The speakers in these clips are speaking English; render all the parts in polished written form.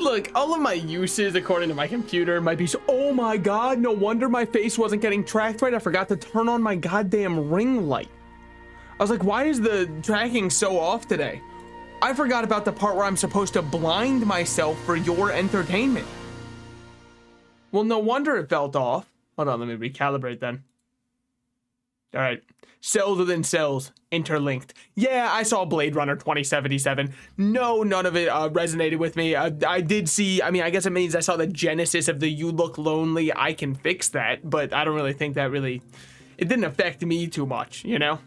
look, all of my uses according to my computer might be so, oh my god, no wonder my face wasn't getting tracked right. I forgot to turn on my goddamn ring light. I was like, why is the tracking so off today? I forgot about the part where I'm supposed to blind myself for your entertainment. Well, no wonder it felt off. Hold on, let me recalibrate then. All right, cells within cells, interlinked. Yeah, I saw Blade Runner 2077. No, none of it resonated with me. I did see, I mean, I guess it means I saw the genesis of the you look lonely, I can fix that, but I don't really think that really, it didn't affect me too much, you know?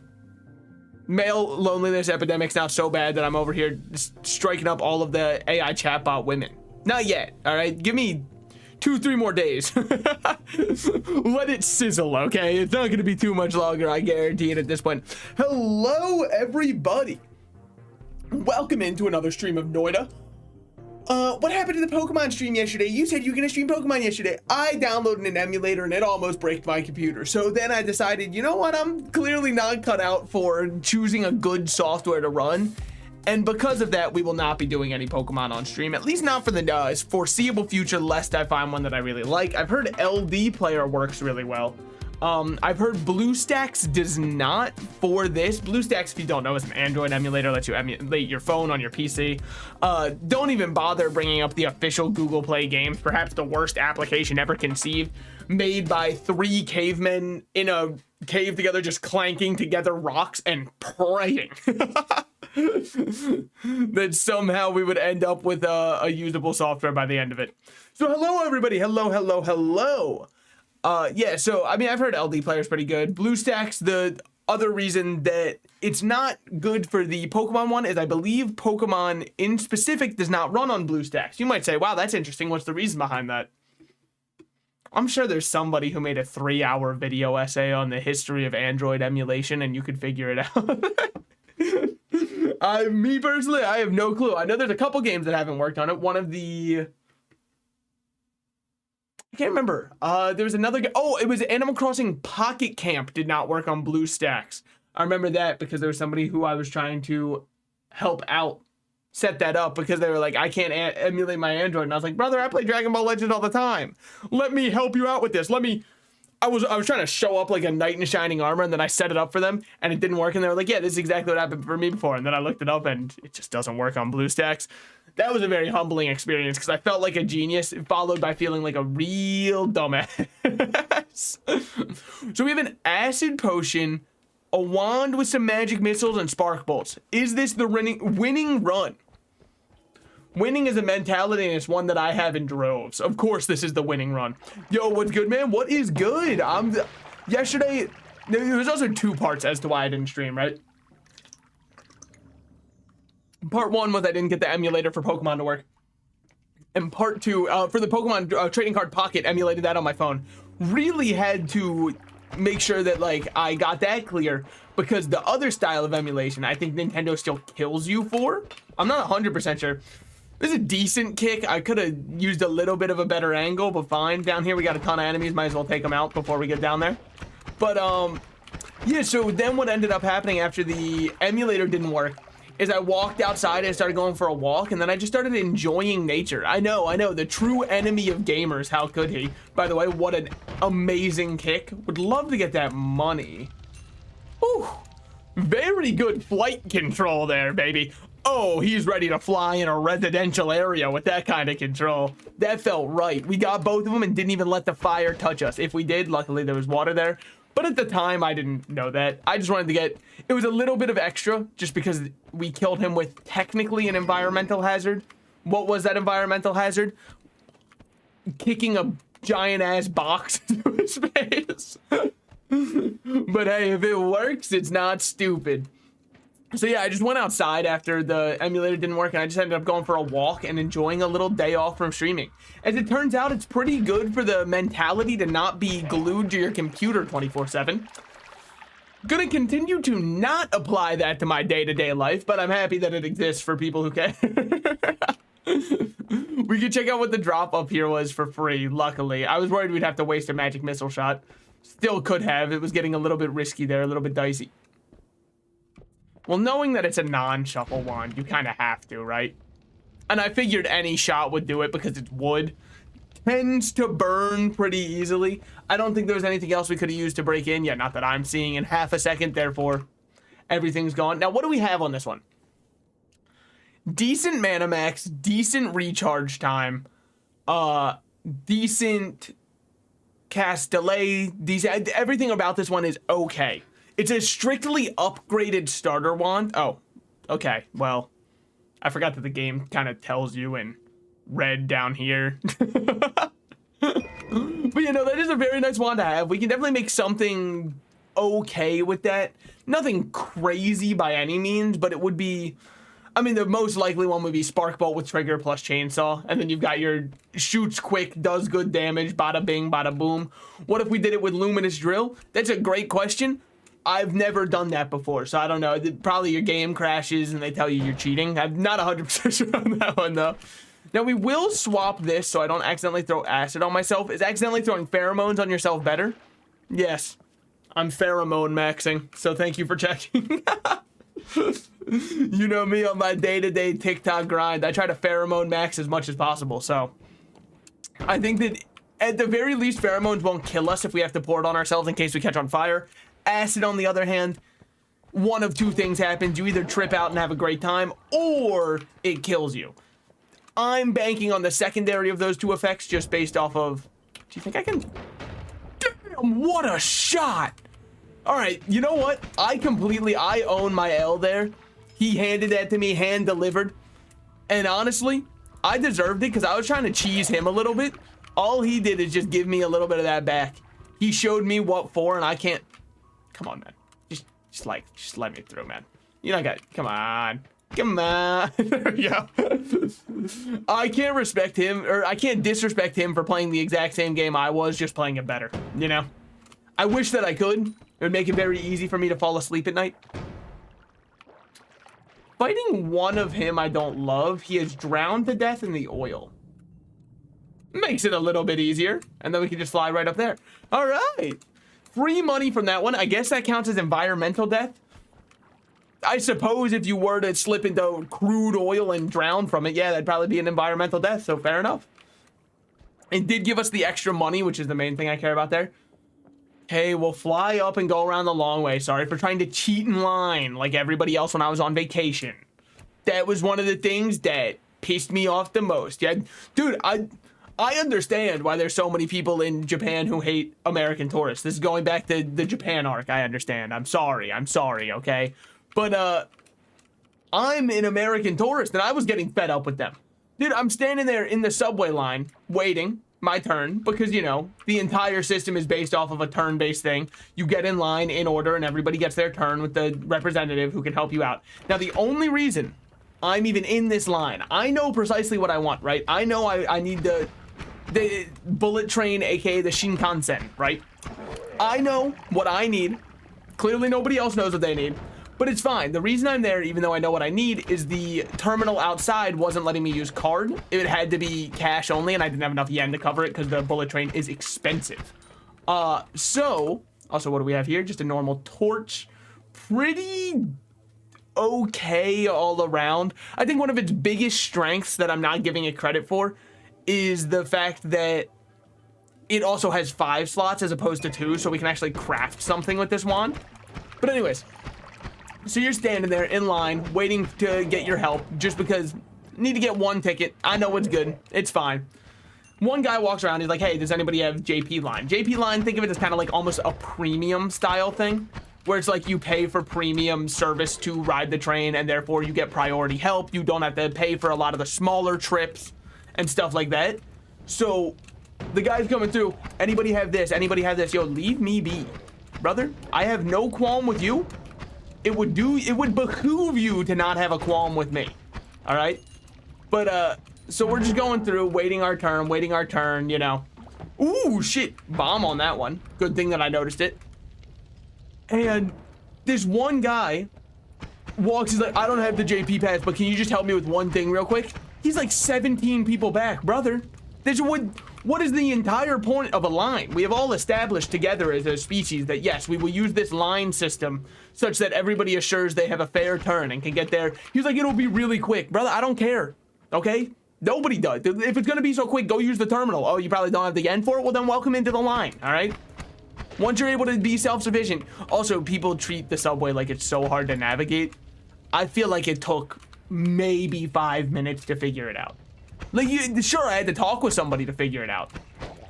Male loneliness epidemic's now so bad that I'm over here striking up all of the AI chatbot women. Not yet, all right? Give me 2-3 more days. Let it sizzle, okay? It's not gonna be too much longer, I guarantee it at this point. Hello, everybody. Welcome into another stream of Noita. What happened to the Pokemon stream yesterday? You said you were gonna stream Pokemon yesterday. I downloaded an emulator and it almost broke my computer. So then I decided, you know what? I'm clearly not cut out for choosing a good software to run. And because of that, we will not be doing any Pokemon on stream, at least not for the foreseeable future, lest I find one that I really like. I've heard LD Player works really well. I've heard BlueStacks does not for this. BlueStacks, if you don't know, is an Android emulator, lets you emulate your phone on your PC. Don't even bother bringing up the official Google Play games, perhaps the worst application ever conceived, made by 3 cavemen in a cave together, just clanking together rocks and praying. That somehow we would end up with a usable software by the end of it. So hello, everybody. Hello. Yeah, so, I mean, I've heard LD Player's pretty good. BlueStacks, the other reason that it's not good for the Pokemon one is I believe Pokemon in specific does not run on BlueStacks. You might say, wow, that's interesting. What's the reason behind that? I'm sure there's somebody who made a 3-hour video essay on the history of Android emulation and you could figure it out. Me personally, I have no clue. I know there's a couple games that haven't worked on it. One of the... I can't remember. There was another game. Oh, it was Animal Crossing Pocket Camp did not work on BlueStacks. I remember that because there was somebody who I was trying to help out set that up because they were like, I can't emulate my Android. And I was like, brother, I play Dragon Ball Legends all the time. Let me help you out with this. I was trying to show up like a knight in shining armor, and then I set it up for them and it didn't work. And they were like, yeah, this is exactly what happened for me before. And then I looked it up and it just doesn't work on BlueStacks. That was a very humbling experience because I felt like a genius, followed by feeling like a real dumbass. So we have an acid potion, a wand with some magic missiles, and spark bolts. Is this the winning run? Winning is a mentality, and it's one that I have in droves. Of course, this is the winning run. Yo, what's good, man? What is good? Yesterday, there was also 2 parts as to why I didn't stream, right? Part 1 was I didn't get the emulator for Pokemon to work. And part 2, for the Pokemon Trading Card Pocket, emulated that on my phone. Really had to make sure that, like, I got that clear, because the other style of emulation, I think Nintendo still kills you for. I'm not 100% sure. It was a decent kick. I could have used a little bit of a better angle, but fine. Down here, we got a ton of enemies. Might as well take them out before we get down there. But, yeah, so then what ended up happening after the emulator didn't work is I walked outside and started going for a walk, and then I just started enjoying nature. I know, the true enemy of gamers. How could he? By the way, what an amazing kick. Would love to get that money. Ooh, very good flight control there, baby. Oh, he's ready to fly in a residential area with that kind of control. That felt right. We got both of them and didn't even let the fire touch us. If we did, luckily there was water there. But at the time, I didn't know that. I just wanted to get... It was a little bit of extra, just because we killed him with technically an environmental hazard. What was that environmental hazard? Kicking a giant-ass box into his face. But hey, if it works, it's not stupid. So yeah, I just went outside after the emulator didn't work, and I just ended up going for a walk and enjoying a little day off from streaming. As it turns out, it's pretty good for the mentality to not be glued to your computer 24/7. Gonna continue to not apply that to my day-to-day life, but I'm happy that it exists for people who can. We can check out what the drop up here was for free, luckily. I was worried we'd have to waste a magic missile shot. Still could have. It was getting a little bit risky there, a little bit dicey. Well, knowing that it's a non-shuffle wand, you kind of have to, right? And I figured any shot would do it because it's wood. Tends to burn pretty easily. I don't think there was anything else we could have used to break in. Yeah, not that I'm seeing in half a second. Therefore, everything's gone. Now, what do we have on this one? Decent mana max, decent recharge time, decent cast delay, decent, everything about this one is okay. It's a strictly upgraded starter wand. Oh, okay. Well, I forgot that the game kind of tells you in red down here. But you know, that is a very nice wand to have. We can definitely make something okay with that. Nothing crazy by any means, but it would be, I mean, the most likely one would be Spark Bolt with trigger plus chainsaw. And then you've got your shoots quick, does good damage, bada bing, bada boom. What if we did it with Luminous Drill? That's a great question. I've never done that before, so I don't know. Probably your game crashes and they tell you you're cheating. I'm not 100% sure on that one, though. Now, we will swap this so I don't accidentally throw acid on myself. Is accidentally throwing pheromones on yourself better? Yes. I'm pheromone maxing, so thank you for checking. You know me on my day-to-day TikTok grind. I try to pheromone max as much as possible, so I think that at the very least, pheromones won't kill us if we have to pour it on ourselves in case we catch on fire. Acid, on the other hand, one of two things happens. You either trip out and have a great time, or it kills you. I'm banking on the secondary of those two effects just based off of... Do you think I can... Damn, what a shot! Alright, you know what? I own my L there. He handed that to me, hand delivered. And honestly, I deserved it because I was trying to cheese him a little bit. All he did is just give me a little bit of that back. He showed me what for, and I can't... Come on, man. Just let me through, man. You don't got... Come on. Come on. There we go. I can't respect him, or I can't disrespect him for playing the exact same game I was, just playing it better, you know? I wish that I could. It would make it very easy for me to fall asleep at night. Fighting one of him I don't love. He is drowned to death in the oil. Makes it a little bit easier. And then we can just fly right up there. All right. Free money from that one. I guess that counts as environmental death. I suppose if you were to slip into crude oil and drown from it, yeah, that'd probably be an environmental death. So fair enough. It did give us the extra money, which is the main thing I care about there. Okay, we'll fly up and go around the long way. Sorry for trying to cheat in line like everybody else when I was on vacation. That was one of the things that pissed me off the most. Yeah, dude, I understand why there's so many people in Japan who hate American tourists. This is going back to the Japan arc. I understand. I'm sorry, okay? But, I'm an American tourist, and I was getting fed up with them. Dude, I'm standing there in the subway line, waiting my turn, because, you know, the entire system is based off of a turn-based thing. You get in line in order, and everybody gets their turn with the representative who can help you out. Now, the only reason I'm even in this line, I know precisely what I want, right? I know I need the bullet train, aka the Shinkansen, right? I know what I need. Clearly nobody else knows what they need, but it's fine. The reason I'm there, even though I know what I need, is the terminal outside wasn't letting me use card. It had to be cash only, and I didn't have enough yen to cover it because the bullet train is expensive. So, also what do we have here? Just a normal torch. Pretty okay all around. I think one of its biggest strengths that I'm not giving it credit for is the fact that it also has 5 slots as opposed to 2, so we can actually craft something with this wand. But anyways, so you're standing there in line waiting to get your help just because you need to get one ticket. I know it's good. It's fine. One guy walks around. He's like, hey, does anybody have JP line? JP line, think of it as kind of like almost a premium style thing where it's like you pay for premium service to ride the train and therefore you get priority help. You don't have to pay for a lot of the smaller trips and stuff like that. So the guy's coming through. Anybody have this? Anybody have this? Yo, leave me be, brother. I have no qualm with you. It would behoove you to not have a qualm with me. All right. But so we're just going through, waiting our turn, you know. Ooh, shit. Bomb on that one. Good thing that I noticed it. And this one guy walks, he's like, I don't have the JP pass, but can you just help me with one thing real quick? He's like 17 people back, brother. What is the entire point of a line? We have all established together as a species that, yes, we will use this line system such that everybody assures they have a fair turn and can get there. He's like, it'll be really quick. Brother, I don't care. okay? Nobody does. If it's gonna be so quick, go use the terminal. Oh, you probably don't have the yen for it? Well, then welcome into the line, all right? Once you're able to be self-sufficient. Also, people treat the subway like it's so hard to navigate. I feel like it took maybe 5 minutes to figure it out. Like, sure, I had to talk with somebody to figure it out.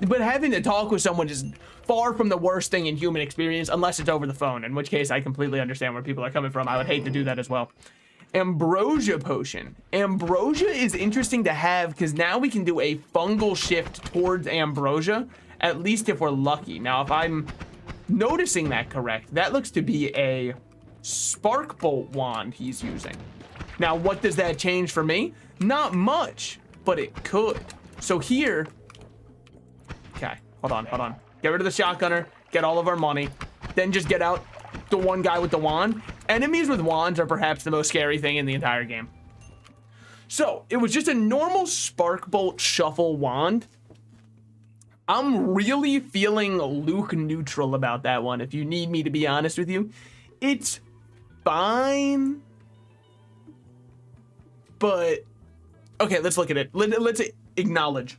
But having to talk with someone is far from the worst thing in human experience, unless it's over the phone, in which case I completely understand where people are coming from. I would hate to do that as well. Ambrosia potion. Ambrosia is interesting to have because now we can do a fungal shift towards ambrosia, at least if we're lucky. Now, if I'm noticing that correct, that looks to be a spark bolt wand he's using. Now, what does that change for me? Not much, but it could. So here, okay, hold on. Get rid of the shotgunner, get all of our money, then just get out the one guy with the wand. Enemies with wands are perhaps the most scary thing in the entire game. So it was just a normal spark bolt shuffle wand. I'm really feeling Luke neutral about that one, if you need me to be honest with you. It's fine, but okay, let's look at it. Let's acknowledge.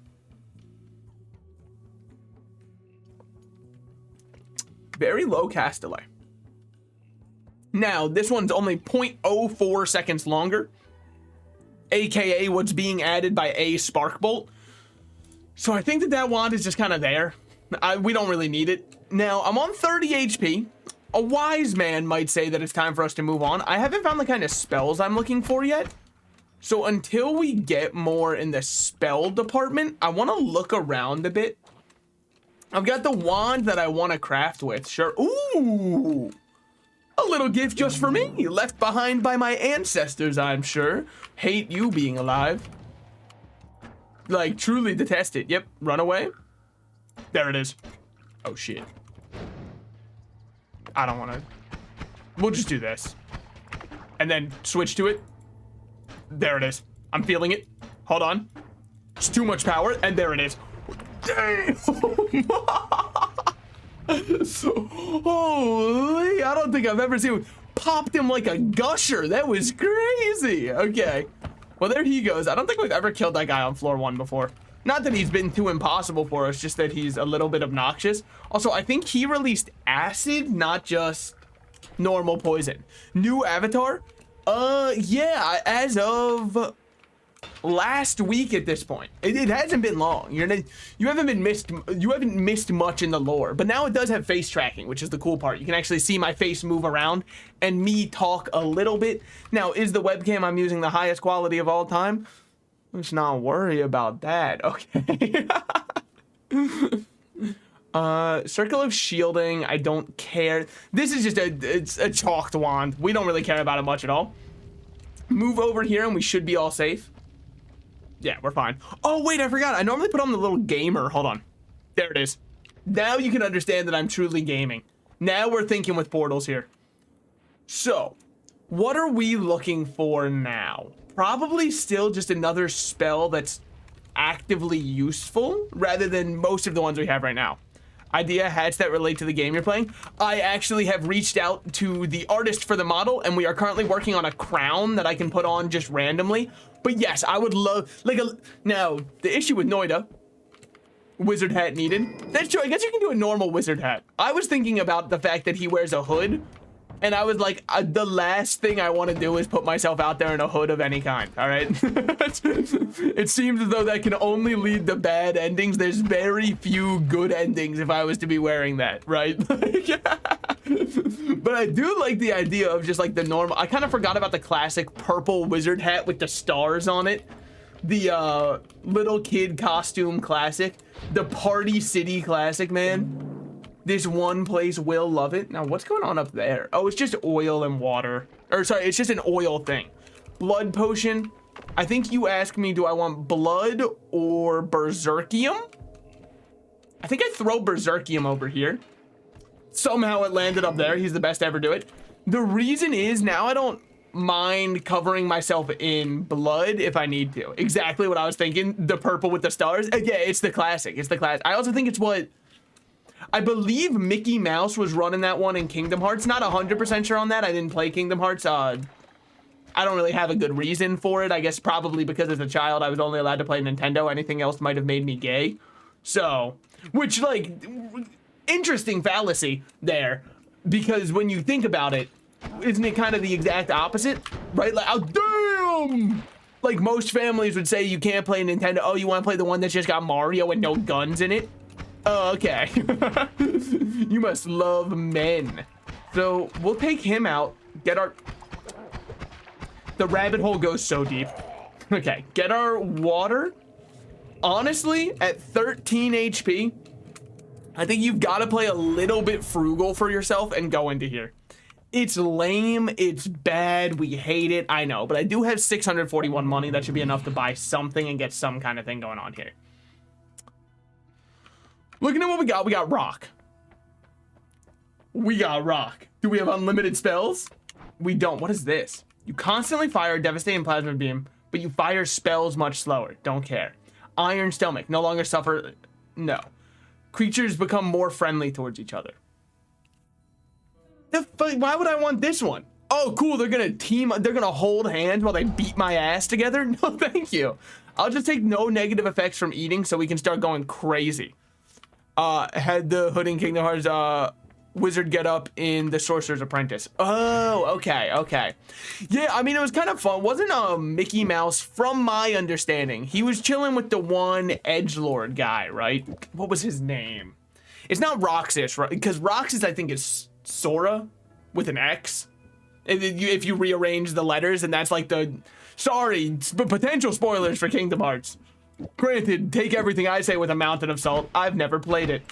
Very low cast delay. Now, this one's only 0.04 seconds longer, aka what's being added by a spark bolt. So I think that wand is just kind of there. We don't really need it. Now, I'm on 30 HP. A wise man might say that it's time for us to move on. I haven't found the kind of spells I'm looking for yet. So until we get more in the spell department, I want to look around a bit. I've got the wand that I want to craft with. Sure. Ooh. A little gift just for me, left behind by my ancestors, I'm sure. Hate you being alive. Like, truly detest it. Yep, run away. There it is. Oh, shit. I don't want to. We'll just do this. And then switch to it. There it is. I'm feeling it. Hold on. It's too much power, and there it is. Damn! Holy, I don't think I've ever seen. Popped him like a gusher. That was crazy. Okay. Well, there he goes. I don't think we've ever killed that guy on floor 1 before. Not that he's been too impossible for us, just that he's a little bit obnoxious. Also, I think he released acid, not just normal poison. New avatar? Yeah, as of last week at this point. It hasn't been long. You haven't missed much in the lore, but now it does have face tracking, which is the cool part. You can actually see my face move around and me talk a little bit. Now, is the webcam I'm using the highest quality of all time? Let's not worry about that. Okay. Circle of shielding, I don't care. This is just it's a chalked wand. We don't really care about it much at all. Move over here and we should be all safe. Yeah, we're fine. Oh, wait, I forgot. I normally put on the little gamer. Hold on. There it is. Now you can understand that I'm truly gaming. Now we're thinking with portals here. So, what are we looking for now? Probably still just another spell that's actively useful rather than most of the ones we have right now. Idea hats that relate to the game you're playing. I actually have reached out to the artist for the model, and we are currently working on a crown that I can put on just randomly. But yes, I would love, now, the issue with Noita, wizard hat needed. That's true, I guess you can do a normal wizard hat. I was thinking about the fact that he wears a hood, and I was like, the last thing I want to do is put myself out there in a hood of any kind, all right? It seems as though that can only lead to bad endings. There's very few good endings if I was to be wearing that, right? But I do like the idea of just like the normal. I kind of forgot about the classic purple wizard hat with the stars on it. The little kid costume classic. The Party City classic, man. This one place will love it. Now, what's going on up there? Oh, it's just oil and water. Or sorry, it's just an oil thing. Blood potion. I think you asked me, do I want blood or berserkium? I think I throw berserkium over here. Somehow it landed up there. He's the best to ever do it. The reason is now I don't mind covering myself in blood if I need to. Exactly what I was thinking. The purple with the stars. Yeah, it's the classic. It's the classic. I also think it's what... I believe Mickey Mouse was running that one in Kingdom Hearts. Not 100% sure on that. I didn't play Kingdom Hearts. I don't really have a good reason for it. I guess probably because as a child I was only allowed to play Nintendo. Anything else might have made me gay. So, which, like, interesting fallacy there, because when you think about it, isn't it kind of the exact opposite, right? Like, oh damn, like most families would say you can't play Nintendo. Oh, you want to play the one that's just got Mario and no guns in it? Oh, okay. You must love men. So we'll take him out, get our, the rabbit hole goes so deep. Okay, get our water. Honestly, at 13 HP, I think you've got to play a little bit frugal for yourself and go into here. It's lame, it's bad, we hate it, I know, but I do have 641 money. That should be enough to buy something and get some kind of thing going on here. Looking at what we got rock. We got rock. Do we have unlimited spells? We don't. What is this? You constantly fire a devastating plasma beam, but you fire spells much slower. Don't care. Iron stomach, no longer suffer. No. Creatures become more friendly towards each other. The fuck? Why would I want this one? Oh, cool. They're gonna team. They're gonna hold hands while they beat my ass together. No, thank you. I'll just take no negative effects from eating, so we can start going crazy. Had the Hood in Kingdom Hearts wizard get up in the Sorcerer's Apprentice. Oh, okay. Yeah, I mean, it was kind of fun. Wasn't Mickey Mouse, from my understanding, he was chilling with the one edgelord guy, right? What was his name? It's not Roxas, right? Because Roxas, I think, is Sora with an X. If you rearrange the letters, and that's like the, sorry, potential spoilers for Kingdom Hearts. Granted, take everything I say with a mountain of salt. I've never played it.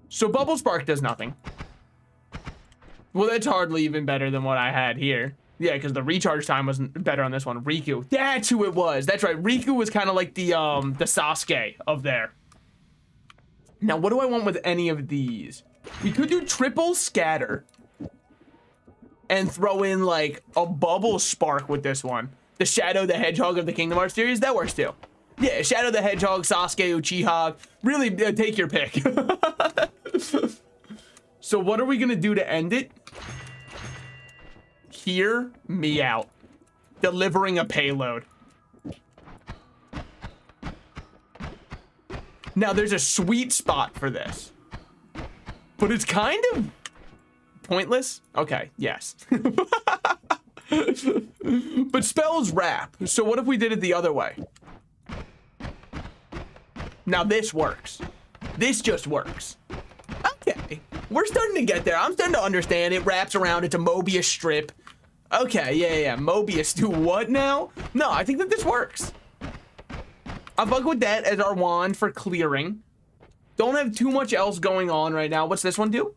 So Bubble Spark does nothing. Well, that's hardly even better than what I had here. Yeah, because the recharge time wasn't better on this one. Riku, that's who it was. That's right. Riku was kind of like the Sasuke of there. Now, what do I want with any of these? We could do triple scatter and throw in like a Bubble Spark with this one. The Shadow the Hedgehog of the Kingdom Hearts series, that works too. Yeah, Shadow the Hedgehog, Sasuke, Uchiha. Really, take your pick. So what are we gonna do to end it? Hear me out. Delivering a payload. Now there's a sweet spot for this, but it's kind of pointless. Okay, yes. But spells wrap. So what if we did it the other way? Now this works. This just works. Okay, we're starting to get there. I'm starting to understand. It wraps around. It's a Mobius strip. Okay, yeah. Mobius do what now? No, I think that this works. I'll fuck with that as our wand for clearing. Don't have too much else going on right now. What's this one do?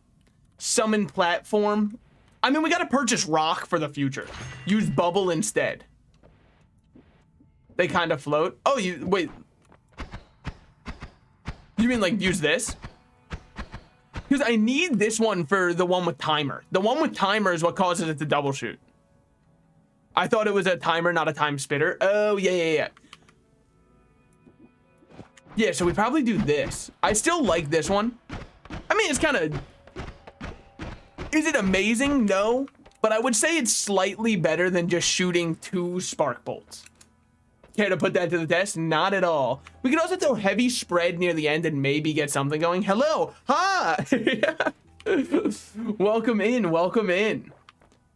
Summon platform. I mean, we gotta purchase rock for the future. Use bubble instead. They kind of float. Oh, wait. You mean like use this? Because I need this one for the one with timer. The one with timer is what causes it to double shoot. I thought it was a timer, not a time spitter. Oh, yeah. Yeah, so we probably do this. I still like this one. I mean, it's kind of... Is it amazing? No. But I would say it's slightly better than just shooting 2 spark bolts. Care to put that to the test? Not at all. We could also throw heavy spread near the end and maybe get something going. Hello. Hi. Welcome in.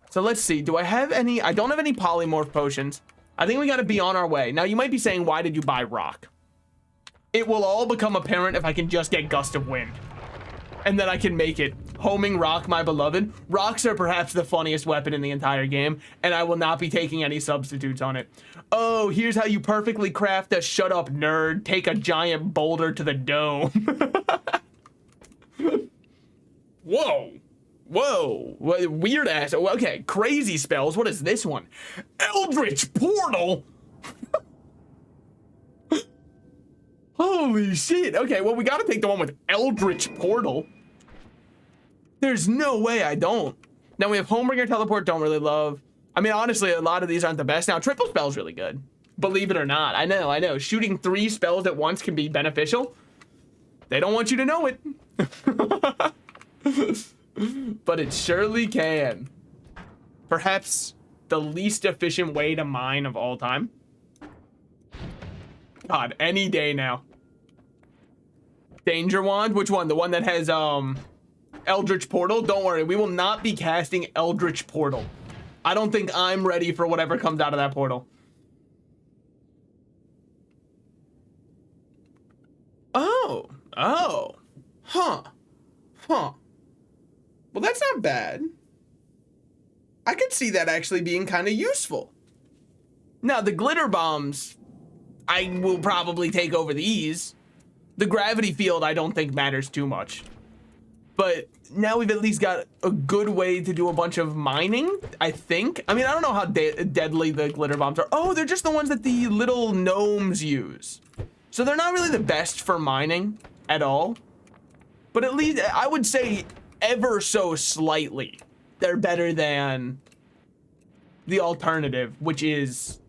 So let's see. Do I have any? I don't have any polymorph potions. I think we got to be on our way. Now, you might be saying, why did you buy rock? It will all become apparent if I can just get gust of wind. And then I can make it. Homing rock, my beloved. Rocks are perhaps the funniest weapon in the entire game, and I will not be taking any substitutes on it. Oh, here's how you perfectly craft a shut up nerd. Take a giant boulder to the dome. Whoa. Weird ass. Okay, crazy spells. What is this one? Eldritch Portal? Holy shit. Okay, well, we gotta take the one with Eldritch Portal. There's no way I don't. Now we have Homebringer Teleport, don't really love. I mean, honestly, a lot of these aren't the best. Now, triple spell's really good. Believe it or not. I know. Shooting 3 spells at once can be beneficial. They don't want you to know it. But it surely can. Perhaps the least efficient way to mine of all time. God, any day now. Danger Wand? Which one? The one that has, Eldritch Portal? Don't worry, we will not be casting Eldritch Portal. I don't think I'm ready for whatever comes out of that portal. Oh. Oh. Huh. Huh. Well, that's not bad. I could see that actually being kind of useful. Now, the glitter bombs, I will probably take over these. The gravity field, I don't think matters too much. But now we've at least got a good way to do a bunch of mining, I think. I mean, I don't know how deadly the glitter bombs are. Oh, they're just the ones that the little gnomes use. So they're not really the best for mining at all. But at least, I would say ever so slightly, they're better than the alternative, which is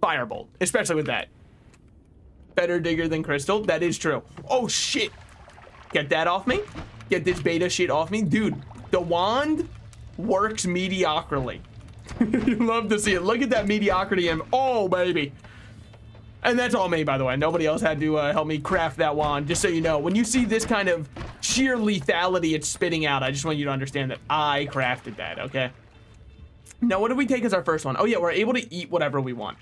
Firebolt, especially with that. Better digger than crystal, that is true. Oh shit, get that off me. Get this beta shit off me. Dude, the wand works mediocrely. You love to see it. Look at that mediocrity and oh baby. And that's all me, by the way. Nobody else had to help me craft that wand. Just so you know, when you see this kind of sheer lethality it's spitting out, I just want you to understand that I crafted that, okay? Now, what did we take as our first one? Oh yeah, we're able to eat whatever we want.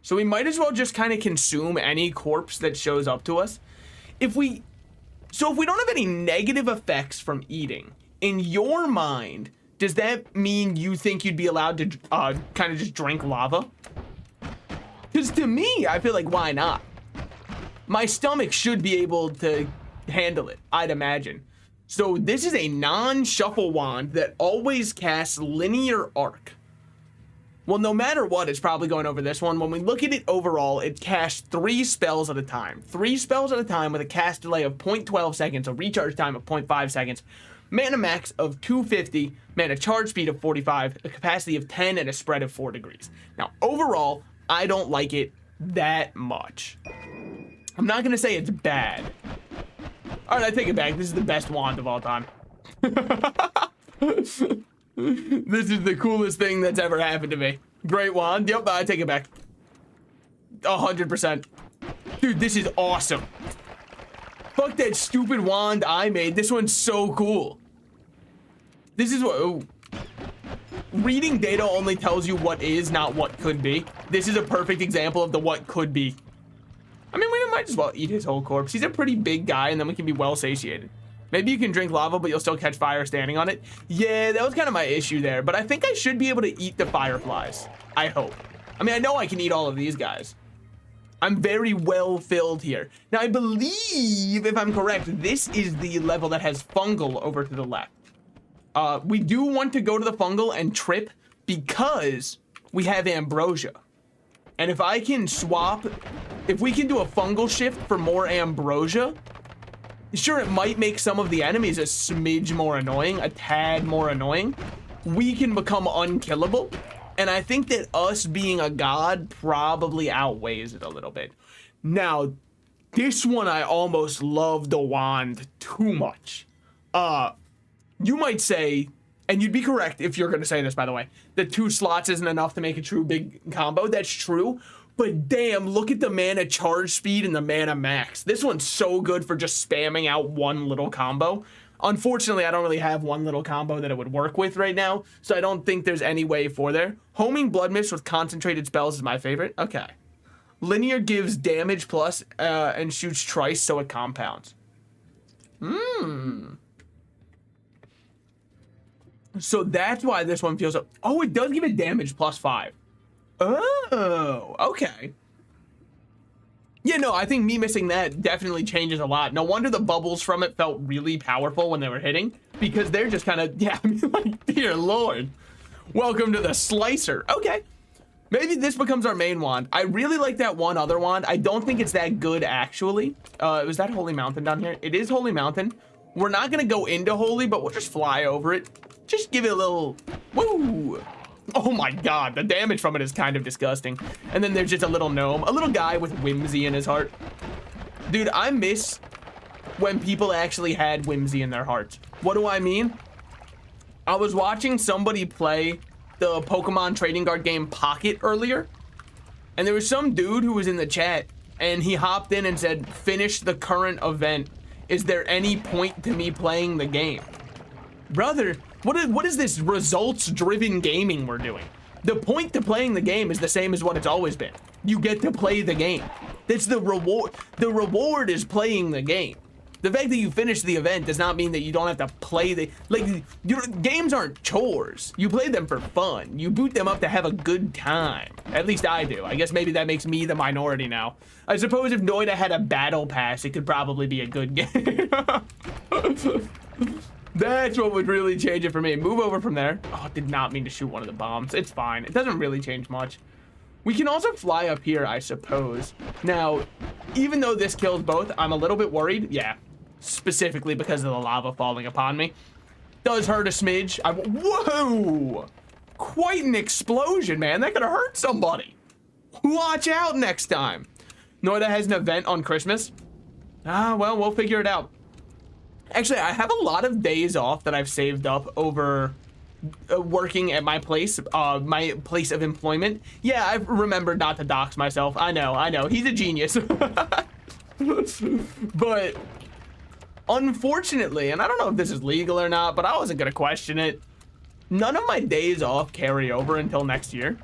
So we might as well just kind of consume any corpse that shows up to us. If we don't have any negative effects from eating, in your mind, does that mean you think you'd be allowed to kind of just drink lava? Because to me, I feel like, why not? My stomach should be able to handle it, I'd imagine. So this is a non-shuffle wand that always casts linear arc. Well, no matter what, it's probably going over this one. When we look at it overall, it casts 3 spells at a time. 3 spells at a time with a cast delay of 0.12 seconds, a recharge time of 0.5 seconds, mana max of 250, mana charge speed of 45, a capacity of 10, and a spread of 4 degrees. Now, overall, I don't like it that much. I'm not gonna say it's bad. All right, I take it back. This is the best wand of all time. This is the coolest thing that's ever happened to me. Great wand. Yep, I take it back. 100%. Dude, this is awesome. Fuck that stupid wand I made. This one's so cool. This is what... Ooh. Reading data only tells you what is, not what could be. This is a perfect example of the what could be. I mean, we might as well eat his whole corpse. He's a pretty big guy, and then we can be well satiated. Maybe you can drink lava, but you'll still catch fire standing on it. Yeah, that was kind of my issue there, but I think I should be able to eat the fireflies. I hope. I mean, I know I can eat all of these guys. I'm very well filled here. Now, I believe, if I'm correct, this is the level that has fungal over to the left. We do want to go to the fungal and trip because we have ambrosia. And if I can swap, if we can do a fungal shift for more ambrosia, sure, it might make some of the enemies a smidge more annoying, a tad more annoying. We can become unkillable. And I think that us being a god probably outweighs it a little bit. Now, this one I almost love the wand too much. You might say, and you'd be correct if you're going to say this, by the way, that 2 slots isn't enough to make a true big combo. That's true. But damn, look at the mana charge speed and the mana max. This one's so good for just spamming out one little combo. Unfortunately, I don't really have one little combo that it would work with right now, so I don't think there's any way for there. Homing Blood Mist with concentrated spells is my favorite. Okay. Linear gives damage plus and shoots twice, so it compounds. So that's why this one feels... Oh, it does give it damage plus 5. Oh, okay. Yeah, no, I think me missing that definitely changes a lot. No wonder the bubbles from it felt really powerful when they were hitting, because they're just kind of... Yeah, I mean, like, dear Lord. Welcome to the slicer. Okay. Maybe this becomes our main wand. I really like that one other wand. I don't think it's that good, actually. Was that Holy Mountain down here? It is Holy Mountain. We're not going to go into Holy, but we'll just fly over it. Just give it a little... Woo! Oh my god, the damage from it is kind of disgusting. And then there's just a little gnome. A little guy with whimsy in his heart. Dude, I miss when people actually had whimsy in their hearts. What do I mean? I was watching somebody play the Pokemon trading card game Pocket earlier, and there was some dude who was in the chat, and he hopped in and said, finish the current event. Is there any point to me playing the game? Brother, what is this results-driven gaming we're doing? The point to playing the game is the same as what it's always been. You get to play the game. That's the reward. The reward is playing the game. The fact that you finish the event does not mean that you don't have to play the, like, games aren't chores. You play them for fun. You boot them up to have a good time. At least I do. I guess maybe that makes me the minority now. I suppose if Noita had a battle pass, it could probably be a good game. That's what would really change it for me. Move over from there. Oh, did not mean to shoot one of the bombs. It's fine. It doesn't really change much. We can also fly up here, I suppose. Now, even though this kills both, I'm a little bit worried. Yeah, specifically because of the lava falling upon me. Does hurt a smidge. Whoa! Quite an explosion, man. That could have hurt somebody. Watch out next time. Noita has an event on Christmas. Ah, well, we'll figure it out. Actually, I have a lot of days off that I've saved up over working at my place of employment. Yeah, I've remembered not to dox myself. I know. He's a genius. But unfortunately, and I don't know if this is legal or not, but I wasn't gonna question it. None of my days off carry over until next year.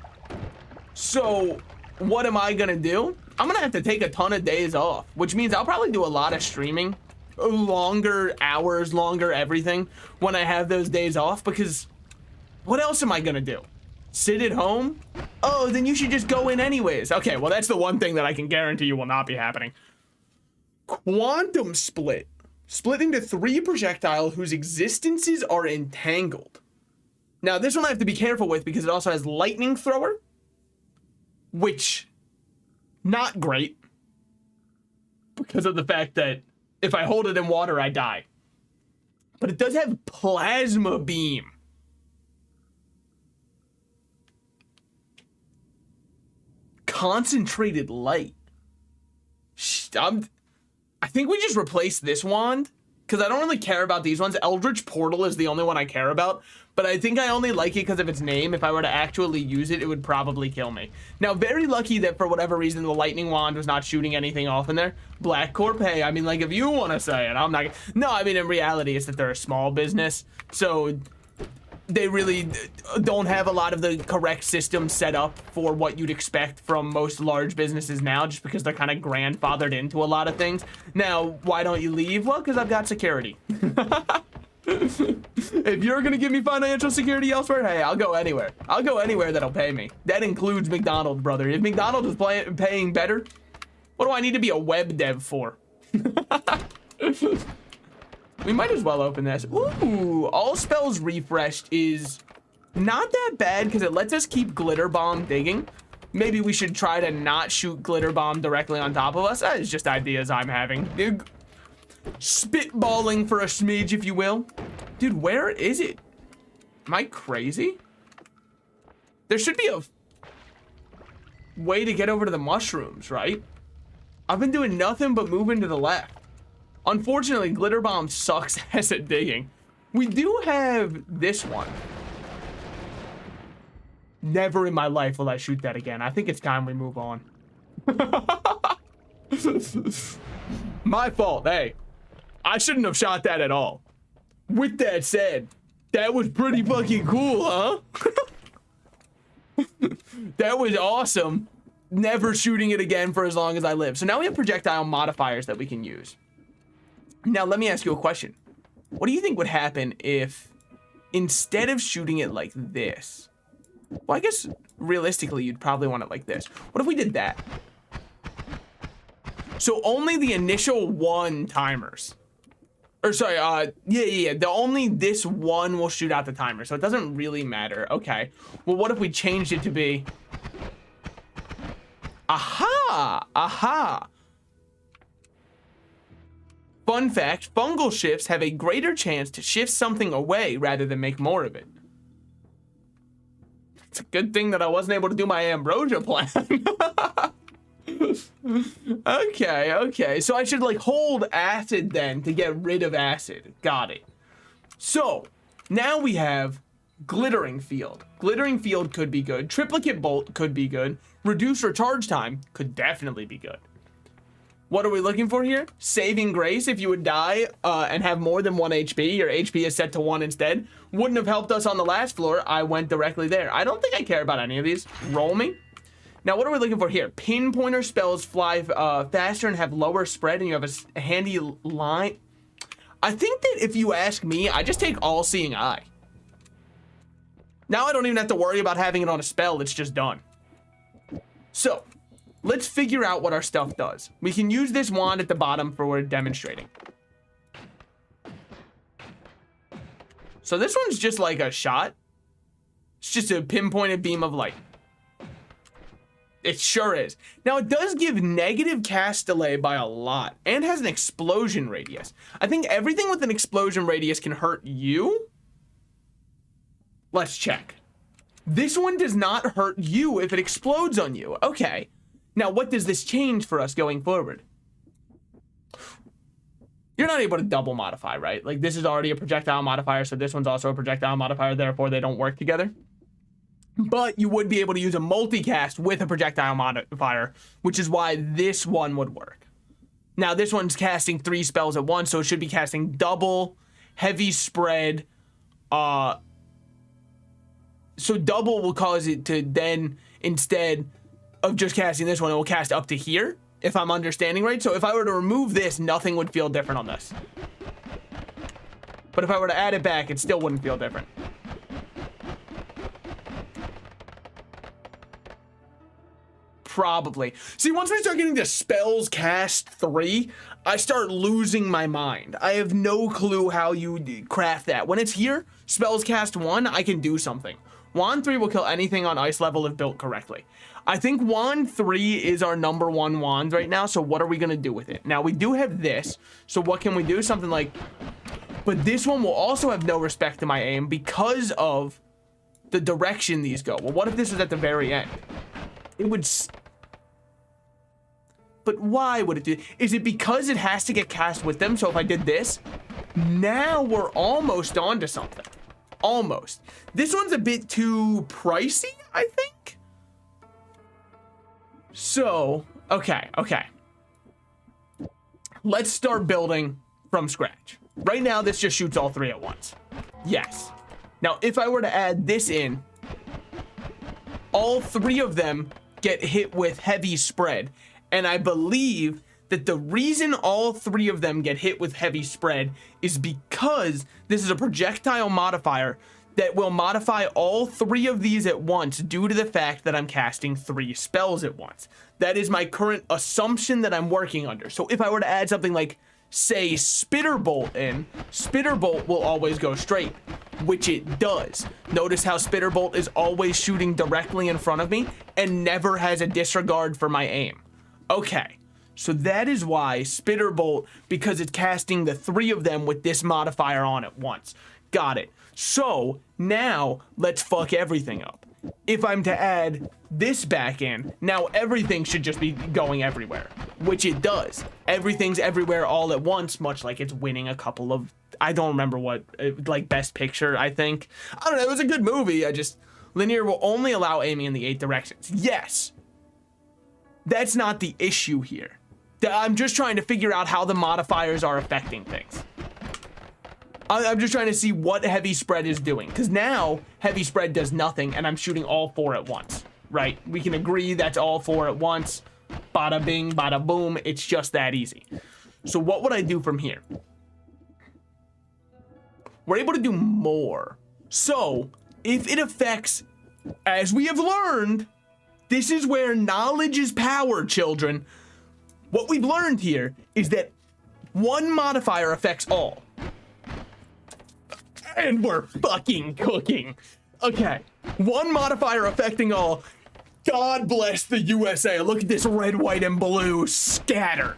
So what am I gonna do? I'm gonna have to take a ton of days off, which means I'll probably do a lot of streaming. Longer hours, longer everything when I have those days off, because what else am I gonna do? Sit at home? Oh, then you should just go in anyways. Okay, well, that's the one thing that I can guarantee you will not be happening. Quantum split. Split into 3 projectiles whose existences are entangled. Now, this one I have to be careful with because it also has lightning thrower, which, not great, because of the fact that if I hold it in water, I die. But it does have plasma beam. Concentrated light. I think we just replaced this wand, because I don't really care about these ones. Eldritch Portal is the only one I care about, but I think I only like it because of its name. If I were to actually use it, it would probably kill me. Now, very lucky that for whatever reason, the lightning wand was not shooting anything off in there. Black Corp, hey, I mean, like, if you want to say it, I'm not. No, I mean, in reality, it's that they're a small business, so they really don't have a lot of the correct systems set up for what you'd expect from most large businesses now, just because they're kind of grandfathered into a lot of things. Now, why don't you leave? Well, because I've got security. If you're gonna give me financial security elsewhere, hey, I'll go anywhere. I'll go anywhere that'll pay me. That includes McDonald's, brother. If McDonald's is paying better, what do I need to be a web dev for? We might as well open this. Ooh, all spells refreshed is not that bad because it lets us keep glitter bomb digging. Maybe we should try to not shoot glitter bomb directly on top of us. That is just ideas I'm having. Spitballing for a smidge, if you will. Dude, where is it? Am I crazy? There should be a way to get over to the mushrooms, right? I've been doing nothing but moving to the left. Unfortunately, glitter bomb sucks ass at digging. We do have this one. Never in my life will I shoot that again. I think it's time we move on. My fault. Hey, I shouldn't have shot that at all. With that said, that was pretty fucking cool, huh? That was awesome. Never shooting it again for as long as I live. So now we have projectile modifiers that we can use. Now, let me ask you a question. What do you think would happen if instead of shooting it like this, well, I guess realistically, you'd probably want it like this. What if we did that? So only the initial 1 timers. Or sorry, the only this one will shoot out the timer. So it doesn't really matter. Okay. Well, what if we changed it to be, aha. Fun fact, fungal shifts have a greater chance to shift something away rather than make more of it. It's a good thing that I wasn't able to do my ambrosia plan. Okay. So I should like hold acid then to get rid of acid. Got it. So now we have Glittering field. Glittering field could be good. Triplicate bolt could be good. Reduce recharge time could definitely be good. What are we looking for here? Saving grace. If you would die and have more than 1 HP, your HP is set to 1 instead. Wouldn't have helped us on the last floor. I went directly there. I don't think I care about any of these. Roll me. Now, what are we looking for here? Pinpointer spells fly faster and have lower spread, and you have a handy line. I think that if you ask me, I just take all-seeing eye. Now I don't even have to worry about having it on a spell. It's just done. So, let's figure out what our stuff does. We can use this wand at the bottom for demonstrating. So this one's just like a shot. It's just a pinpointed beam of light. It sure is. Now, it does give negative cast delay by a lot and has an explosion radius. I think everything with an explosion radius can hurt you. Let's check. This one does not hurt you if it explodes on you. Okay. Now, what does this change for us going forward? You're not able to double modify, right? Like, this is already a projectile modifier, so this one's also a projectile modifier, therefore they don't work together. But you would be able to use a multicast with a projectile modifier, which is why this one would work. Now, this one's casting 3 spells at once, so it should be casting double, heavy spread. So double will cause it to then, instead of just casting this one, it will cast up to here, if I'm understanding right. So if I were to remove this, nothing would feel different on this. But if I were to add it back, it still wouldn't feel different. Probably. See, once we start getting to spells cast 3, I start losing my mind. I have no clue how you craft that. When it's here, spells cast 1, I can do something. Wand 3 will kill anything on ice level if built correctly. I think Wand 3 is our #1 wand right now, so what are we going to do with it? Now, we do have this, so what can we do? Something like... But this one will also have no respect to my aim because of the direction these go. Well, what if this was at the very end? It would... But why would it do? Is it because it has to get cast with them? So if I did this, now we're almost onto something. Almost. This one's a bit too pricey, I think. So, okay. Let's start building from scratch. Right now, this just shoots all 3 at once. Yes. Now, if I were to add this in, all 3 of them get hit with heavy spread. And I believe that the reason all 3 of them get hit with heavy spread is because this is a projectile modifier that will modify all 3 of these at once due to the fact that I'm casting 3 spells at once. That is my current assumption that I'm working under. So if I were to add something like, say, Spitterbolt in, Spitterbolt will always go straight, which it does. Notice how Spitterbolt is always shooting directly in front of me and never has a disregard for my aim. Okay, so that is why Spitterbolt, because it's casting the 3 of them with this modifier on at once. Got it. So now let's fuck everything up. If I'm to add this back in, now everything should just be going everywhere, which it does. Everything's everywhere all at once, much like it's winning a couple of, I don't remember what, like Best Picture, I think. I don't know, it was a good movie. Linear will only allow aiming in the 8 directions. Yes. That's not the issue here. I'm just trying to figure out how the modifiers are affecting things. I'm just trying to see what heavy spread is doing. Because now, heavy spread does nothing, and I'm shooting all 4 at once. Right? We can agree that's all 4 at once. Bada bing, bada boom. It's just that easy. So what would I do from here? We're able to do more. So, if it affects, as we have learned... This is where knowledge is power, children. What we've learned here is that 1 modifier affects all. And we're fucking cooking. Okay, 1 modifier affecting all. God bless the USA. Look at this red, white, and blue scatter.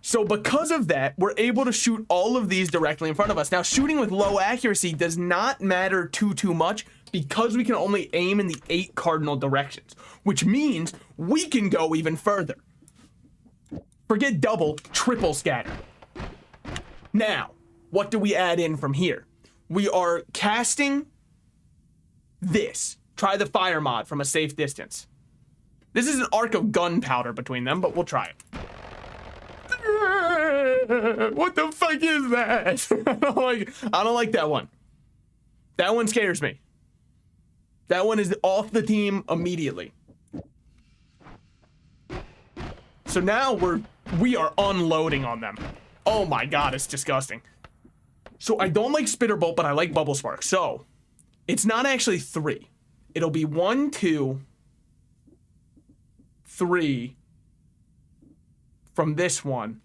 So because of that, we're able to shoot all of these directly in front of us. Now, shooting with low accuracy does not matter too much because we can only aim in the 8 cardinal directions, which means we can go even further. Forget double, triple scatter. Now, what do we add in from here? We are casting this. Try the fire mod from a safe distance. This is an arc of gunpowder between them, but we'll try it. What the fuck is that? I don't like that one. That one scares me. That one is off the team immediately. So now we are unloading on them. Oh my god, it's disgusting. So I don't like Spitter Bolt, but I like Bubble Spark. So it's not actually 3. It'll be 1, 2, 3 from this one,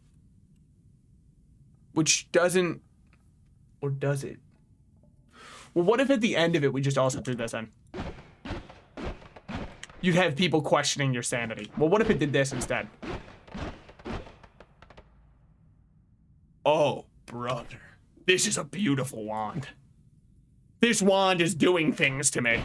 which doesn't, or does it? Well, what if at the end of it we just also threw this in? You'd have people questioning your sanity. Well, what if it did this instead? Oh, brother. This is a beautiful wand. This wand is doing things to me.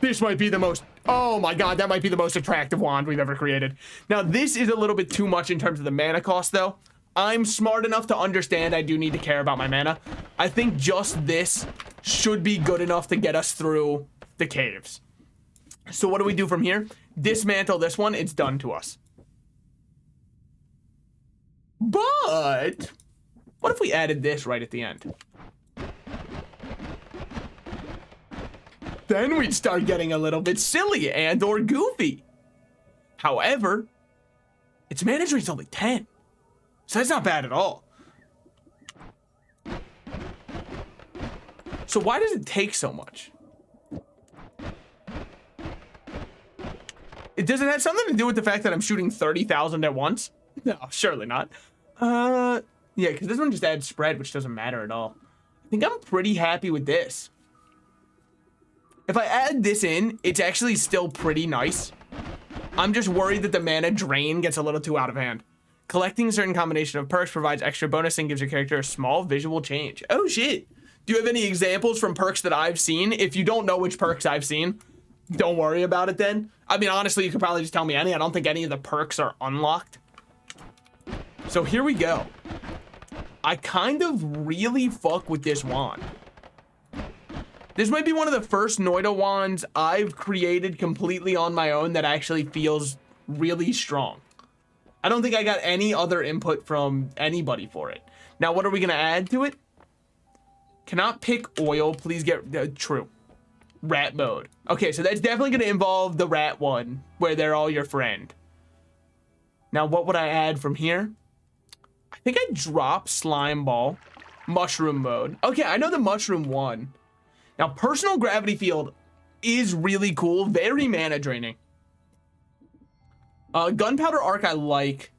This might be the most, oh my god, that might be the most attractive wand we've ever created. Now, this is a little bit too much in terms of the mana cost, though. I'm smart enough to understand I do need to care about my mana. I think just this should be good enough to get us through the caves. So what do we do from here? Dismantle this one, it's done to us. But what if we added this right at the end? Then we'd start getting a little bit silly and or goofy. However, its mana drain's only 10. So that's not bad at all. So why does it take so much? Does it have something to do with the fact that I'm shooting 30,000 at once? No, surely not. Yeah, because this one just adds spread, which doesn't matter at all. I think I'm pretty happy with this. If I add this in, it's actually still pretty nice. I'm just worried that the mana drain gets a little too out of hand. Collecting a certain combination of perks provides extra bonus and gives your character a small visual change. Oh shit. Do you have any examples from perks that I've seen? If you don't know which perks I've seen, don't worry about it then. I mean, honestly, you could probably just tell me any. I don't think any of the perks are unlocked. So here we go. I kind of really fuck with this wand. This might be one of the first Noita wands I've created completely on my own that actually feels really strong. I don't think I got any other input from anybody for it. Now, what are we going to add to it? Cannot pick oil. Please get true. Rat mode. Okay, so that's definitely going to involve the rat one where they're all your friend. Now, what would I add from here? I think I drop slime ball. Mushroom mode. Okay, I know the mushroom one. Now, personal gravity field is really cool. Very mana draining. Gunpowder arc I like.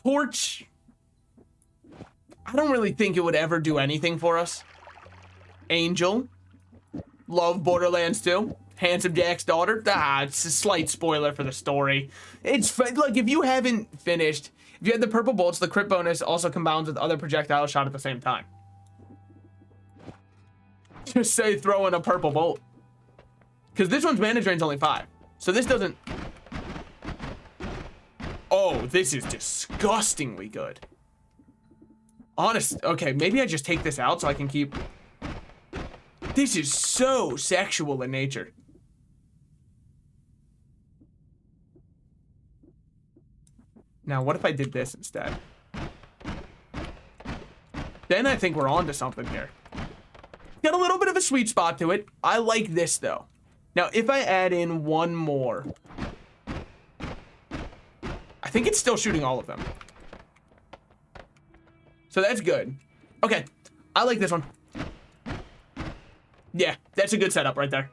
Torch. I don't really think it would ever do anything for us. Angel. Love Borderlands 2. Handsome Jack's daughter. It's a slight spoiler for the story. It's like if you haven't finished, if you had the purple bolts, the crit bonus also combines with other projectile shot at the same time. Just say throw in a purple bolt. Because this one's mana drain's only 5. So this doesn't... Oh, this is disgustingly good. Honest, okay, maybe I just take this out so I can keep... This is so sexual in nature. Now, what if I did this instead? Then I think we're on to something here. Got a little bit of a sweet spot to it. I like this, though. Now, if I add in one more... I think it's still shooting all of them. So that's good. Okay, I like this one. Yeah, that's a good setup right there.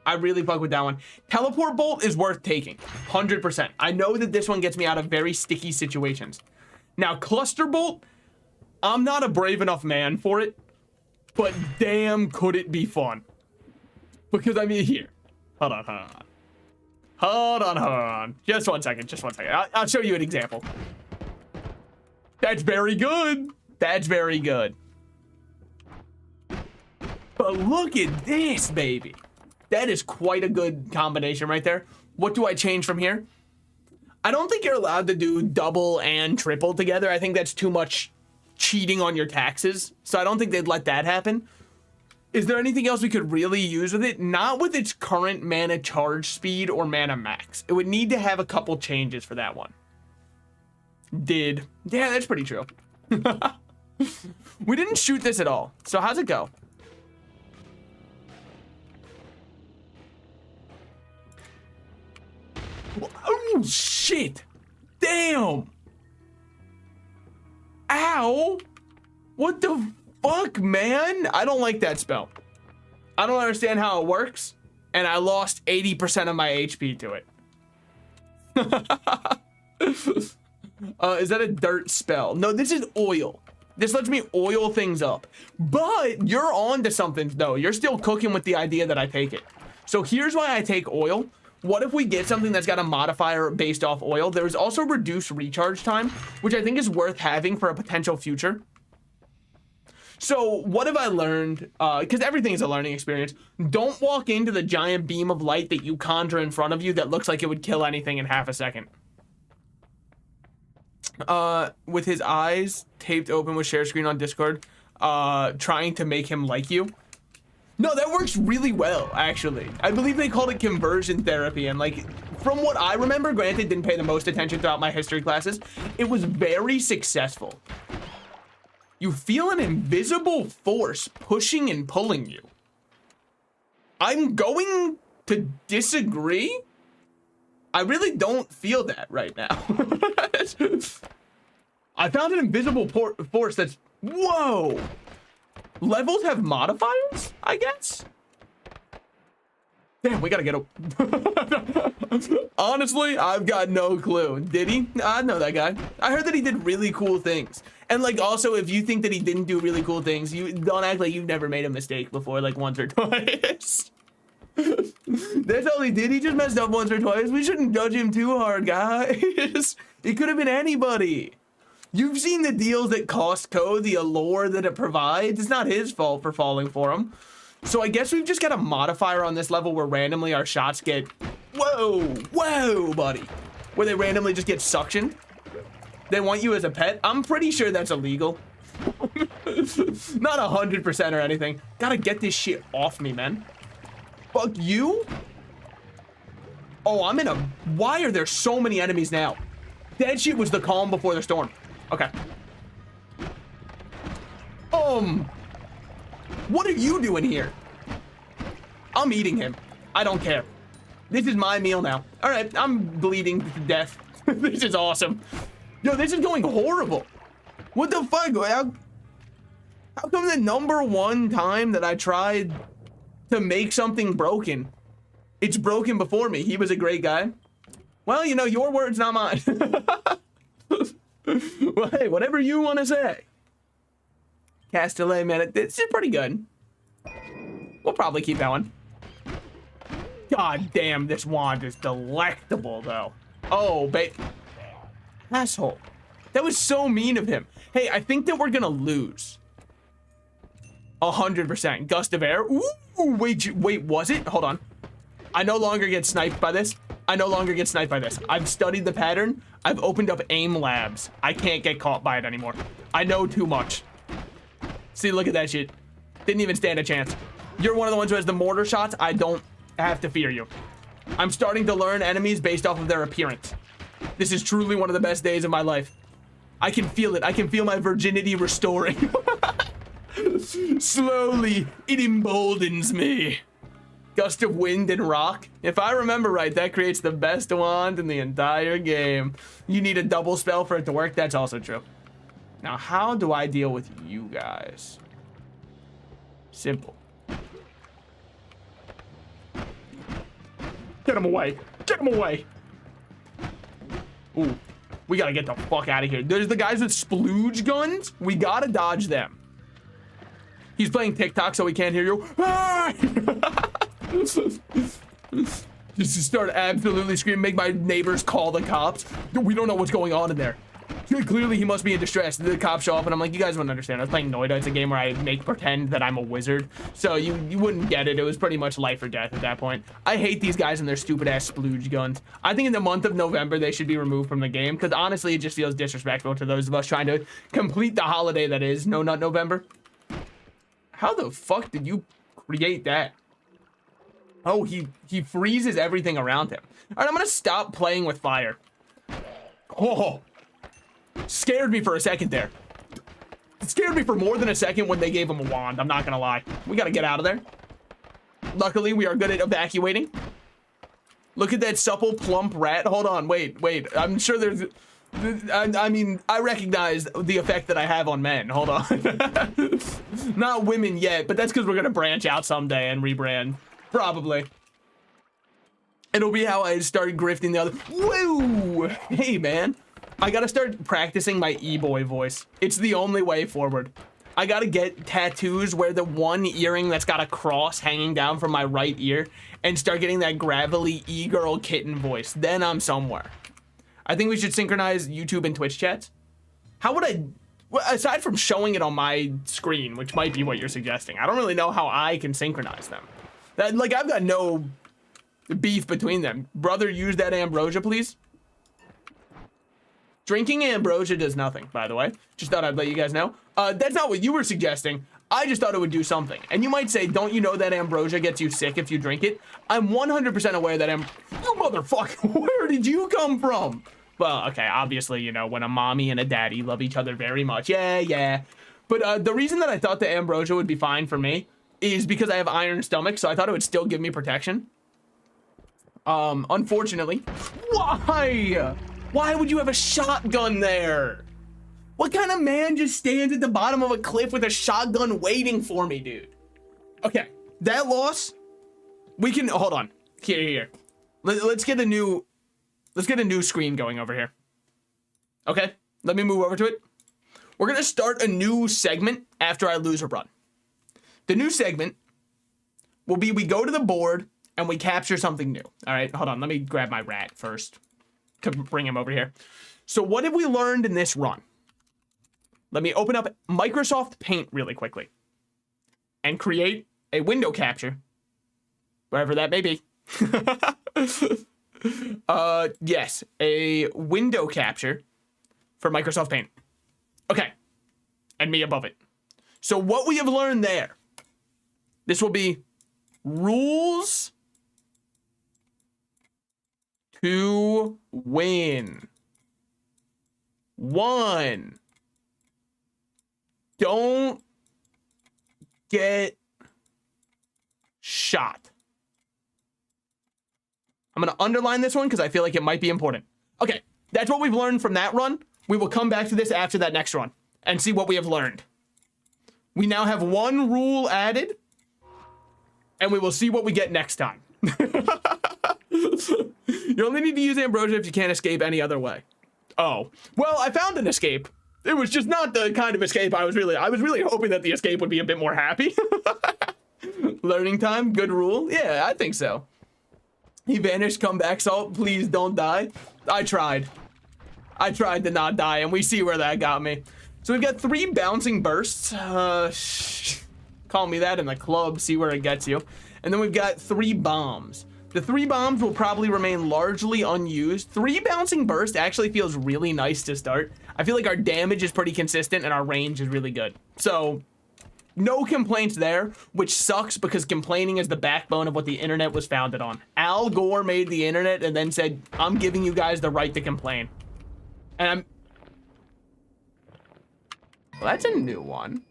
I really fuck with that one. Teleport bolt is worth taking, 100%. I know that this one gets me out of very sticky situations. Now, cluster bolt, I'm not a brave enough man for it, but damn, could it be fun. Because, I mean, here. Hold on. Just one second. I'll show you an example. That's very good. That's very good. But look at this, baby. That is quite a good combination right there. What do I change from here? I don't think you're allowed to do double and triple together. I think that's too much cheating on your taxes. So I don't think they'd let that happen. Is there anything else we could really use with it? Not with its current mana charge speed or mana max. It would need to have a couple changes for that one. Yeah, that's pretty true. We didn't shoot this at all. So how's it go? Oh, shit. Damn. Ow. What the fuck, man? I don't like that spell. I don't understand how it works, and I lost 80% of my HP to it. Is that a dirt spell? No, this is oil. This lets me oil things up. But you're on to something, though. You're still cooking with the idea that I take it. So here's why I take oil. What if we get something that's got a modifier based off oil? There's also reduced recharge time, which I think is worth having for a potential future. So what have I learned? Because everything is a learning experience. Don't walk into the giant beam of light that you conjure in front of you that looks like it would kill anything in half a second. With his eyes taped open with share screen on Discord, trying to make him like you. No, that works really well, actually. I believe they called it conversion therapy, and like, from what I remember, granted, didn't pay the most attention throughout my history classes, it was very successful. You feel an invisible force pushing and pulling you. I'm going to disagree. I really don't feel that right now. I found an invisible force that's, whoa. Levels have modifiers, I guess? Damn, we gotta get a... Honestly, I've got no clue. Did he? I know that guy. I heard that he did really cool things. And like, also, if you think that he didn't do really cool things, you don't act like you've never made a mistake before, like once or twice. That's all he did. He just messed up once or twice. We shouldn't judge him too hard, guys. It could have been anybody. You've seen the deals that Costco, the allure that it provides. It's not his fault for falling for them. So I guess we've just got a modifier on this level where randomly our shots get, whoa, buddy. Where they randomly just get suctioned. They want you as a pet. I'm pretty sure that's illegal. Not 100% or anything. Gotta get this shit off me, man. Fuck you. Oh, I'm in a... Why are there so many enemies now? That shit was the calm before the storm. Okay. What are you doing here? I'm eating him. I don't care. This is my meal now. All right, I'm bleeding to death. This is awesome. Yo, this is going horrible. What the fuck? How come the number one time that I tried to make something broken, it's broken before me? He was a great guy. Well, you know, your words, not mine. Well, hey, whatever you want to say. Castellet, man, it's pretty good. We'll probably keep that one. God damn, this wand is delectable, though. Oh, babe. Asshole. That was so mean of him. Hey, I think that we're gonna lose. 100%. Gust of air. Ooh, wait, was it? Hold on. I no longer get sniped by this. I've studied the pattern. I've opened up aim labs. I can't get caught by it anymore. I know too much. See, look at that shit. Didn't even stand a chance. You're one of the ones who has the mortar shots. I don't have to fear you. I'm starting to learn enemies based off of their appearance. This is truly one of the best days of my life. I can feel it. I can feel my virginity restoring. Slowly, it emboldens me. Gust of wind and rock. If I remember right, that creates the best wand in the entire game. You need a double spell for it to work. That's also true. Now, how do I deal with you guys? Simple. Get him away. Get him away. Ooh, we gotta get the fuck out of here. There's the guys with splooge guns. We gotta dodge them. He's playing TikTok, so he can't hear you. Ah! Just to start absolutely screaming, make my neighbors call the cops. We don't know what's going on in there. Clearly, he must be in distress. The cops show up, and I'm like, you guys wouldn't understand. I was playing Noita. It's a game where I make pretend that I'm a wizard. So you wouldn't get it. It was pretty much life or death at that point. I hate these guys and their stupid-ass splooge guns. I think in the month of November, they should be removed from the game, because honestly, it just feels disrespectful to those of us trying to complete the holiday that is No Nut November. How the fuck did you Create that. Oh, he freezes everything around him. All right, I'm gonna stop playing with fire. Oh, scared me for a second there. It scared me for more than a second when they gave him a wand. I'm not gonna lie. We gotta get out of there. Luckily, we are good at evacuating. Look at that supple, plump rat. Hold on, wait. I'm sure there's... I mean, I recognize the effect that I have on men. Hold on. Not women yet, but that's because we're gonna branch out someday and rebrand. Probably. It'll be how I start grifting the other... Woo! Hey, man. I gotta start practicing my e-boy voice. It's the only way forward. I gotta get tattoos where the one earring that's got a cross hanging down from my right ear and start getting that gravelly e-girl kitten voice. Then I'm somewhere. I think we should synchronize YouTube and Twitch chats. How would I... Well, aside from showing it on my screen, which might be what you're suggesting, I don't really know how I can synchronize them. Like, I've got no beef between them. Brother, use that ambrosia, please. Drinking ambrosia does nothing, by the way. Just thought I'd let you guys know. That's not what you were suggesting. I just thought it would do something. And you might say, don't you know that ambrosia gets you sick if you drink it? I'm 100% aware that You motherfucker, where did you come from? Well, okay, obviously, you know, when a mommy and a daddy love each other very much. Yeah. But the reason that I thought the ambrosia would be fine for me is because I have iron stomach, so I thought it would still give me protection. Unfortunately. Why? Why would you have a shotgun there? What kind of man just stands at the bottom of a cliff with a shotgun waiting for me, dude? Okay, that loss, we can, hold on. Here. Let's get a new screen going over here. Okay, let me move over to it. We're gonna start a new segment after I lose a run. The new segment will be we go to the board and we capture something new. All right, hold on, let me grab my rat first to bring him over here. So what have we learned in this run? Let me open up Microsoft Paint really quickly and create a window capture, wherever that may be. Yes, a window capture for Microsoft Paint. Okay, and me above it. So what we have learned there, this will be rules to win. 1, don't get shot. I'm going to underline this one because I feel like it might be important. Okay, that's what we've learned from that run. We will come back to this after that next run and see what we have learned. We now have 1 rule added, and we will see what we get next time. You only need to use ambrosia if you can't escape any other way. Oh, well, I found an escape. It was just not the kind of escape I was really hoping that the escape would be a bit more happy. Learning time, good rule. Yeah, I think so. He vanished, come back, Salt. Please don't die. I tried to not die, and we see where that got me. So we've got 3 bouncing bursts. Call me that in the club, see where it gets you. And then we've got 3 bombs. The 3 bombs will probably remain largely unused. 3 bouncing bursts actually feels really nice to start. I feel like our damage is pretty consistent and our range is really good. So no complaints there, which sucks because complaining is the backbone of what the internet was founded on. Al Gore made the internet and then said, I'm giving you guys the right to complain. And well, that's a new one.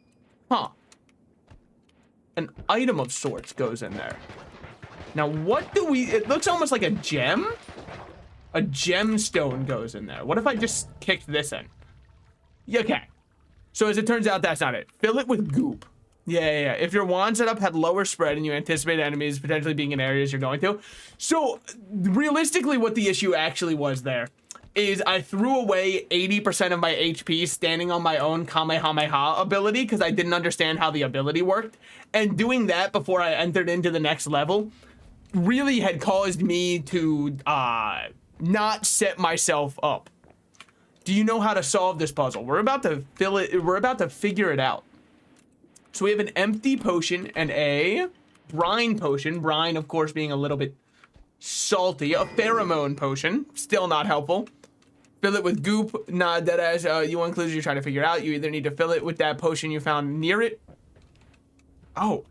Huh. An item of sorts goes in there. Now, what do we... It looks almost like a gem? A gemstone goes in there. What if I just kicked this in? Yeah, okay. So as it turns out, that's not it. Fill it with goop. Yeah. If your wand setup had lower spread and you anticipate enemies potentially being in areas you're going to. So, realistically, what the issue actually was there is I threw away 80% of my HP standing on my own Kamehameha ability because I didn't understand how the ability worked. And doing that before I entered into the next level really had caused me to not set myself up. Do you know how to solve this puzzle? We're about to figure it out. So we have an empty potion and a brine potion. Brine, of course, being a little bit salty. A pheromone potion, still not helpful. Fill it with goop. Nah, that as you want clues you're trying to figure out. You either need to fill it with that potion you found near it. Oh.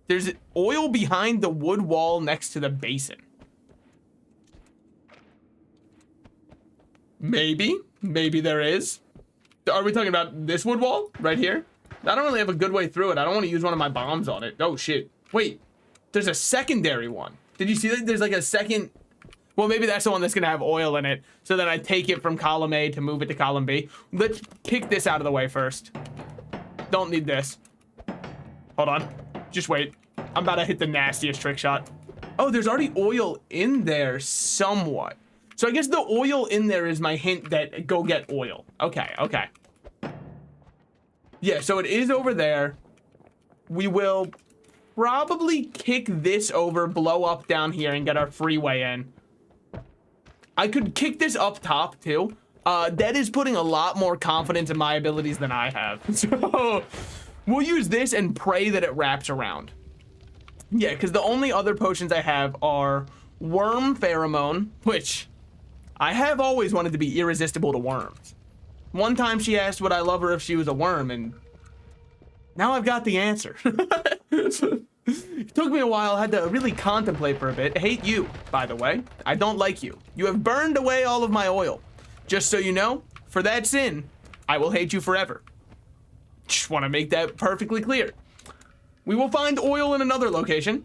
There's oil behind the wood wall next to the basin. Maybe there is. Are we talking about this wood wall right here? I don't really have a good way through it. I don't want to use one of my bombs on it. Oh shit. Wait, there's a secondary one. Did you see that? There's like a second. Well, maybe that's the one that's gonna have oil in it. So then I take it from column A to move it to column B. Let's kick this out of the way first. Don't need this. Hold on. Just wait. I'm about to hit the nastiest trick shot. Oh, there's already oil in there somewhat. So I guess the oil in there is my hint that go get oil. Okay, okay. Yeah, so it is over there. We will probably kick this over, blow up down here, and get our freeway in. I could kick this up top, too. That is putting a lot more confidence in my abilities than I have. So we'll use this and pray that it wraps around. Yeah, because the only other potions I have are worm pheromone, which I have always wanted to be irresistible to worms. One time she asked would I love her if she was a worm, and now I've got the answer. It took me a while, I had to really contemplate for a bit. Hate you, by the way. I don't like you. You have burned away all of my oil. Just so you know, for that sin, I will hate you forever. Just want to make that perfectly clear. We will find oil in another location.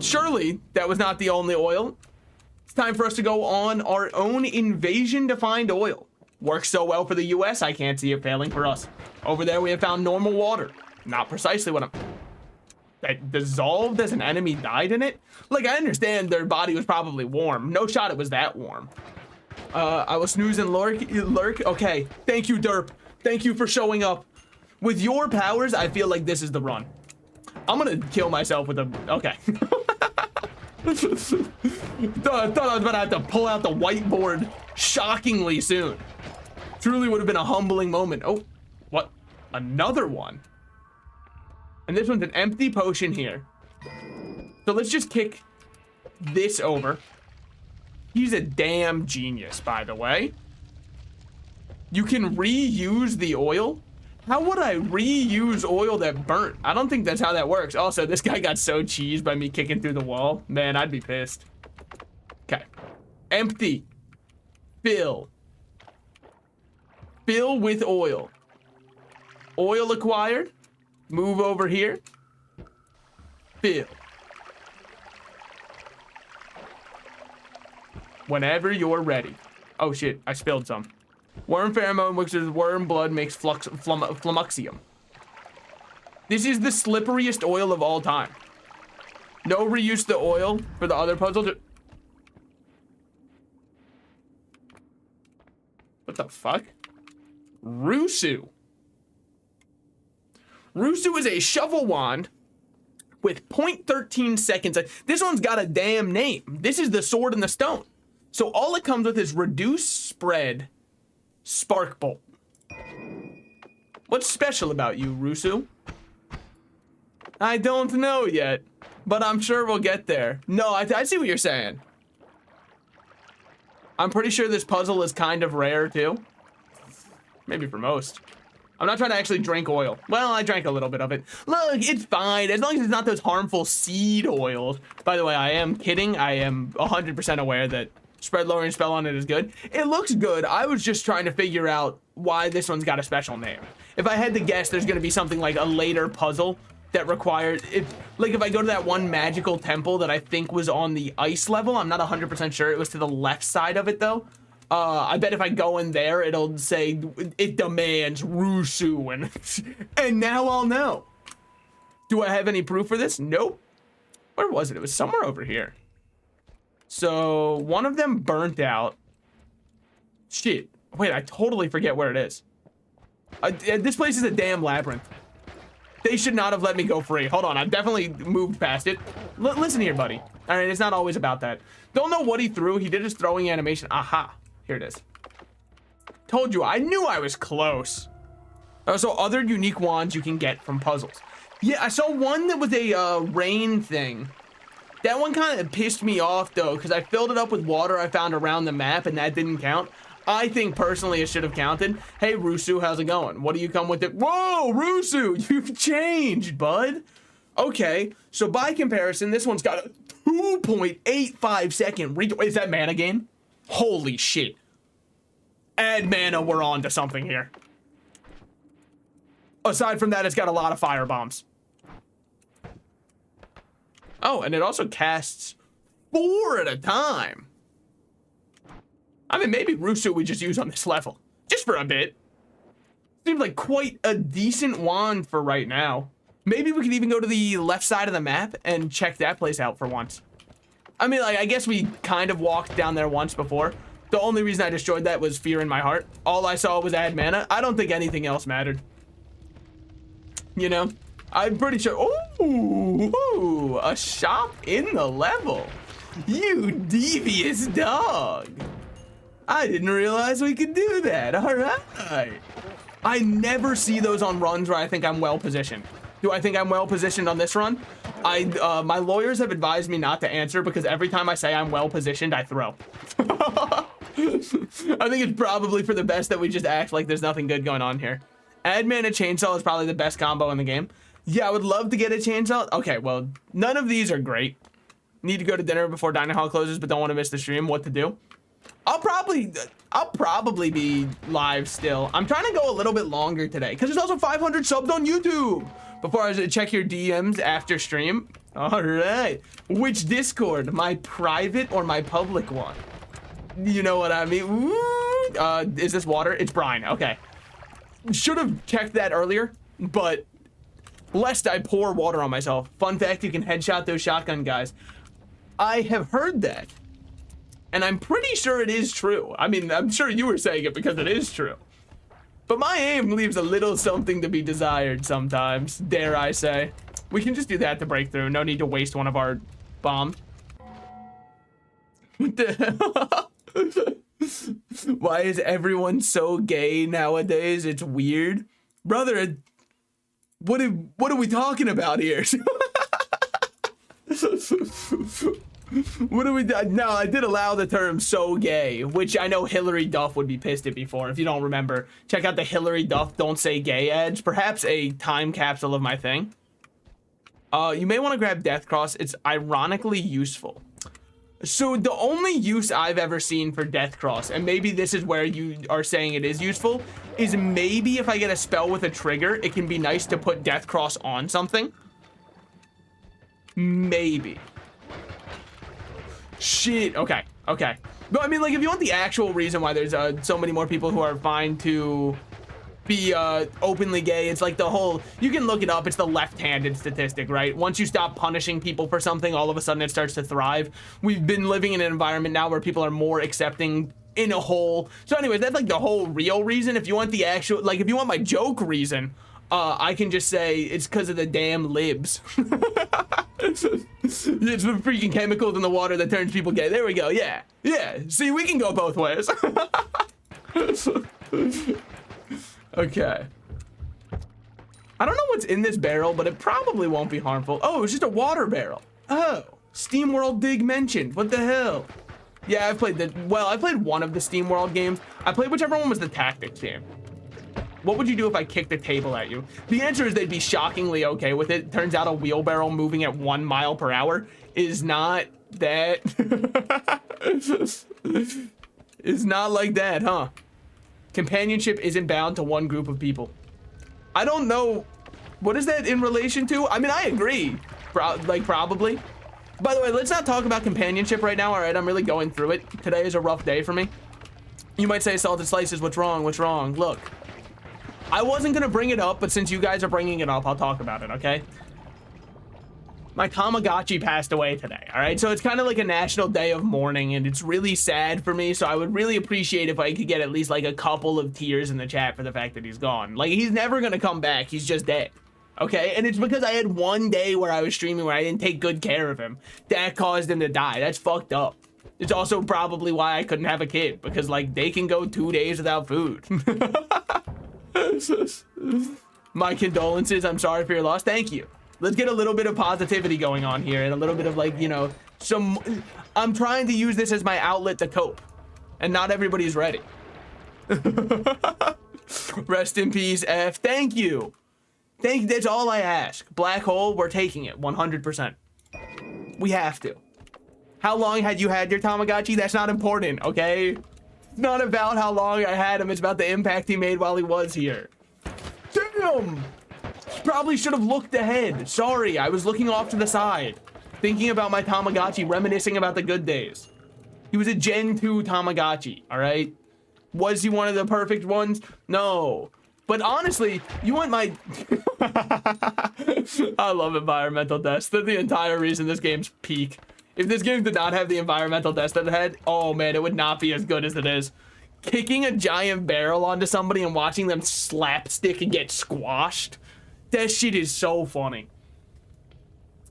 Surely that was not the only oil. It's time for us to go on our own invasion to find oil. Works so well for the US, I can't see it failing for us. Over there we have found normal water. Not precisely what I'm... That dissolved as an enemy died in it? Like, I understand their body was probably warm. No shot it was that warm. I will snooze and lurk. Okay, thank you, Derp. Thank you for showing up. With your powers, I feel like this is the run. I'm gonna kill myself with a... Okay. Thought I was about to have to pull out the whiteboard shockingly soon. Truly would have been a humbling moment. Oh, what? Another one? And this one's an empty potion here. So let's just kick this over. He's a damn genius, by the way. You can reuse the oil? How would I reuse oil that burnt? I don't think that's how that works. Also, this guy got so cheesed by me kicking through the wall. Man, I'd be pissed. Okay. Empty. Fill. Fill with oil. Oil acquired. Move over here. Fill. Whenever you're ready. Oh shit, I spilled some. Worm pheromone, which is worm blood, makes flummuxium. This is the slipperiest oil of all time. No reuse the oil for the other puzzles. What the fuck? Rusu. Rusu is a shovel wand with 0.13 seconds. This one's got a damn name. This is the sword and the stone. So all it comes with is reduce spread spark bolt. What's special about you, Rusu? I don't know yet, but I'm sure we'll get there. No, I see what you're saying. I'm pretty sure this puzzle is kind of rare too. Maybe for most. I'm not trying to actually drink oil. Well, I drank a little bit of it. Look, it's fine, as long as it's not those harmful seed oils. By the way, I am kidding. I am 100% aware that spread lowering spell on it is good. It looks good. I was just trying to figure out why this one's got a special name. If I had to guess, there's gonna be something like a later puzzle that requires, if I go to that one magical temple that I think was on the ice level, I'm not 100% sure. It was to the left side of it though. I bet if I go in there, it'll say it demands Rusu, and now I'll know. Do I have any proof for this? Nope. Where was it? It was somewhere over here. So one of them burnt out. Shit. Wait, I totally forget where it is. This place is a damn labyrinth. They should not have let me go free. Hold on, I've definitely moved past it. Listen here, buddy. All right, it's not always about that. Don't know what he threw. He did his throwing animation. Aha. Here it is. Told you, I knew I was close. So other unique wands you can get from puzzles. Yeah, I saw one that was a rain thing. That one kind of pissed me off though, because I filled it up with water I found around the map and that didn't count. I think personally it should have counted. Hey Rusu, how's it going? What do you come with it? Whoa, Rusu, you've changed, bud. Okay, so by comparison, this one's got a 2.85 second reach. Is that mana gain? Holy shit. Add mana, we're on to something here. Aside from that, it's got a lot of fire bombs. Oh, and it also casts 4 at a time. I mean, maybe Rusu we just use on this level. Just for a bit. Seems like quite a decent wand for right now. Maybe we could even go to the left side of the map and check that place out for once. I mean, like, I guess we kind of walked down there once before. The only reason I destroyed that was fear in my heart. All I saw was add mana. I don't think anything else mattered. You know? I'm pretty sure. Ooh, a shop in the level. You devious dog. I didn't realize we could do that. All right. I never see those on runs where I think I'm well positioned. Do I think I'm well positioned on this run? My lawyers have advised me not to answer because every time I say I'm well positioned, I throw. I think it's probably for the best that we just act like there's nothing good going on here. Add mana chainsaw is probably the best combo in the game. Yeah, I would love to get a chainsaw. Okay, well, none of these are great. Need to go to dinner before dining hall closes, but don't want to miss the stream. What to do? I'll probably be live still. I'm trying to go a little bit longer today because there's also 500 subs on YouTube. Before I check your DMs after stream. All right. Which Discord? My private or my public one? You know what I mean? Ooh. Is this water? It's brine. Okay. Should have checked that earlier, but lest I pour water on myself. Fun fact, you can headshot those shotgun guys. I have heard that. And I'm pretty sure it is true. I mean, I'm sure you were saying it because it is true. But my aim leaves a little something to be desired sometimes, dare I say. We can just do that to break through. No need to waste one of our bombs. What the hell? Why is everyone so gay nowadays? It's weird. Brother, what are we talking about here? What do we do? No, I did allow the term so gay, which I know Hillary Duff would be pissed at before. If you don't remember, check out the Hillary Duff Don't Say Gay ads. Perhaps a time capsule of my thing. You may want to grab Death Cross. It's ironically useful. So the only use I've ever seen for Death Cross, and maybe this is where you are saying it is useful, is maybe if I get a spell with a trigger, it can be nice to put Death Cross on something. Maybe. Shit. Okay. But I mean, like, if you want the actual reason why there's so many more people who are fine to be openly gay, it's like the whole, you can look it up, it's the left-handed statistic, right? Once you stop punishing people for something, all of a sudden it starts to thrive. We've been living in an environment now where people are more accepting in a whole. So anyways, that's like the whole real reason. If you want the actual, like, if you want my joke reason, I can just say it's because of the damn libs. It's the freaking chemicals in the water that turns people gay. There we go. Yeah. See, we can go both ways. Okay. I don't know what's in this barrel, but it probably won't be harmful. Oh, it's just a water barrel. Oh, SteamWorld Dig mentioned. What the hell? Yeah, I played one of the SteamWorld games. I played whichever one was the tactics game. What would you do if I kicked a table at you? The answer is they'd be shockingly okay with it. Turns out a wheelbarrow moving at 1 mile per hour is not that. It's not like that, huh? Companionship isn't bound to one group of people. I don't know. What is that in relation to? I mean, I agree. Probably. By the way, let's not talk about companionship right now, all right? I'm really going through it. Today is a rough day for me. You might say, Salted Slices, what's wrong? What's wrong? Look. I wasn't gonna bring it up, but since you guys are bringing it up, I'll talk about it, okay? My Tamagotchi passed away today, all right? So it's kind of like a national day of mourning, and it's really sad for me, so I would really appreciate if I could get at least like a couple of tears in the chat for the fact that he's gone. Like, he's never gonna come back, he's just dead, okay? And it's because I had one day where I was streaming where I didn't take good care of him. That caused him to die. That's fucked up. It's also probably why I couldn't have a kid, because like they can go 2 days without food. My condolences. I'm sorry for your loss. Thank you. Let's get a little bit of positivity going on here and a little bit of like, you know, I'm trying to use this as my outlet to cope, and not everybody's ready. Rest in peace, F. Thank you. That's all I ask. Black hole, we're taking it 100%. We have to. How long had you had your Tamagotchi? That's not important, okay? It's not about how long I had him. It's about the impact he made while he was here. Damn! Probably should have looked ahead. Sorry, I was looking off to the side. Thinking about my Tamagotchi, reminiscing about the good days. He was a Gen 2 Tamagotchi, all right? Was he one of the perfect ones? No. But honestly, you want my... I love environmental deaths. They're the entire reason this game's peak. If this game did not have the environmental deaths that it had, oh man, it would not be as good as it is. Kicking a giant barrel onto somebody and watching them slapstick and get squashed, that shit is so funny.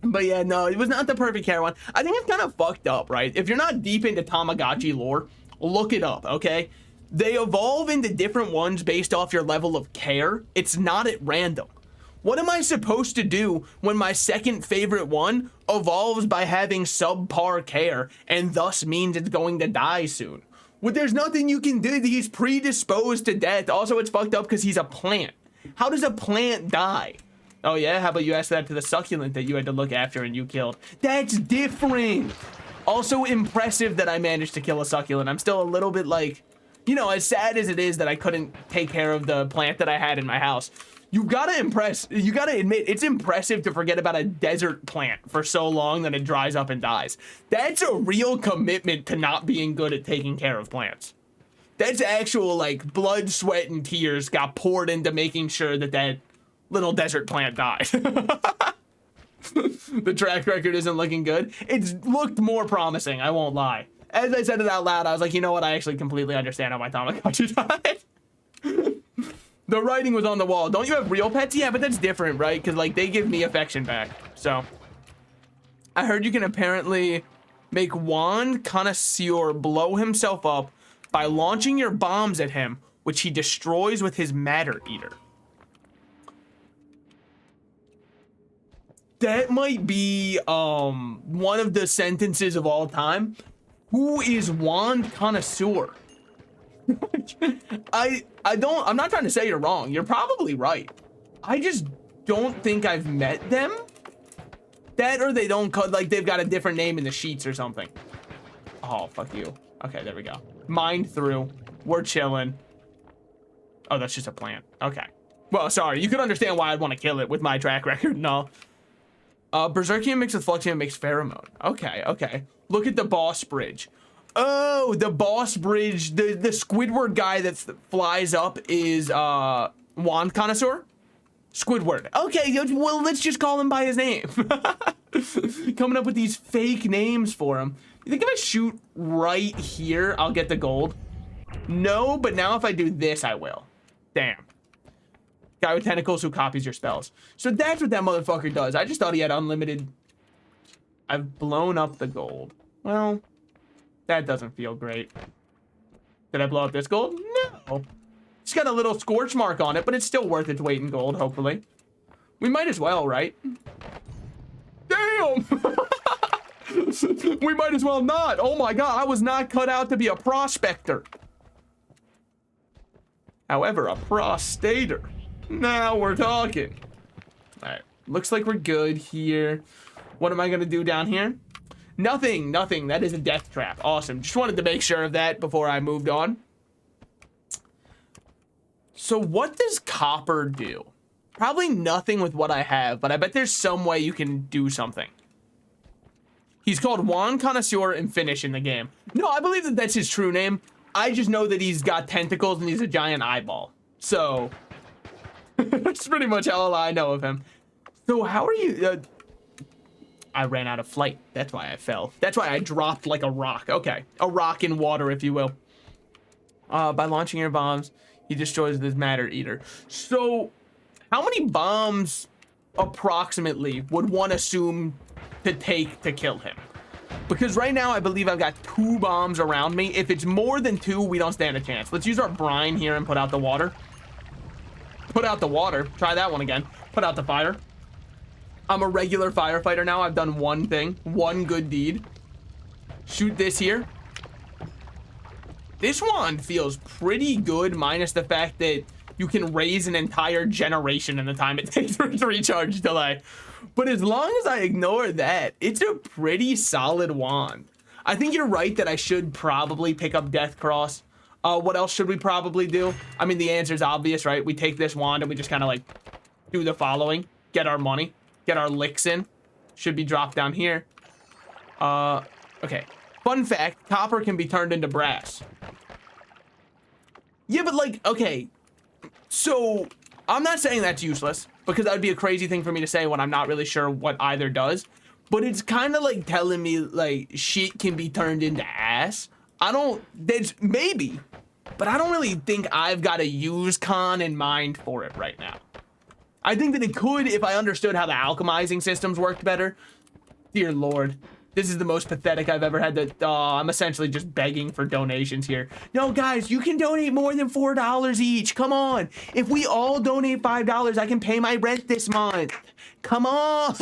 But yeah, no, it was not the perfect care one. I think it's kind of fucked up, right? If you're not deep into Tamagotchi lore, look it up, okay? They evolve into different ones based off your level of care. It's not at random. What am I supposed to do when my second favorite one evolves by having subpar care and thus means it's going to die soon? Well, there's nothing you can do. He's predisposed to death. Also, it's fucked up because he's a plant. How does a plant die? Oh yeah, how about you ask that to the succulent that you had to look after and you killed? That's different. Also impressive that I managed to kill a succulent. I'm still a little bit like, you know, as sad as it is that I couldn't take care of the plant that I had in my house. You gotta admit, it's impressive to forget about a desert plant for so long that it dries up and dies. That's a real commitment to not being good at taking care of plants. That's actual, like, blood, sweat, and tears got poured into making sure that that little desert plant died. The track record isn't looking good. It's looked more promising, I won't lie. As I said it out loud, I was like, you know what? I actually completely understand how my Tamagotchi died. The writing was on the wall. Don't you have real pets? Yeah, but that's different, right? Because, like, they give me affection back. So, I heard you can apparently make wand connoisseur blow himself up by launching your bombs at him, which he destroys with his matter eater. That might be one of the sentences of all time. Who is wand connoisseur? I'm not trying to say you're wrong. You're probably right. I just don't think I've met them. That or they don't like they've got a different name in the sheets or something. Oh, fuck you. Okay, there we go. Mind through. We're chilling. Oh, that's just a plant. Okay. Well, sorry. You could understand why I'd want to kill it with my track record and all. Berserkium mixed with Fluxium makes pheromone. Okay, okay. Look at the boss bridge. Oh, the boss bridge, the Squidward guy that flies up is wand connoisseur? Squidward. Okay, well, let's just call him by his name. Coming up with these fake names for him. You think if I shoot right here, I'll get the gold? No, but now if I do this, I will. Damn. Guy with tentacles who copies your spells. So that's what that motherfucker does. I just thought he had unlimited. I've blown up the gold. Well, that doesn't feel great. Did I blow up this gold? No. It's got a little scorch mark on it, but it's still worth its weight in gold, hopefully. We might as well, right? Damn! We might as well not. Oh my god, I was not cut out to be a prospector. However, a prostator. Now we're talking. All right, looks like we're good here. What am I gonna do down here? Nothing, nothing. That is a death trap. Awesome. Just wanted to make sure of that before I moved on. So what does copper do? Probably nothing with what I have, but I bet there's some way you can do something. He's called Wand Connoisseur and Finish in the game. No, I believe that that's his true name. I just know that he's got tentacles and he's a giant eyeball. So that's pretty much all I know of him. So how are you? I ran out of flight. That's why I fell. That's why I dropped like a rock. Okay, a rock in water, if you will. By launching your bombs, he destroys this matter eater. So how many bombs approximately would one assume to take to kill him? Because right now I believe I've got 2 bombs around me. If it's more than 2, we don't stand a chance. Let's use our brine here and put out the water. Put out the water. Try that one again. Put out the fire. I'm a regular firefighter now. I've done one thing, one good deed. Shoot this here. This one feels pretty good, minus the fact that you can raise an entire generation in the time it takes for it to recharge delay. But as long as I ignore that, it's a pretty solid wand. I think you're right that I should probably pick up Death Cross. What else should we probably do? I mean, the answer is obvious, right? We take this wand and we just kind of like do the following. Get our money. Get our licks in. Should be dropped down here. Okay. Fun fact, copper can be turned into brass. Yeah, but like, okay. So, I'm not saying that's useless, because that would be a crazy thing for me to say when I'm not really sure what either does. But it's kind of like telling me, like, shit can be turned into ass. There's maybe, but I don't really think I've got a use con in mind for it right now. I think that it could if I understood how the alchemizing systems worked better. Dear Lord, this is the most pathetic I've ever had to, I'm essentially just begging for donations here. No, guys, you can donate more than $4 each. Come on. If we all donate $5, I can pay my rent this month. Come on.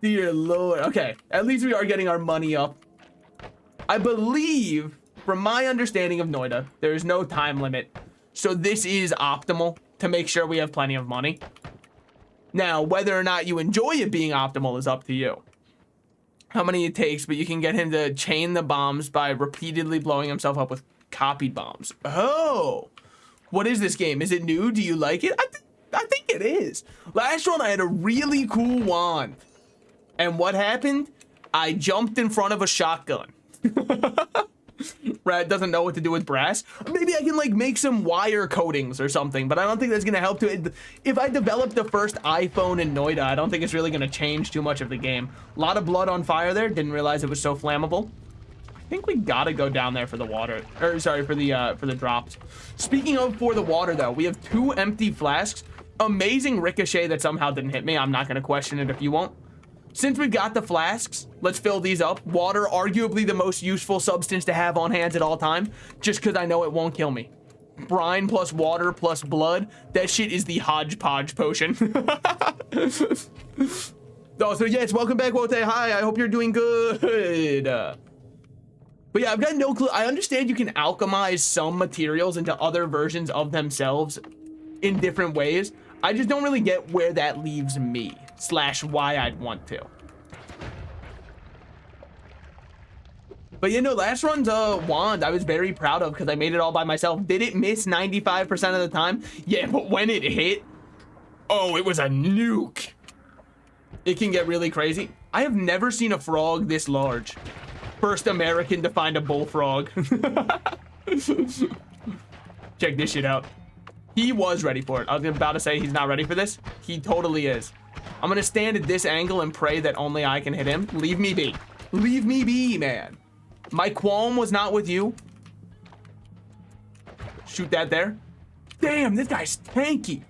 Dear Lord. Okay, at least we are getting our money up. I believe, from my understanding of Noita, there is no time limit. So this is optimal to make sure we have plenty of money. Now, whether or not you enjoy it being optimal is up to you. How many it takes, but you can get him to chain the bombs by repeatedly blowing himself up with copied bombs. Oh, what is this game? Is it new? Do you like it? I think it is. Last run, I had a really cool wand. And what happened? I jumped in front of a shotgun. Brad doesn't know what to do with brass. Maybe I can like make some wire coatings or something, but I don't think that's gonna help to it. If I develop the first iPhone in Noita, I don't think it's really gonna change too much of the game. A lot of blood on fire there. Didn't realize it was so flammable. I think we gotta go down there for the water, or sorry, for the drops. Speaking of for the water though, we have 2 empty flasks. Amazing ricochet that somehow didn't hit me. I'm not gonna question it if you won't. Since we've got the flasks, let's fill these up. Water, arguably the most useful substance to have on hands at all time, just because I know it won't kill me. Brine plus water plus blood, that shit is the hodgepodge potion. Oh, so yes, welcome back, Wote. Hi, I hope you're doing good. But yeah, I've got no clue. I understand you can alchemize some materials into other versions of themselves in different ways. I just don't really get where that leaves me. / why I'd want to. But you know, last run's wand I was very proud of because I made it all by myself. Did it miss 95% of the time? Yeah, but when it hit, oh, it was a nuke. It can get really crazy. I have never seen a frog this large. First American to find a bullfrog. Check this shit out. He was ready for it. I was about to say he's not ready for this. He totally is. I'm gonna stand at this angle and pray that only I can hit him. Leave me be. Leave me be, man. My qualm was not with you. Shoot that there. Damn, this guy's tanky.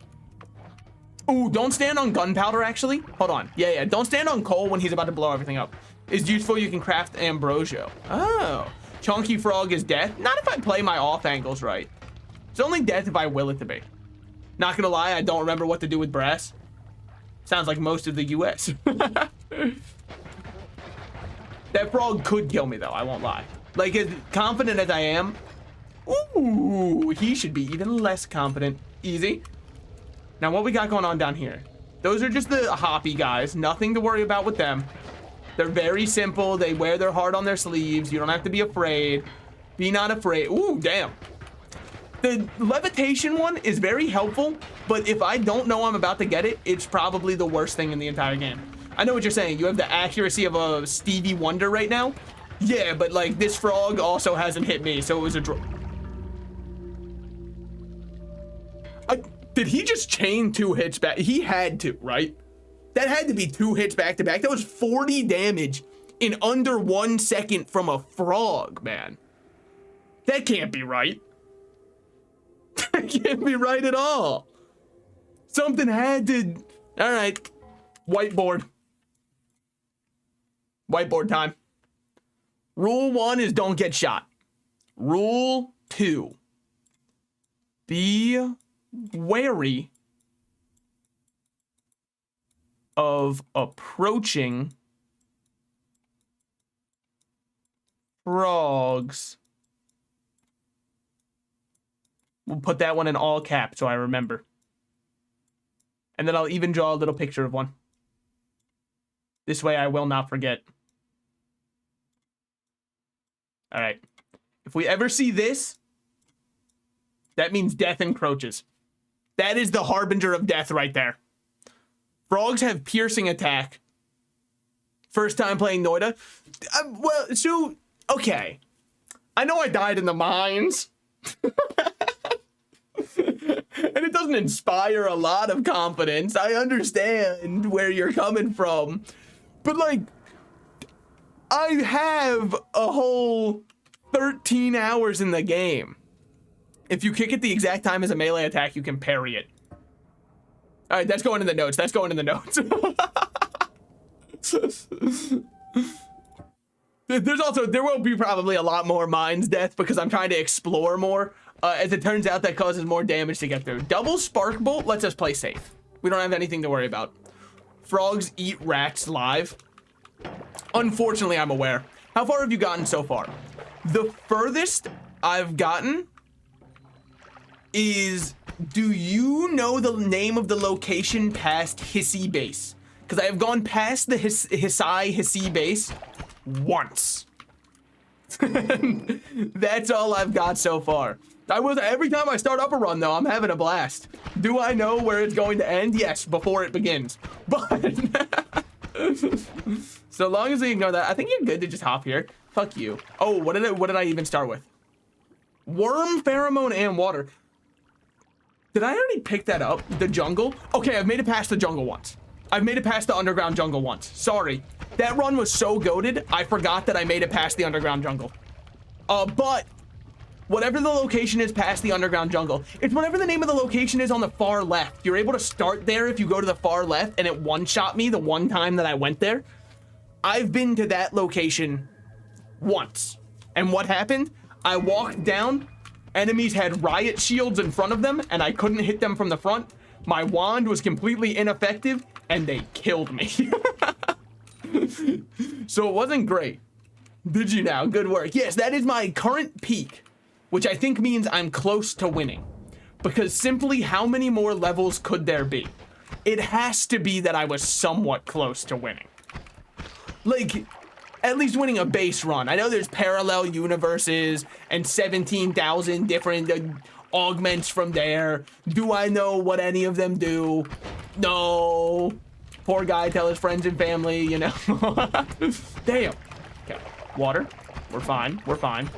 Ooh, don't stand on gunpowder, actually. Hold on. Yeah, don't stand on coal when he's about to blow everything up. It's useful, you can craft ambrosio. Oh. Chunky frog is death. Not if I play my off angles right. It's only death if I will it to be. Not gonna lie, I don't remember what to do with brass. Sounds like most of the US. That frog could kill me though, I won't lie. Like, as confident as I am, ooh, he should be even less confident. Easy. Now what we got going on down here? Those are just the hoppy guys, nothing to worry about with them. They're very simple, they wear their heart on their sleeves, you don't have to be afraid. Be not afraid. Ooh, damn. The levitation one is very helpful, but if I don't know I'm about to get it, it's probably the worst thing in the entire game. I know what you're saying. You have the accuracy of a Stevie Wonder right now. Yeah, but like this frog also hasn't hit me, so it was a draw. Did he just chain 2 hits back? He had to, right? That had to be 2 hits back to back. That was 40 damage in under 1 second from a frog, man. That can't be right. That can't be right at all. Something had to. All right. Whiteboard. Whiteboard time. Rule 1 is don't get shot. Rule 2. Be wary of approaching frogs We'll put that one in all caps so I remember. And then I'll even draw a little picture of one. This way I will not forget. All right. If we ever see this, that means death encroaches. That is the harbinger of death right there. Frogs have piercing attack. First time playing Noita. Well, so, okay. I know I died in the mines. And it doesn't inspire a lot of confidence. I understand where you're coming from. But, like, I have a whole 13 hours in the game. If you kick it the exact time as a melee attack, you can parry it. All right, that's going in the notes. That's going in the notes. There will be probably a lot more mines death because I'm trying to explore more. As it turns out, that causes more damage to get through. Double spark bolt lets us play safe. We don't have anything to worry about. Frogs eat rats live. Unfortunately, I'm aware. How far have you gotten so far? The furthest I've gotten is, do you know the name of the location past Hissy Base? Because I have gone past the Hissy Base once. That's all I've got so far. Every time I start up a run though, I'm having a blast. Do I know where it's going to end? Yes, before it begins. But so long as we ignore that, I think you're good to just hop here. Fuck you. Oh, what did I even start with? Worm, pheromone, and water. Did I already pick that up? The jungle? Okay, I've made it past the jungle once. I've made it past the underground jungle once. Sorry. That run was so goated, I forgot that I made it past the underground jungle. But whatever the location is past the underground jungle, it's whatever the name of the location is on the far left. You're able to start there if you go to the far left, and it one-shot me the one time that I went there. I've been to that location once. And what happened? I walked down, enemies had riot shields in front of them, and I couldn't hit them from the front. My wand was completely ineffective, and they killed me. So it wasn't great. Did you now? Good work. Yes, that is my current peak, which I think means I'm close to winning. Because simply how many more levels could there be? It has to be that I was somewhat close to winning. Like, at least winning a base run. I know there's parallel universes and 17,000 different augments from there. Do I know what any of them do? No. Poor guy, tell his friends and family, you know. Damn. Okay, water. We're fine. We're fine.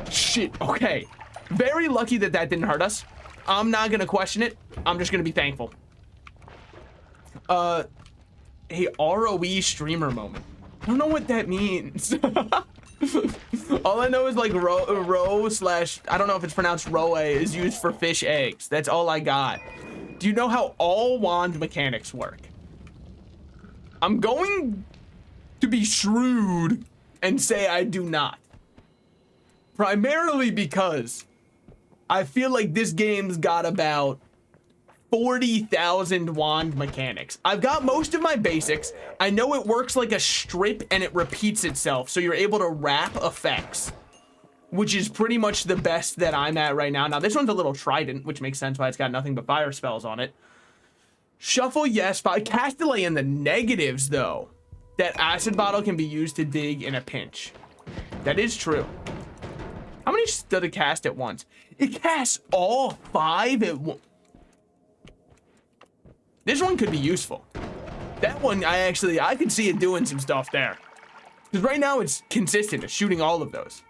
Shit, okay. Very lucky that that didn't hurt us. I'm not gonna question it. I'm just gonna be thankful. A ROE streamer moment. I don't know what that means. All I know is like roe slash, I don't know if it's pronounced roe, is used for fish eggs. That's all I got. Do you know how all wand mechanics work? I'm going to be shrewd and say I do not. Primarily because I feel like this game's got about 40,000 wand mechanics. I've got most of my basics. I know it works like a strip and it repeats itself, so you're able to wrap effects, which is pretty much the best that I'm at right now. Now, this one's a little trident, which makes sense why it's got nothing but fire spells on it. Shuffle, yes. Castellay in the negatives, though. That acid bottle can be used to dig in a pinch. That is true. How many does it cast at once? It casts all 5 at once. This one could be useful. That one, I could see it doing some stuff there. Because right now it's consistent, it's shooting all of those.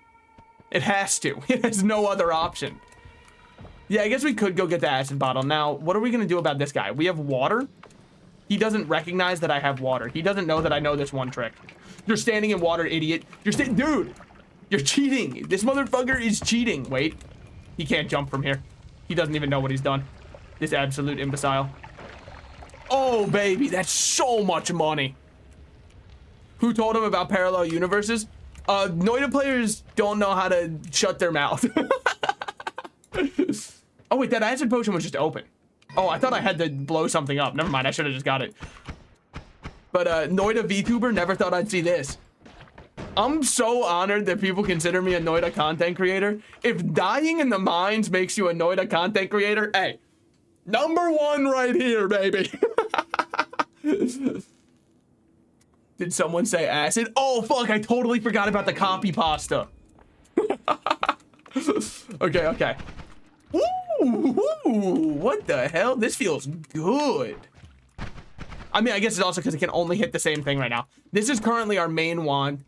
It has to. It has no other option. Yeah, I guess we could go get the acid bottle. Now, what are we gonna do about this guy? We have water. He doesn't recognize that I have water. He doesn't know that I know this one trick. You're standing in water, idiot. Dude, you're cheating. This motherfucker is cheating. Wait, he can't jump from here. He doesn't even know what he's done. This absolute imbecile. Oh, baby, that's so much money. Who told him about parallel universes? Noita players don't know how to shut their mouth. Oh, wait, that acid potion was just open. Oh, I thought I had to blow something up. Never mind, I should have just got it. But Noita VTuber never thought I'd see this. I'm so honored that people consider me a Noita content creator. If dying in the mines makes you a Noita content creator, hey, #1 right here, baby. Did someone say acid? Oh, fuck, I totally forgot about the copy pasta. Okay, okay. Ooh, what the hell? This feels good. I mean, I guess it's also because it can only hit the same thing right now. This is currently our main wand.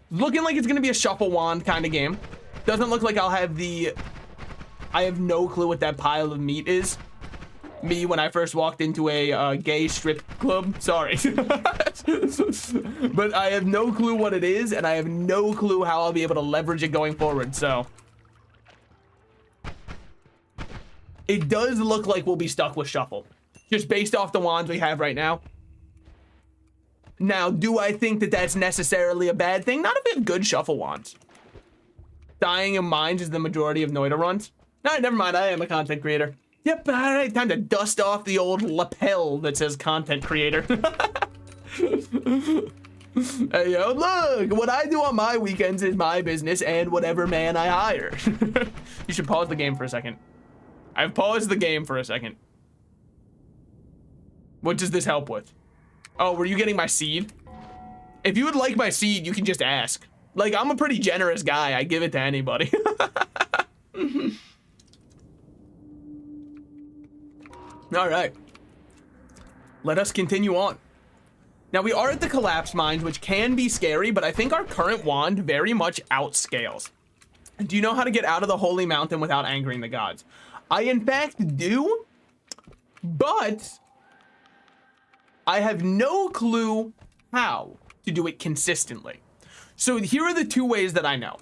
Looking like it's gonna be a shuffle wand kind of game. Doesn't look like I'll have the... I have no clue what that pile of meat is. Me when I first walked into a gay strip club. Sorry. But I have no clue what it is, and I have no clue how I'll be able to leverage it going forward, so... It does look like we'll be stuck with shuffle. Just based off the wands we have right now. Now, do I think that that's necessarily a bad thing? Not if we have good shuffle wands. Dying in mines is the majority of Noita runs. No, never mind. I am a content creator. Yep, all right. Time to dust off the old lapel that says content creator. Hey, yo, look. What I do on my weekends is my business and whatever man I hire. You should pause the game for a second. I've paused the game for a second. What does this help with? Oh, were you getting my seed? If you would like my seed, you can just ask. Like, I'm a pretty generous guy. I give it to anybody. All right. Let us continue on. Now, we are at the collapse mines, which can be scary, but I think our current wand very much outscales. Do you know how to get out of the holy mountain without angering the gods? I, in fact, do, but I have no clue how to do it consistently. So here are the two ways that I know.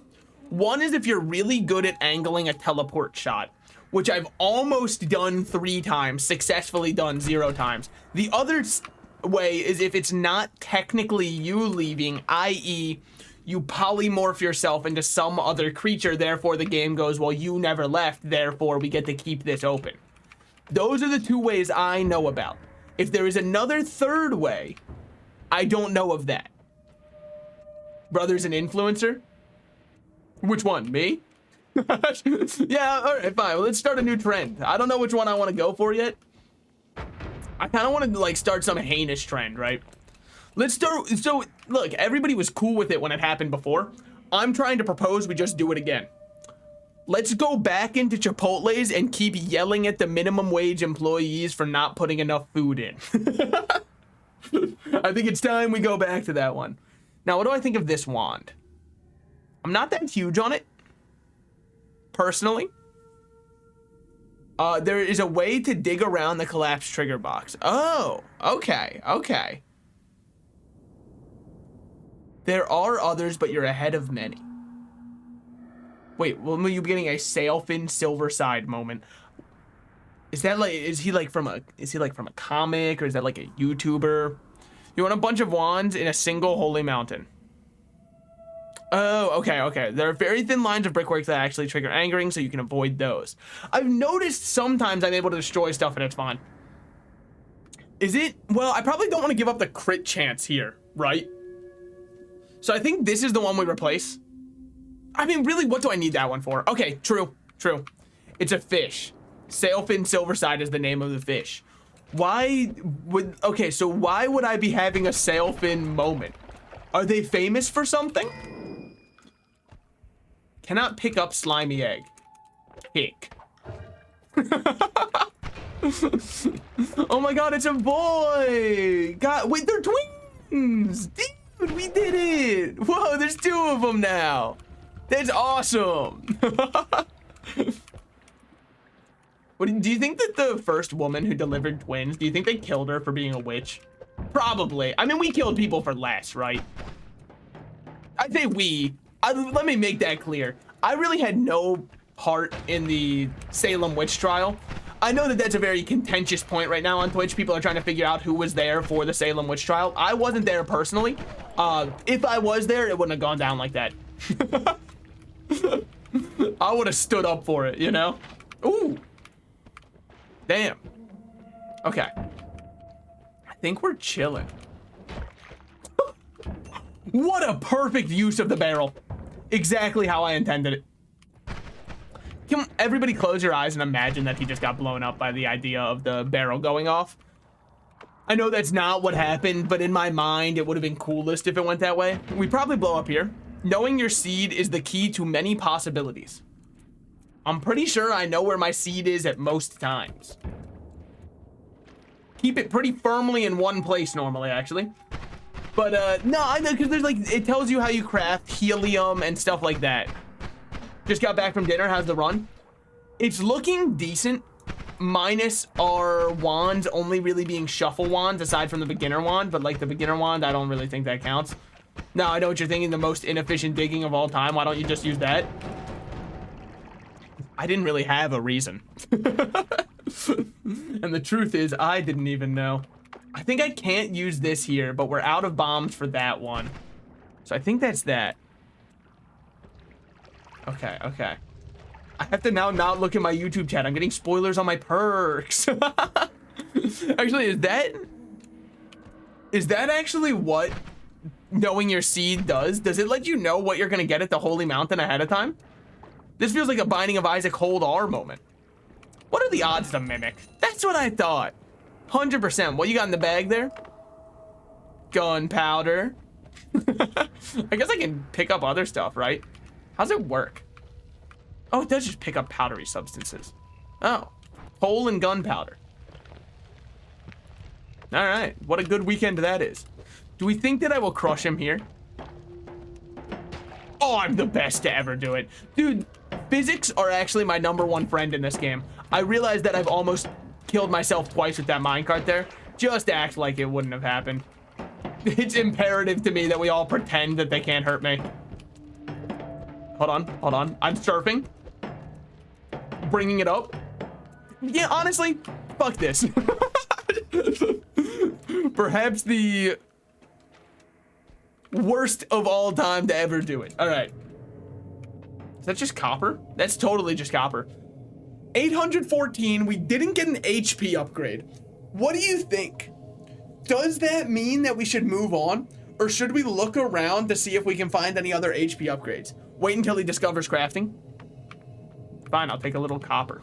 One is if you're really good at angling a teleport shot, which I've almost done 3 times, successfully done 0 times. The other way is if it's not technically you leaving, i.e., you polymorph yourself into some other creature, therefore the game goes, well, you never left, therefore we get to keep this open. Those are the 2 ways I know about. If there is another 3rd way, I don't know of that. Brother's an influencer? Which one, me? Yeah, all right, fine. Well, let's start a new trend. I don't know which one I want to go for yet. I kind of want to like start some heinous trend, right? Let's start. So look, everybody was cool with it when it happened before. I'm trying to propose we just do it again. Let's go back into Chipotle's and keep yelling at the minimum wage employees for not putting enough food in. I think it's time we go back to that one. Now, what do I think of this wand? I'm not that huge on it, personally. There is a way to dig around the collapse trigger box. Oh, okay, okay. There are others, but you're ahead of many. Wait, well, are you getting a Sailfin Silver Side moment? Is that like, is he like from a comic, or is that like a YouTuber? You want a bunch of wands in a single holy mountain. Oh, okay, okay. There are very thin lines of brickwork that actually trigger angering, so you can avoid those. I've noticed sometimes I'm able to destroy stuff and it's fine. Is it? Well, I probably don't want to give up the crit chance here, right? So I think this is the one we replace. I mean, really, what do I need that one for? Okay, true, true. It's a fish. Sailfin Silverside is the name of the fish. Why would, okay, so why would I be having a sailfin moment? Are they famous for something? Cannot pick up slimy egg. Pick. Oh my god, it's a boy! God, wait, they're twins! Dude, we did it! Whoa, there's 2 of them now! That's awesome! What, do you think that the first woman who delivered twins, do you think they killed her for being a witch? Probably. I mean, we killed people for less, right? I say we. Let me make that clear. I really had no part in the Salem witch trial. I know that that's a very contentious point right now on Twitch. People are trying to figure out who was there for the Salem witch trial. I wasn't there personally. If I was there, it wouldn't have gone down like that. I would have stood up for it, you know? Ooh. Damn. Okay. I think we're chilling. What a perfect use of the barrel. Exactly how I intended it. Can everybody close your eyes and imagine that he just got blown up by the idea of the barrel going off? I know that's not what happened, but in my mind, it would have been coolest if it went that way. We probably blow up here. Knowing your seed is the key to many possibilities. I'm pretty sure I know where my seed is at most times. Keep it pretty firmly in one place normally, actually. But no, I know, because there's like, it tells you how you craft helium and stuff like that. Just got back from dinner. How's the run? It's looking decent, minus our wands only really being shuffle wands aside from the beginner wand. But like the beginner wand, I don't really think that counts. Now I know what you're thinking, the most inefficient digging of all time. Why don't you just use that? I didn't really have a reason. And the truth is, I didn't even know. I think I can't use this here, but we're out of bombs for that one. So I think that's that. Okay, okay. I have to now not look at my YouTube chat. I'm getting spoilers on my perks. Actually, is that actually what knowing your seed does? Does it let you know what you're gonna get at the Holy Mountain ahead of time? This feels like a Binding of Isaac Hold R moment. What are the odds to mimic? That's what I thought. 100%. What you got in the bag there? Gunpowder. I guess I can pick up other stuff, right? How's it work? Oh, it does just pick up powdery substances. Oh, coal and gunpowder. All right, what a good weekend that is. Do we think that I will crush him here? Oh, I'm the best to ever do it. Dude, physics are actually my #1 friend in this game. I realized that I've almost killed myself twice with that minecart there. Just act like it wouldn't have happened. It's imperative to me that we all pretend that they can't hurt me. Hold on, hold on. I'm surfing. Bringing it up. Yeah, honestly, fuck this. Perhaps the worst of all time to ever do it. All right. Is that just copper? That's totally just copper. 814, we didn't get an HP upgrade. What do you think? Does that mean that we should move on? Or should we look around to see if we can find any other HP upgrades? Wait until he discovers crafting. Fine, I'll take a little copper.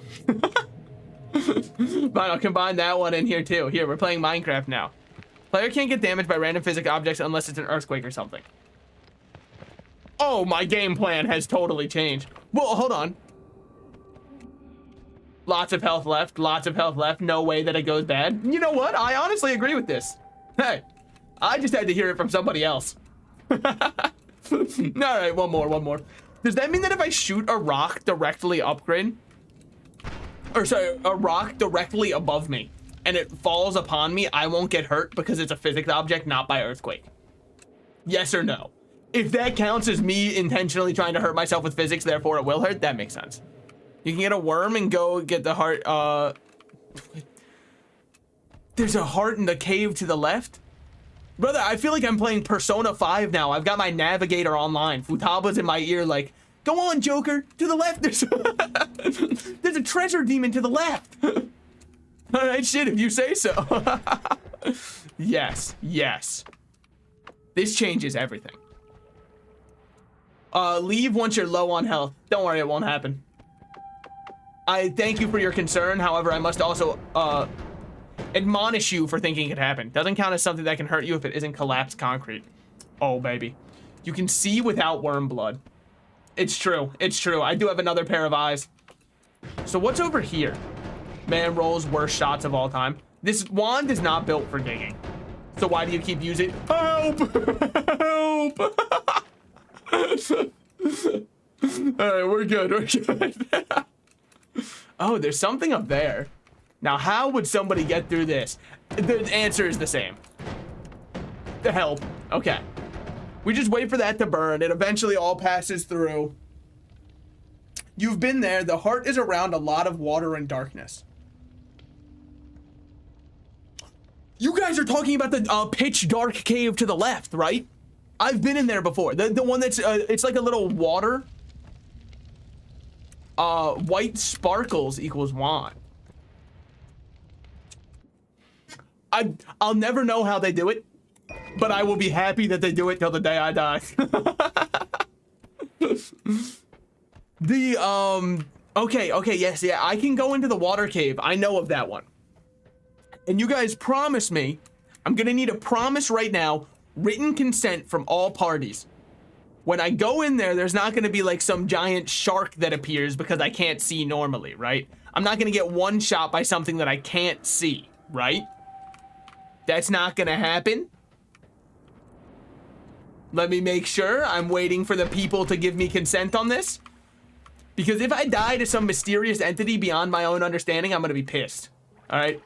Fine, I'll combine that one in here too. Here, we're playing Minecraft now. Player can't get damaged by random physics objects unless it's an earthquake or something. Oh, my game plan has totally changed. Well, hold on. Lots of health left, lots of health left. No way that it goes bad. You know what? I honestly agree with this. Hey, I just had to hear it from somebody else. All right, one more. Does that mean that if I shoot a rock directly upgrade, or sorry, a rock directly above me, and it falls upon me, I won't get hurt because it's a physics object, not by earthquake? Yes or no? If that counts as me intentionally trying to hurt myself with physics, therefore it will hurt, that makes sense. You can get a worm and go get the heart. There's a heart in the cave to the left. Brother, I feel like I'm playing Persona 5 now. I've got my navigator online. Futaba's in my ear like, go on, Joker, to the left. There's a treasure demon to the left. All right, shit, if you say so. Yes, yes. This changes everything. Leave once you're low on health. Don't worry, it won't happen. I thank you for your concern. However, I must also admonish you for thinking it could happen. Doesn't count as something that can hurt you if it isn't collapsed concrete. Oh, baby. You can see without worm blood. It's true. It's true. I do have another pair of eyes. So what's over here? Man rolls worst shots of all time. This wand is not built for digging. So why do you keep using it? Help! Help! All right, we're good. We're good. Oh, there's something up there. Now, how would somebody get through this? The answer is the same. The help. Okay. We just wait for that to burn. It eventually all passes through. You've been there. The heart is around a lot of water and darkness. You guys are talking about the pitch dark cave to the left, right? I've been in there before. The one that's, it's like a little water. White sparkles equals wand. I'll never know how they do it, but I will be happy that they do it till the day I die. Okay, yes, yeah, I can go into the water cave. I know of that one. And you guys promise me, I'm gonna need a promise right now, written consent from all parties. When I go in there, there's not gonna be like some giant shark that appears because I can't see normally, right? I'm not gonna get one shot by something that I can't see, right? That's not gonna happen. Let me make sure. I'm waiting for the people to give me consent on this. Because if I die to some mysterious entity beyond my own understanding, I'm gonna be pissed. All right.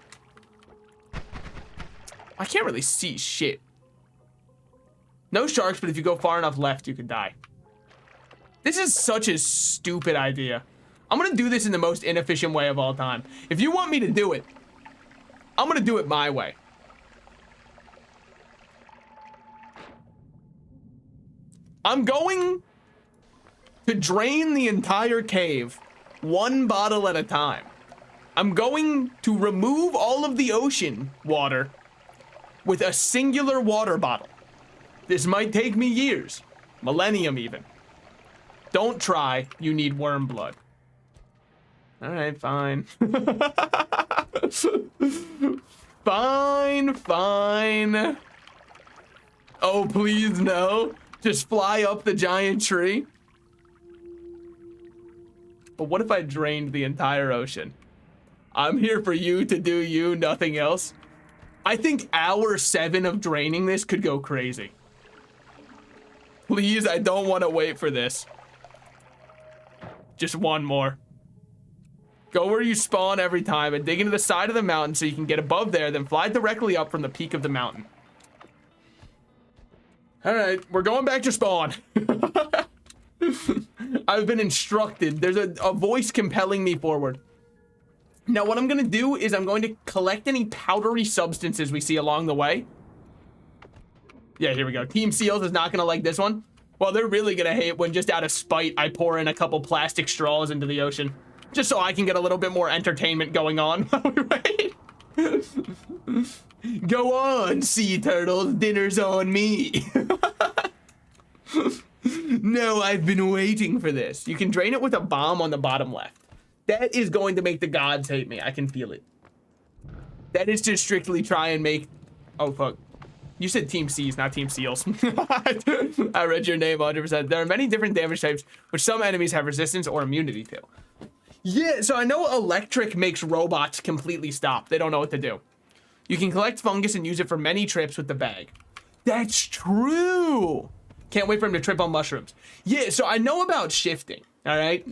I can't really see shit. No sharks, but if you go far enough left, you can die. This is such a stupid idea. I'm gonna do this in the most inefficient way of all time. If you want me to do it, I'm gonna do it my way. I'm going to drain the entire cave one bottle at a time. I'm going to remove all of the ocean water with a singular water bottle. This might take me years, millennium even. Don't try, you need worm blood. All right, fine. Fine. Oh, please no. Just fly up the giant tree. But what if I drained the entire ocean? I'm here for you to do you, nothing else. I think hour 7 of draining this could go crazy. Please, I don't want to wait for this. Just one more. Go where you spawn every time and dig into the side of the mountain so you can get above there, then fly directly up from the peak of the mountain. All right, we're going back to spawn. I've been instructed. There's a voice compelling me forward. Now, what I'm gonna do is I'm going to collect any powdery substances we see along the way. Yeah, here we go. Team Seals is not gonna like this one. Well, they're really gonna hate when just out of spite, I pour in a couple plastic straws into the ocean. Just so I can get a little bit more entertainment going on while we wait. Go on, sea turtles, dinner's on me. No, I've been waiting for this. You can drain it with a bomb on the bottom left. That is going to make the gods hate me. I can feel it. That is to strictly try and make... Oh, fuck. You said Team Seas, not Team Seals. I read your name 100%. There are many different damage types, which some enemies have resistance or immunity to. Yeah, so I know electric makes robots completely stop. They don't know what to do. You can collect fungus and use it for many trips with the bag. That's true. Can't wait for him to trip on mushrooms. Yeah, so I know about shifting, all right?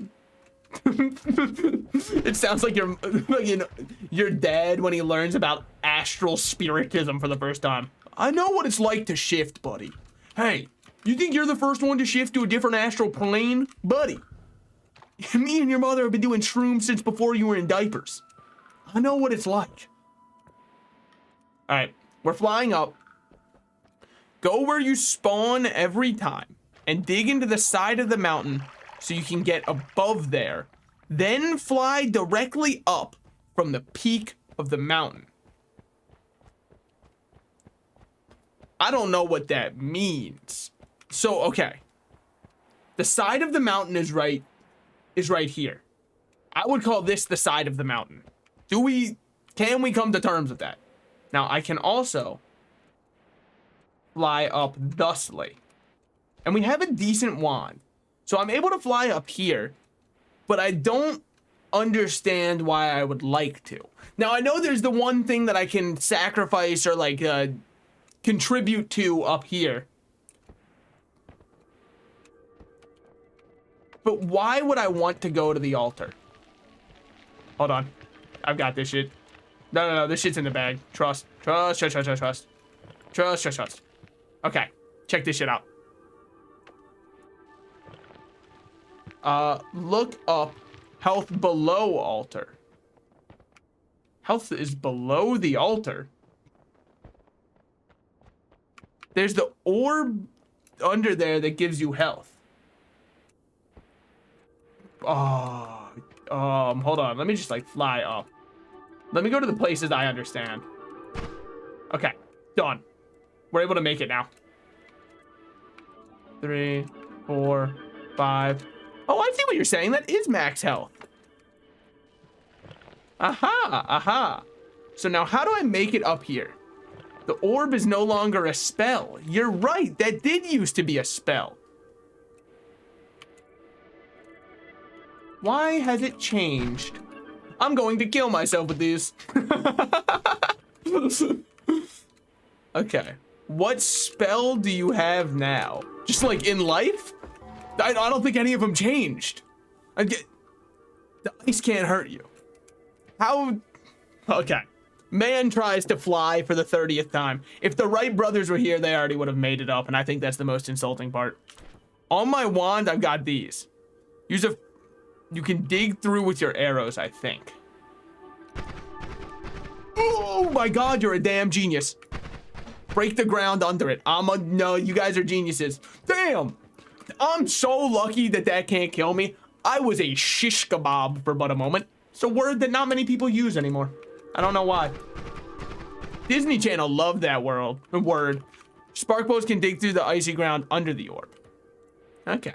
It sounds like your dad when he learns about astral spiritism for the first time. I know what it's like to shift, buddy. Hey, you think you're the first one to shift to a different astral plane? Buddy, me and your mother have been doing shrooms since before you were in diapers. I know what it's like. All right, we're flying up. Go where you spawn every time and dig into the side of the mountain so you can get above there. Then fly directly up from the peak of the mountain. I don't know what that means. So, okay. The side of the mountain is right here. I would call this the side of the mountain. Can we come to terms with that? Now, I can also fly up thusly. And we have a decent wand. So I'm able to fly up here, but I don't understand why I would like to. Now, I know there's the one thing that I can sacrifice or like contribute to up here. But why would I want to go to the altar? Hold on. I've got this shit. No, this shit's in the bag. Trust. Okay, check this shit out. Look up health below altar. Health is below the altar. There's the orb under there that gives you health. Hold on. Let me just like fly up. Let me go to the places I understand. Okay, done. We're able to make it now. 3, 4, 5. Oh, I see what you're saying. That is max health. Aha, aha. So now how do I make it up here? The orb is no longer a spell. You're right. That did used to be a spell. Why has it changed? I'm going to kill myself with these. Okay. What spell do you have now? Just like in life? I don't think any of them changed. The ice can't hurt you. How? Okay. Man tries to fly for the 30th time. If the Wright brothers were here, they already would have made it up, and I think that's the most insulting part. On my wand, I've got these. You can dig through with your arrows, I think. Oh my God, you're a damn genius. Break the ground under it. No, you guys are geniuses. Damn. I'm so lucky that that can't kill me. I was a shish kebab for but a moment. It's a word that not many people use anymore. I don't know why. Disney Channel loved that word. Sparkbows can dig through the icy ground under the orb. Okay.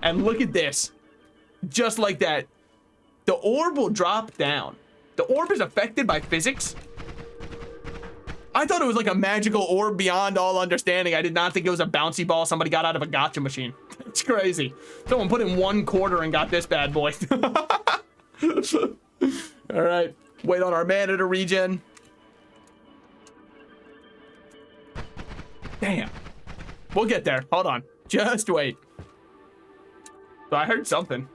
And look at this. Just like that. The orb will drop down. The orb is affected by physics. I thought it was like a magical orb beyond all understanding. I did not think it was a bouncy ball somebody got out of a gotcha machine. It's crazy. Someone put in 1 quarter and got this bad boy. All right. Wait on our mana to regen. Damn. We'll get there. Hold on. Just wait. So I heard something.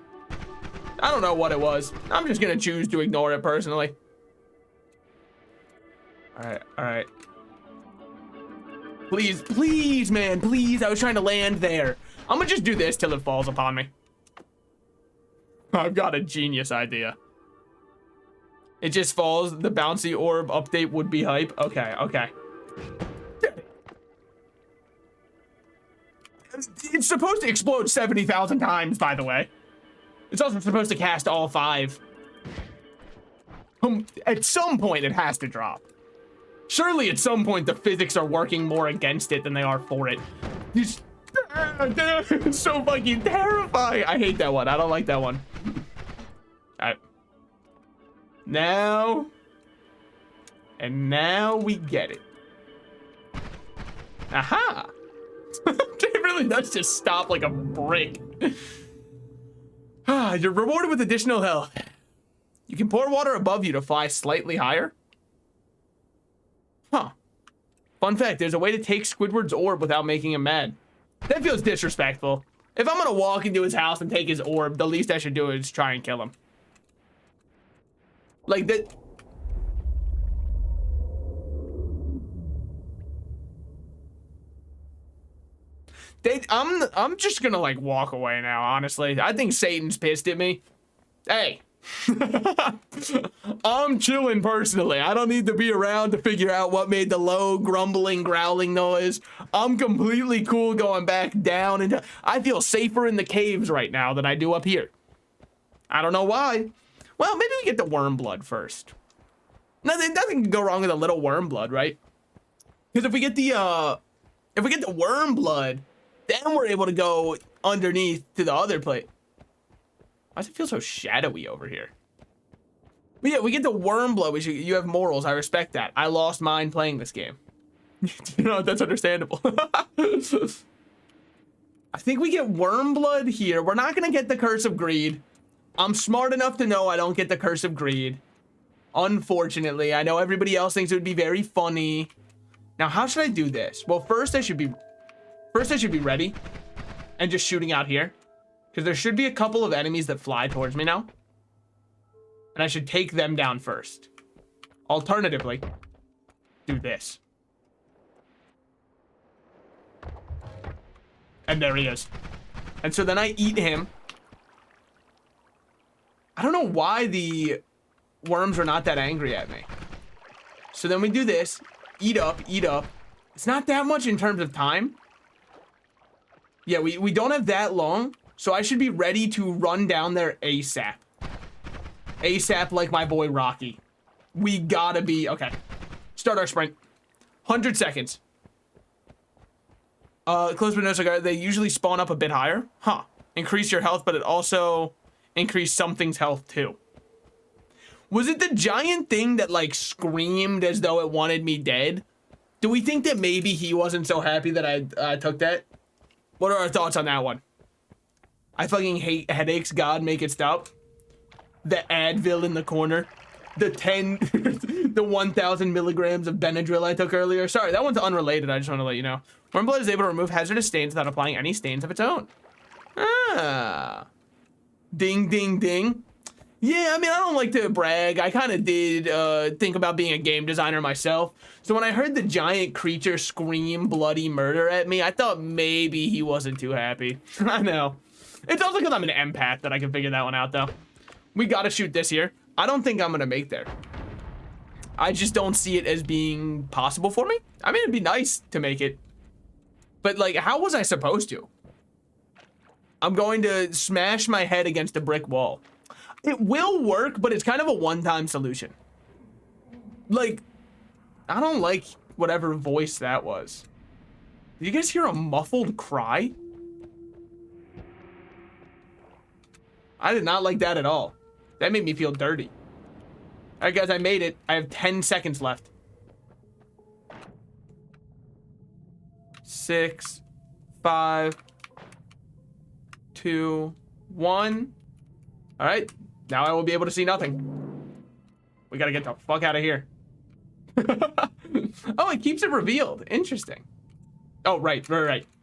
I don't know what it was. I'm just gonna choose to ignore it personally. All right. Please, please, man, please. I was trying to land there. I'm gonna just do this till it falls upon me. I've got a genius idea. It just falls. The bouncy orb update would be hype. Okay. It's supposed to explode 70,000 times, by the way. It's also supposed to cast all 5. At some point, it has to drop. Surely, at some point, the physics are working more against it than they are for it. It's so fucking terrifying. I hate that one. I don't like that one. All right. Now we get it. Aha. It really does just stop like a brick. You're rewarded with additional health. You can pour water above you to fly slightly higher. Huh. Fun fact, there's a way to take Squidward's orb without making him mad. That feels disrespectful. If I'm gonna walk into his house and take his orb, the least I should do is try and kill him. Like that. I'm just gonna like walk away now, honestly. I think Satan's pissed at me. Hey. I'm chilling personally. I don't need to be around to figure out what made the low grumbling growling noise. I'm completely cool going back down into. I feel safer in the caves right now than I do up here. I don't know why. Well, maybe we get the worm blood first. Nothing can go wrong with a little worm blood, right? Because if we get the worm blood, then we're able to go underneath to the other plate. Why does it feel so shadowy over here? But yeah, we get the worm blood. You have morals. I respect that. I lost mine playing this game. You know, that's understandable. I think we get worm blood here. We're not going to get the Curse of Greed. I'm smart enough to know I don't get the Curse of Greed. Unfortunately, I know everybody else thinks it would be very funny. Now, how should I do this? Well, first I should be ready and just shooting out here. Because there should be a couple of enemies that fly towards me now. And I should take them down first. Alternatively, do this. And there he is. And so then I eat him. I don't know why the worms are not that angry at me. So then we do this. Eat up, eat up. It's not that much in terms of time. Yeah, we don't have that long. So I should be ready to run down there ASAP. ASAP like my boy Rocky. We gotta be, okay. Start our sprint. 100 seconds. Close but no cigar. They usually spawn up a bit higher. Huh. Increase your health, but it also increased something's health too. Was it the giant thing that like screamed as though it wanted me dead? Do we think that maybe he wasn't so happy that I took that? What are our thoughts on that one? I fucking hate headaches. God, make it stop. The Advil in the corner. The 1,000 milligrams of Benadryl I took earlier. Sorry, that one's unrelated. I just want to let you know. Warm blood is able to remove hazardous stains without applying any stains of its own. Ah. Ding, ding, ding. Yeah, I mean, I don't like to brag. I kind of did think about being a game designer myself. So when I heard the giant creature scream bloody murder at me, I thought maybe he wasn't too happy. I know. It's also because I'm an empath that I can figure that one out, though. We got to shoot this here. I don't think I'm going to make there. I just don't see it as being possible for me. I mean, it'd be nice to make it. But, like, how was I supposed to? I'm going to smash my head against a brick wall. It will work, but it's kind of a one-time solution. Like, I don't like whatever voice that was. Did you guys hear a muffled cry? I did not like that at all. That made me feel dirty. All right, guys, I made it. I have 10 seconds left. 6, 5, 2, 1. All right. Now I will be able to see nothing. We gotta get the fuck out of here. Oh, it keeps it revealed. Interesting. Oh, right.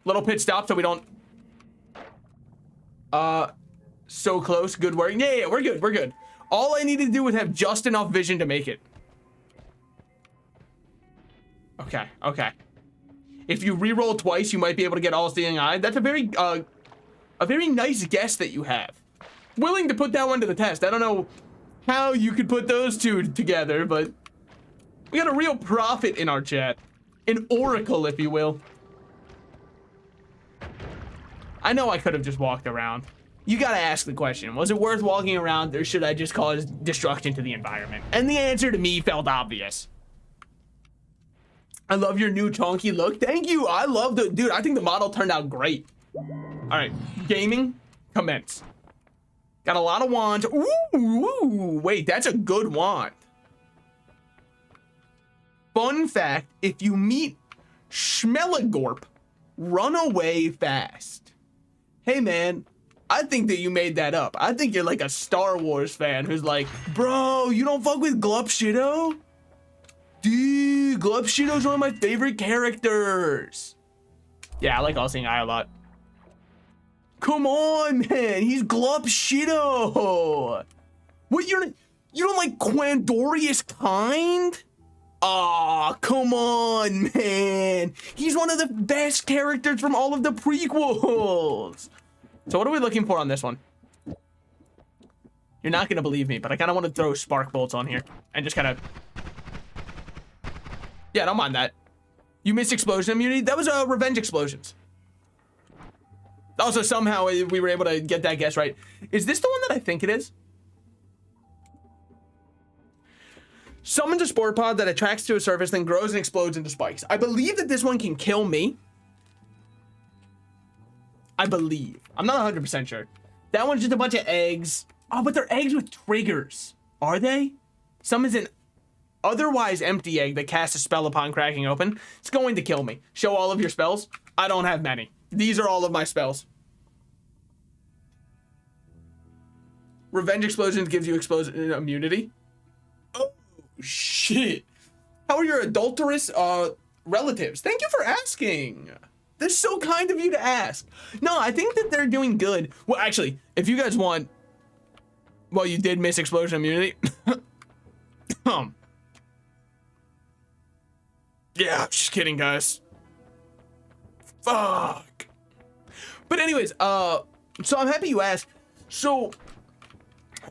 Little pit stop so we don't... So close. Good work. Yeah, we're good. All I needed to do was have just enough vision to make it. Okay. If you re-roll twice, you might be able to get all-seeing eye. That's a very nice guess that you have. Willing to put that one to the test. I don't know how you could put those two together, but we got a real prophet in our chat. An oracle, if you will. I know I could have just walked around. You gotta ask the question, was it worth walking around, or should I just cause destruction to the environment? And the answer to me felt obvious. I love your new chonky look. Thank you. I love the... Dude, I think the model turned out great. All right. Gaming, commence. Got a lot of wands. Ooh, wait, that's a good wand. Fun fact, if you meet Schmelligorp, run away fast. Hey, man, I think that you made that up. I think you're like a Star Wars fan who's like, bro, you don't fuck with Glupshido? Dude, Glupshido's one of my favorite characters. Yeah, I like All-Seeing Eye a lot. Come on, man. He's Glupshido. What, you don't like Quandorius Kind? Aw, come on, man. He's one of the best characters from all of the prequels. So what are we looking for on this one? You're not going to believe me, but I kind of want to throw spark bolts on here and just kind of... Yeah, don't mind that. You missed explosion immunity? That was revenge explosions. Also, somehow we were able to get that guess right. Is this the one that I think it is? Summons a spore pod that attracts to a surface, then grows and explodes into spikes. I believe that this one can kill me. I believe. I'm not 100% sure. That one's just a bunch of eggs. Oh, but they're eggs with triggers. Are they? Some is an otherwise empty egg that casts a spell upon cracking open. It's going to kill me. Show all of your spells. I don't have many. These are all of my spells. Revenge explosions gives you explosion immunity. Oh, shit. How are your adulterous relatives? Thank you for asking. That's so kind of you to ask. No, I think that they're doing good. Well, actually, if you guys want... Well, you did miss explosion immunity. Yeah, I'm just kidding, guys. Fuck. But anyways, so I'm happy you asked. So,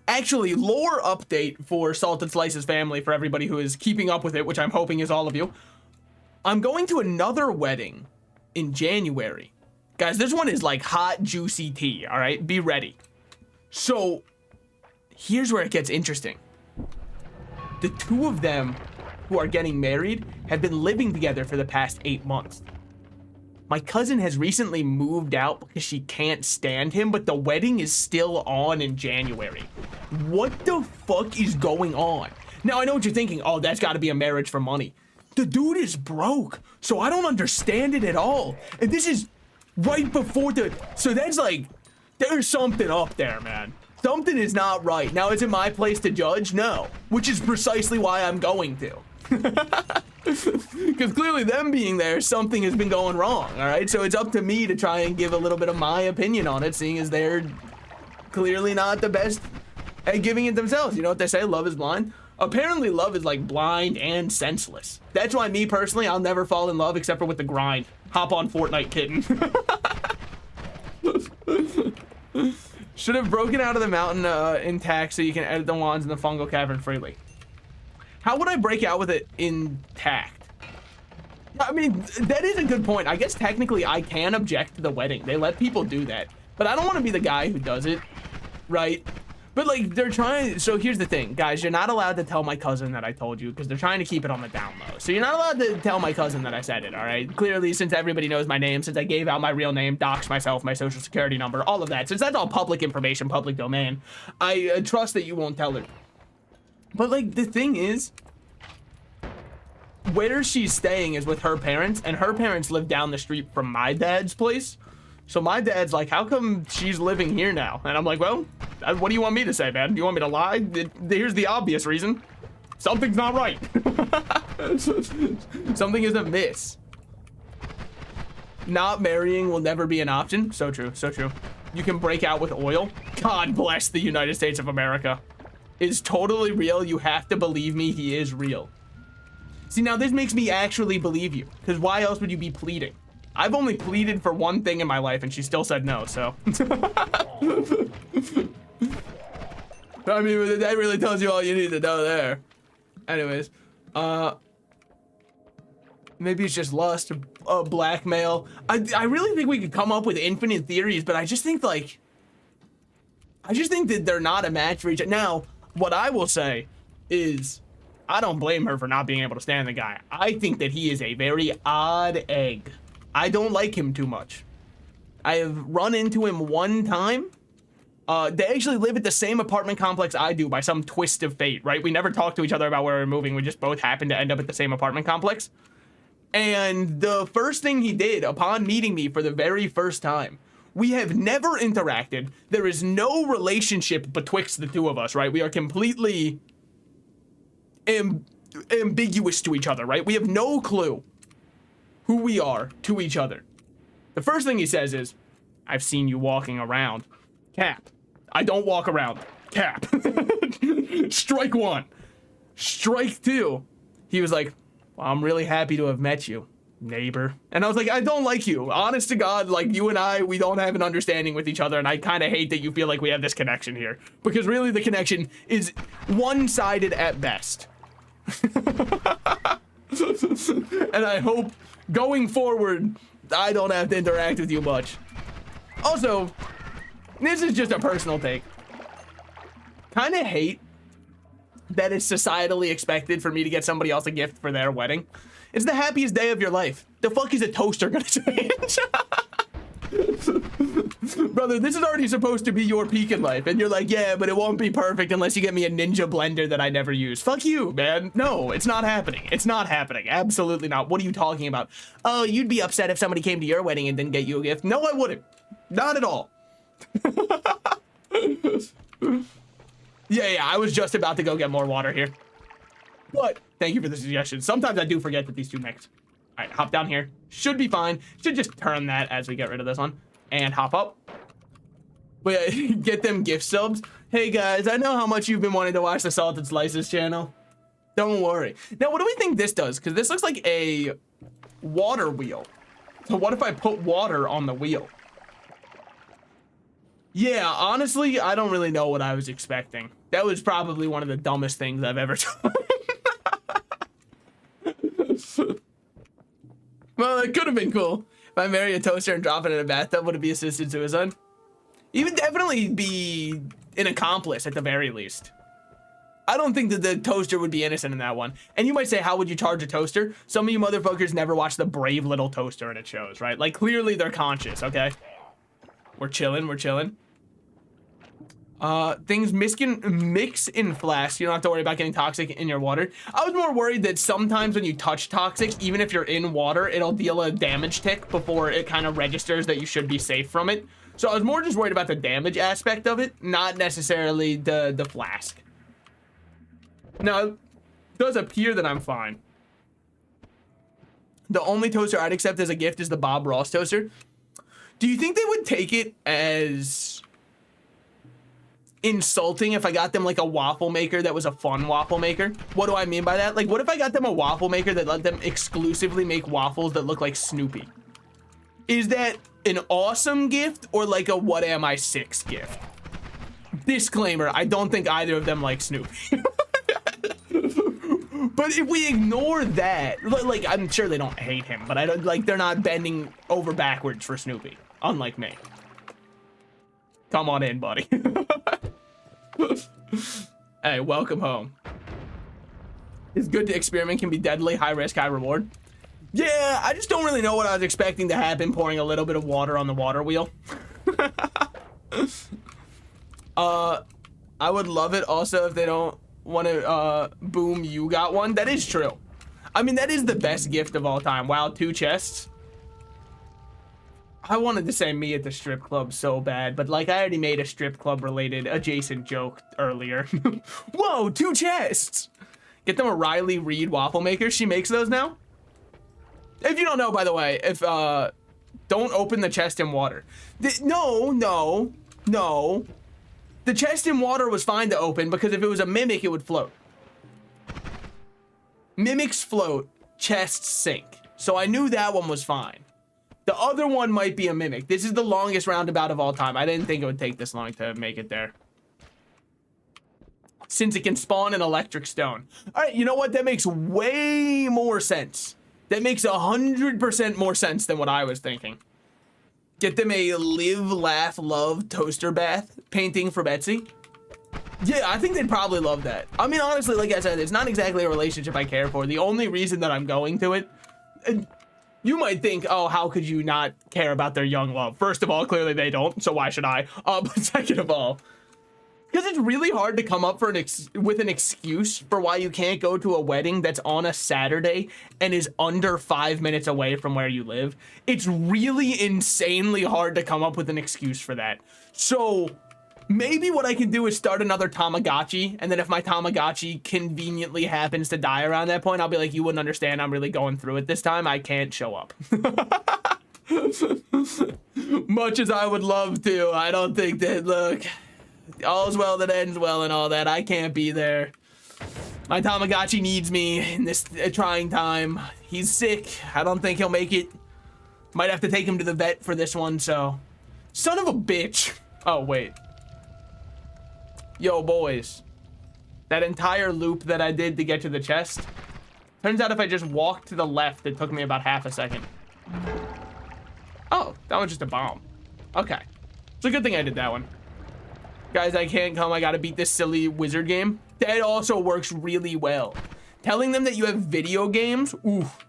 actually, lore update for Salted Slices family for everybody who is keeping up with it, which I'm hoping is all of you. I'm going to another wedding in January. Guys, this one is like hot, juicy tea, all right? Be ready. So, here's where it gets interesting. The two of them who are getting married have been living together for the past 8 months. My cousin has recently moved out because she can't stand him, but the wedding is still on in January. What the fuck is going on? Now, I know what you're thinking. Oh, that's got to be a marriage for money. The dude is broke, so I don't understand it at all. And this is right before so that's like, there's something up there, man. Something is not right. Now, is it my place to judge? No, which is precisely why I'm going to. Because clearly them being there, something has been going wrong, all right? So it's up to me to try and give a little bit of my opinion on it, seeing as they're clearly not the best at giving it themselves. You know what they say, love is blind? Apparently love is like blind and senseless. That's why me personally, I'll never fall in love except for with the grind. Hop on Fortnite, kitten. Should have broken out of the mountain intact so you can edit the wands in the fungal cavern freely. How would I break out with it intact? I mean, that is a good point. I guess technically I can object to the wedding. They let people do that. But I don't want to be the guy who does it, right? But like, they're trying, so here's the thing, guys, you're not allowed to tell my cousin that I told you because they're trying to keep it on the down low. So you're not allowed to tell my cousin that I said it, all right? Clearly, since everybody knows my name, since I gave out my real name, doxed myself, my social security number, all of that, since that's all public information, public domain, I trust that you won't tell her. But like, the thing is, where she's staying is with her parents, and her parents live down the street from my dad's place. So my dad's like, how come she's living here now? And I'm like, well, what do you want me to say, man? Do you want me to lie? Here's the obvious reason. Something's not right. Something is amiss. Not marrying will never be an option. So true, so true. You can break out with oil. God bless the United States of America. Is totally real. You have to believe me, he is real. See, now this makes me actually believe you, because why else would you be pleading? I've only pleaded for one thing in my life, and she still said no, so. I mean, that really tells you all you need to know there. Anyways, maybe it's just lust, blackmail. I really think we could come up with infinite theories, but I just think, like, that they're not a match for each other. Now, what I will say is, I don't blame her for not being able to stand the guy. I think that he is a very odd egg. I don't like him too much. I have run into him one time. They actually live at the same apartment complex I do by some twist of fate, right? We never talked to each other about where we're moving. We just both happened to end up at the same apartment complex. And the first thing he did upon meeting me for the very first time, we have never interacted. There is no relationship betwixt the two of us, right? We are completely ambiguous to each other, right? We have no clue who we are to each other. The first thing he says is, I've seen you walking around. Cap. I don't walk around. Cap. Strike one. Strike two. He was like, well, I'm really happy to have met you, neighbor. And I was like, I don't like you. Honest to God, like, you and I, we don't have an understanding with each other, and I kind of hate that you feel like we have this connection here. Because really the connection is one-sided at best. And I hope going forward I don't have to interact with you much. Also, this is just a personal take. Kind of hate that it's societally expected for me to get somebody else a gift for their wedding. It's the happiest day of your life. The fuck is a toaster gonna change? Brother, this is already supposed to be your peak in life, and you're like, yeah, but it won't be perfect unless you get me a ninja blender that I never use. Fuck you, man. No, it's not happening. It's not happening. Absolutely not. What are you talking about? Oh, you'd be upset if somebody came to your wedding and didn't get you a gift. No, I wouldn't. Not at all. Yeah, I was just about to go get more water here. But thank you for the suggestion. Sometimes I do forget that these two mix. All right, hop down here. Should be fine. Should just turn that as we get rid of this one. And hop up. But yeah, get them gift subs. Hey guys, I know how much you've been wanting to watch the Salted Slices channel. Don't worry. Now, what do we think this does? Because this looks like a water wheel. So what if I put water on the wheel? Yeah, honestly, I don't really know what I was expecting. That was probably one of the dumbest things I've ever done. Well, it could have been cool. If I marry a toaster and drop it in a bathtub, would it be assisted suicide? He would definitely be an accomplice at the very least. I don't think that the toaster would be innocent in that one. And you might say, how would you charge a toaster? Some of you motherfuckers never watched the Brave Little Toaster and it shows, right? Like, clearly they're conscious, okay? We're chilling, we're chilling. Things mix in flasks. You don't have to worry about getting toxic in your water. I was more worried that sometimes when you touch toxic, even if you're in water, it'll deal a damage tick before it kind of registers that you should be safe from it. So I was more just worried about the damage aspect of it, not necessarily the flask. Now, it does appear that I'm fine. The only toaster I'd accept as a gift is the Bob Ross toaster. Do you think they would take it as insulting if I got them like a waffle maker that was a fun waffle maker? What do I mean by that? Like, what if I got them a waffle maker that let them exclusively make waffles that look like Snoopy? Is that an awesome gift or like a what am I 6 gift? Disclaimer, I don't think either of them like Snoopy. But if we ignore that, like, I'm sure they don't hate him, but I don't, like, they're not bending over backwards for Snoopy, unlike me. Come on in, buddy. Hey, welcome home. It's good to experiment, can be deadly, high risk, high reward. Yeah, I just don't really know what I was expecting to happen pouring a little bit of water on the water wheel. I would love it also if they don't want to boom you got one. That is true. I mean, that is the best gift of all time. Wow, 2 chests. I wanted to say me at the strip club so bad, but like I already made a strip club related adjacent joke earlier. Whoa, 2 chests. Get them a Riley Reed waffle maker. She makes those now. If you don't know, by the way, if don't open the chest in water. No. The chest in water was fine to open because if it was a mimic, it would float. Mimics float, chests sink. So I knew that one was fine. The other one might be a mimic. This is the longest roundabout of all time. I didn't think it would take this long to make it there. Since it can spawn an electric stone. All right, you know what? That makes way more sense. That makes 100% more sense than what I was thinking. Get them a live, laugh, love toaster bath painting for Betsy. Yeah, I think they'd probably love that. I mean, honestly, like I said, it's not exactly a relationship I care for. The only reason that I'm going to it, you might think, oh, how could you not care about their young love? First of all, clearly they don't, so why should I? But second of all, because it's really hard to come up for with an excuse for why you can't go to a wedding that's on a Saturday and is under 5 minutes away from where you live. It's really insanely hard to come up with an excuse for that. So maybe what I can do is start another Tamagotchi, and then if my Tamagotchi conveniently happens to die around that point, I'll be like, you wouldn't understand, I'm really going through it this time. I can't show up. Much as I would love to, I don't think that, look, all's well that ends well and all that. I can't be there. My Tamagotchi needs me in this trying time. He's sick. I don't think he'll make it. Might have to take him to the vet for this one, so. Son of a bitch. Oh, wait. Yo, boys. That entire loop that I did to get to the chest. Turns out if I just walked to the left, it took me about half a second. Oh, that was just a bomb. Okay. It's a good thing I did that one. Guys, I can't come. I gotta beat this silly wizard game. That also works really well. Telling them that you have video games? Oof.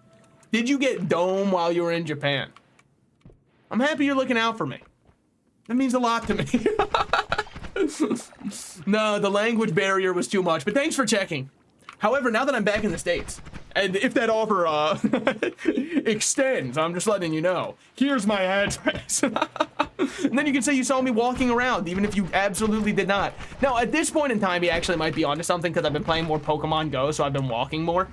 Did you get Dome while you were in Japan? I'm happy you're looking out for me. That means a lot to me. No, the language barrier was too much, but thanks for checking. However, now that I'm back in the States, and if that offer extends, I'm just letting you know, here's my address. And then you can say you saw me walking around, even if you absolutely did not. Now, at this point in time, he actually might be onto something because I've been playing more Pokemon Go, so I've been walking more.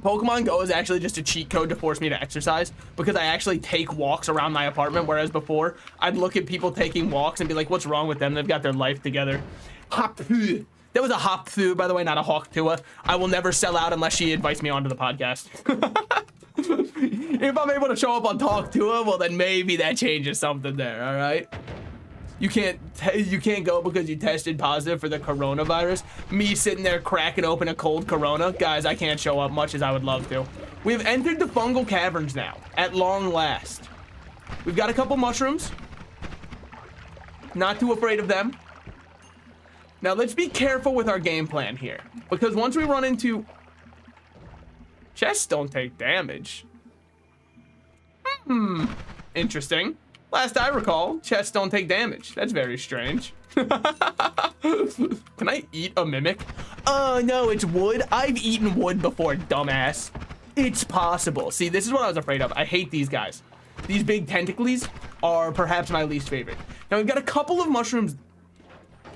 Pokemon Go is actually just a cheat code to force me to exercise because I actually take walks around my apartment, whereas before, I'd look at people taking walks and be like, what's wrong with them? They've got their life together. Hop-poo. That was a hop-poo, by the way, not a hawk-tua. I will never sell out unless she invites me onto the podcast. If I'm able to show up on Talk to Her, well, then maybe that changes something there, all right? You can't go because you tested positive for the coronavirus. Me sitting there cracking open a cold Corona. Guys, I can't show up much as I would love to. We've entered the fungal caverns now, at long last. We've got a couple mushrooms. Not too afraid of them. Now let's be careful with our game plan here, because once we run into chests don't take damage. Interesting. Last I recall, chests don't take damage. That's very strange. Can I eat a mimic? Oh no, it's wood. I've eaten wood before, dumbass. It's possible. See, this is what I was afraid of. I hate these guys. These big tentacles are perhaps my least favorite. Now we've got a couple of mushrooms.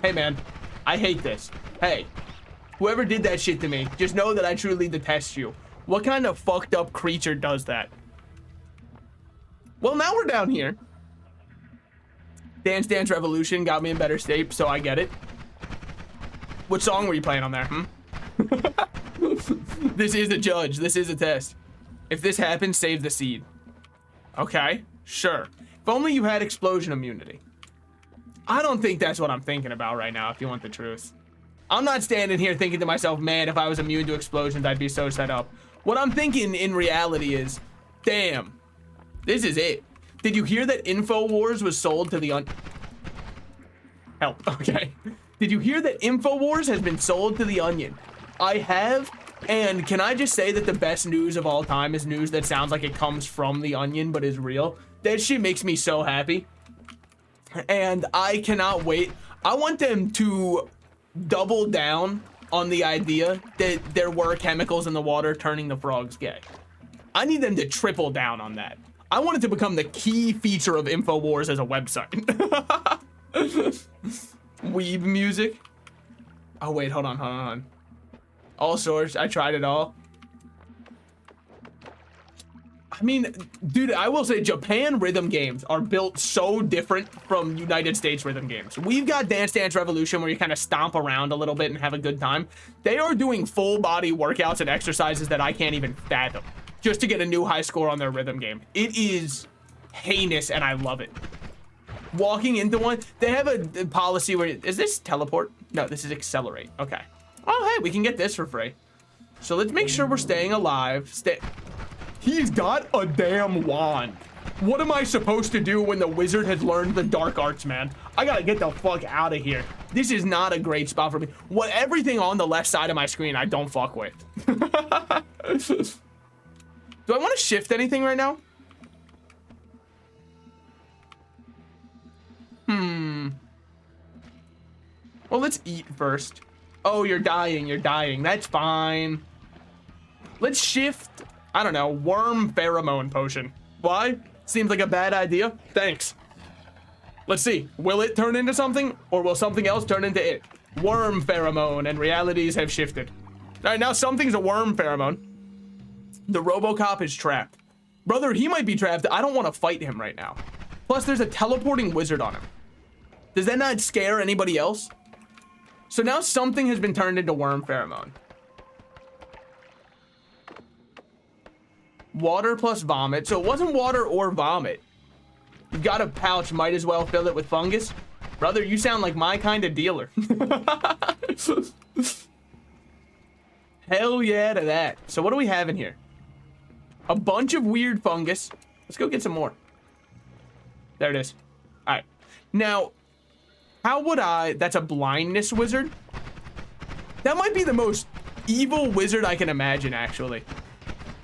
Hey man, I hate this. Hey, whoever did that shit to me, just know that I truly detest you. What kind of fucked up creature does that? Well, now we're down here. Dance Dance Revolution got me in better shape, so I get it. What song were you playing on there, This is a judge. This is a test. If this happens, save the seed. Okay, sure. If only you had explosion immunity. I don't think that's what I'm thinking about right now, if you want the truth. I'm not standing here thinking to myself, man, if I was immune to explosions, I'd be so set up. What I'm thinking in reality is, damn, this is it. Did you hear that InfoWars was sold to the Help, okay. Did you hear that InfoWars has been sold to the Onion? I have, and can I just say that the best news of all time is news that sounds like it comes from the Onion, but is real? That shit makes me so happy. And I cannot wait. I want them to double down on the idea that there were chemicals in the water turning the frogs gay. I need them to triple down on that. I want it to become the key feature of InfoWars as a website. Weeb music. Oh wait, hold on. All sorts, I tried it all. I mean, dude, I will say Japan rhythm games are built so different from United States rhythm games. We've got Dance Dance Revolution where you kind of stomp around a little bit and have a good time. They are doing full body workouts and exercises that I can't even fathom just to get a new high score on their rhythm game. It is heinous and I love it. Walking into one, they have a policy where, is this teleport? No, this is accelerate. Okay. Oh, hey, we can get this for free. So let's make sure we're staying alive. He's got a damn wand. What am I supposed to do when the wizard has learned the dark arts, man? I gotta get the fuck out of here. This is not a great spot for me. Everything on the left side of my screen, I don't fuck with. Do I want to shift anything right now? Well, let's eat first. Oh, you're dying. That's fine. Let's shift, I don't know, worm pheromone potion. Why? Seems like a bad idea. Thanks. Let's see. Will it turn into something, or will something else turn into it? Worm pheromone, and realities have shifted. All right, now something's a worm pheromone. The RoboCop is trapped. Brother, he might be trapped. I don't want to fight him right now. Plus, there's a teleporting wizard on him. Does that not scare anybody else? So now something has been turned into worm pheromone. Water plus vomit. So it wasn't water or vomit. You've got a pouch, might as well fill it with fungus. Brother, you sound like my kind of dealer. Hell yeah to that. So what do we have in here? A bunch of weird fungus. Let's go get some more. There it is. All right. Now, how would I... That's a blindness wizard. That might be the most evil wizard I can imagine, actually.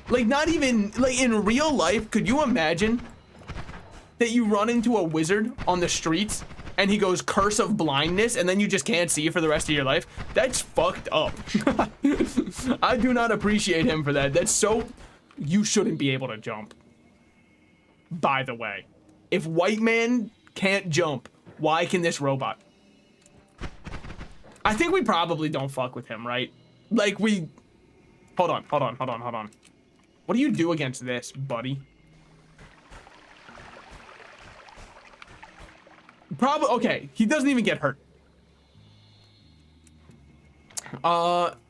Like, not even... Like, in real life, could you imagine that you run into a wizard on the streets and he goes curse of blindness and then you just can't see for the rest of your life? That's fucked up. I do not appreciate him for that. That's so... You shouldn't be able to jump. By the way. If white man can't jump, why can this robot? I think we probably don't fuck with him, right? Like we... Hold on. What do you do against this, buddy? Probably, okay, he doesn't even get hurt.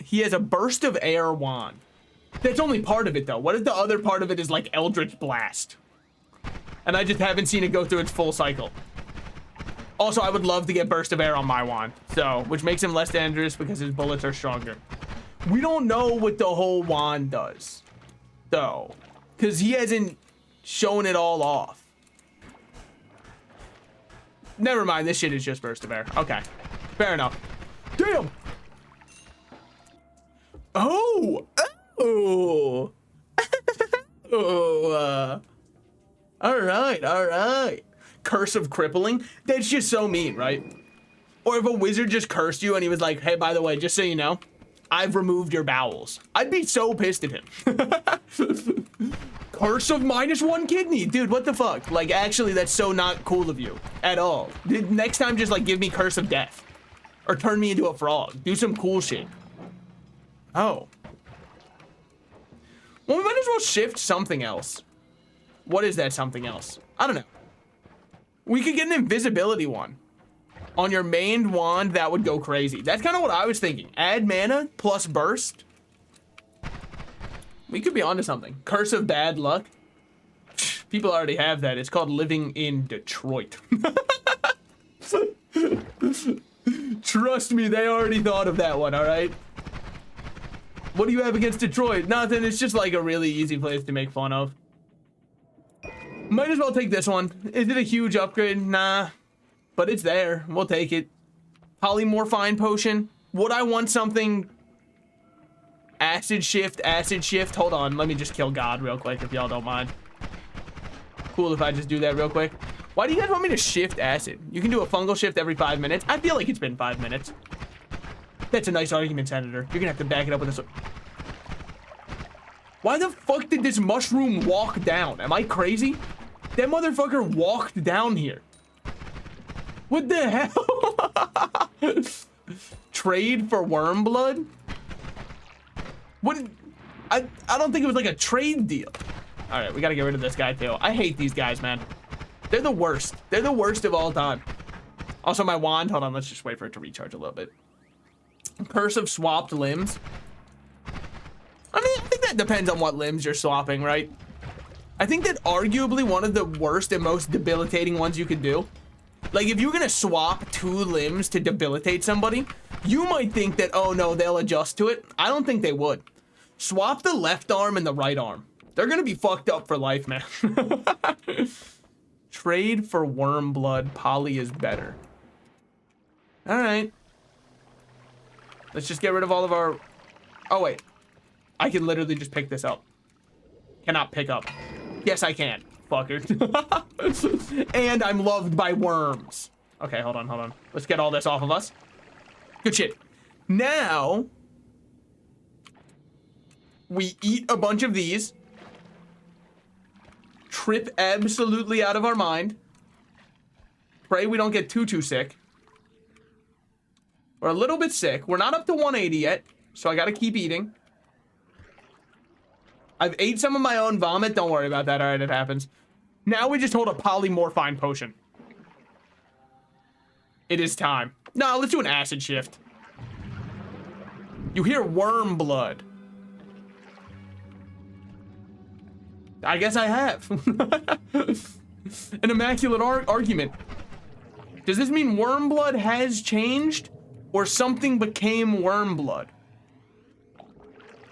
He has a burst of air wand. That's only part of it though. What if the other part of it is like Eldritch Blast? And I just haven't seen it go through its full cycle. Also, I would love to get burst of air on my wand. So, which makes him less dangerous because his bullets are stronger. We don't know what the whole wand does, though. Because he hasn't shown it all off. Never mind, this shit is just burst of air. Okay, fair enough. Bam! Oh! Oh! Oh! All right. Curse of crippling. That's just so mean, right? Or if a wizard just cursed you and he was like, hey, by the way, just so you know, I've removed your bowels. I'd be so pissed at him. Curse of -1 kidney. Dude, what the fuck? Like, actually, that's so not cool of you at all. Next time, just like give me curse of death. Or turn me into a frog. Do some cool shit. Oh. Well, we might as well shift something else. What is that something else? I don't know. We could get an invisibility one. On your main wand, that would go crazy. That's kind of what I was thinking. Add mana plus burst. We could be onto something. Curse of bad luck. People already have that. It's called living in Detroit. Trust me, they already thought of that one, all right? What do you have against Detroit? Nothing. It's just like a really easy place to make fun of. Might as well take this one. Is it a huge upgrade? Nah. But it's there. We'll take it. Polymorphine potion. Would I want something? Acid shift, acid shift. Hold on. Let me just kill God real quick if y'all don't mind. Cool if I just do that real quick. Why do you guys want me to shift acid? You can do a fungal shift every 5 minutes. I feel like it's been 5 minutes. That's a nice argument, Senator. You're gonna have to back it up with this. Why the fuck did this mushroom walk down? Am I crazy? That motherfucker walked down here. What the hell? Trade for worm blood? What? I don't think it was like a trade deal. All right, we gotta get rid of this guy too. I hate these guys, man. They're the worst. They're the worst of all time. Also, my wand. Hold on, let's just wait for it to recharge a little bit. Curse of swapped limbs. I mean, I think that depends on what limbs you're swapping, right? I think that arguably one of the worst and most debilitating ones you could do. Like, if you're gonna swap 2 limbs to debilitate somebody, you might think that, oh no, they'll adjust to it. I don't think they would. Swap the left arm and the right arm. They're gonna be fucked up for life, man. Trade for worm blood. Poly is better. All right. Let's just get rid of all of our... Oh, wait. I can literally just pick this up. Cannot pick up. Yes, I can. Fucker. And I'm loved by worms. Okay, hold on. Let's get all this off of us. Good shit. Now, we eat a bunch of these. Trip absolutely out of our mind. Pray we don't get too sick. We're a little bit sick. We're not up to 180 yet, so I gotta keep eating. I've ate some of my own vomit. Don't worry about that. All right, it happens. Now we just hold a polymorphine potion. It is time. No, let's do an acid shift. You hear worm blood. I guess I have. An immaculate argument. Does this mean worm blood has changed or something became worm blood?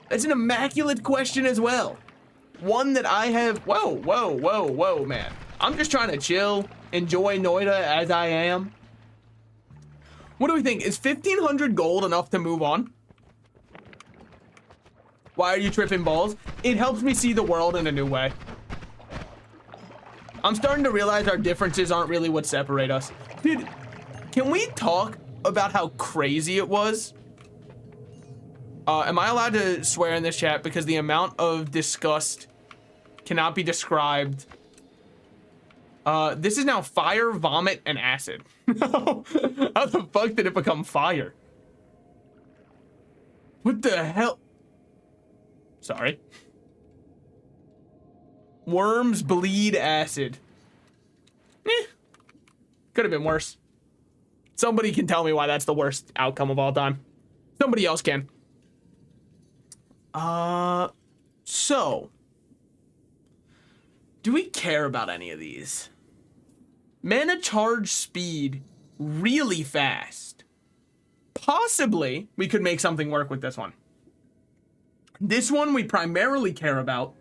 That's an immaculate question as well. One that I have, whoa, man. I'm just trying to chill, enjoy Noita as I am. What do we think? Is 1,500 gold enough to move on? Why are you tripping balls? It helps me see the world in a new way. I'm starting to realize our differences aren't really what separate us. Dude, can we talk about how crazy it was? Am I allowed to swear in this chat? Because the amount of disgust cannot be described. This is now fire, vomit, and acid. How the fuck did it become fire? What the hell? Sorry. Worms bleed acid. Could have been worse. Somebody can tell me why that's the worst outcome of all time. Somebody else can. So, do we care about any of these? Mana charge speed really fast. Possibly we could make something work with this one. This one we primarily care about.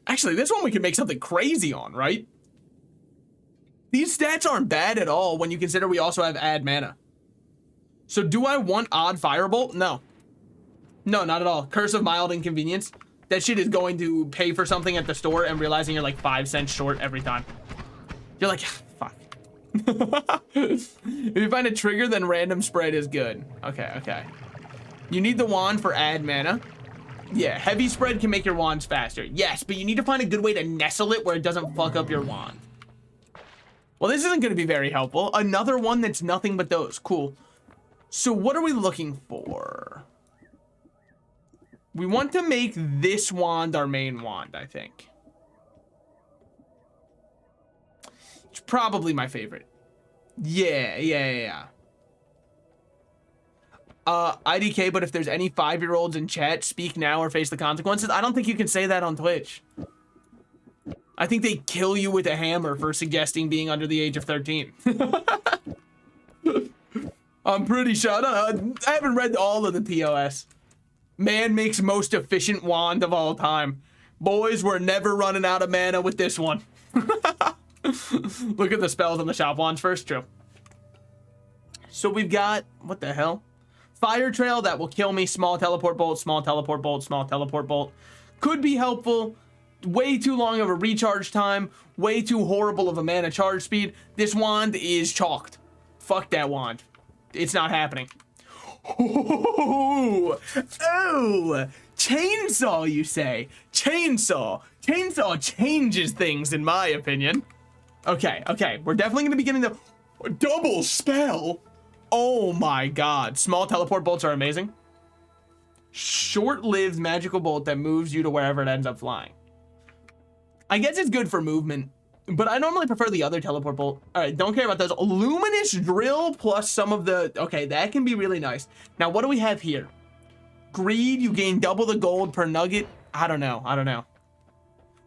Actually, this one we could make something crazy on, right? These stats aren't bad at all when you consider we also have add mana. So do I want odd firebolt? No. No, not at all. Curse of mild inconvenience. That shit is going to pay for something at the store and realizing you're like 5 cents short every time. You're like, fuck. If you find a trigger, then random spread is good. Okay, okay. You need the wand for add mana. Yeah, heavy spread can make your wands faster. Yes, but you need to find a good way to nestle it where it doesn't fuck up your wand. Well, this isn't going to be very helpful. Another one that's nothing but those. Cool. So what are we looking for? We want to make this wand our main wand, I think. It's probably my favorite. Yeah. IDK, but if there's any 5-year-olds in chat, speak now or face the consequences. I don't think you can say that on Twitch. I think they kill you with a hammer for suggesting being under the age of 13. I'm pretty sure. I haven't read all of the TOS. Man makes most efficient wand of all time. Boys, we're never running out of mana with this one. Look at the spells on the shop wands first. True. So we've got, what the hell? Fire trail, that will kill me. Small teleport bolt, small teleport bolt, small teleport bolt. Could be helpful. Way too long of a recharge time. Way too horrible of a mana charge speed. This wand is chalked. Fuck that wand. It's not happening. Oh, chainsaw, you say? Chainsaw. Chainsaw changes things, in my opinion. Okay. We're definitely going to be getting the double spell. Oh my god. Small teleport bolts are amazing. Short-lived magical bolt that moves you to wherever it ends up flying. I guess it's good for movement, but I normally prefer the other teleport bolt. All right, don't care about those. Luminous drill plus some of the... Okay, that can be really nice. Now, what do we have here? Greed, you gain double the gold per nugget. I don't know.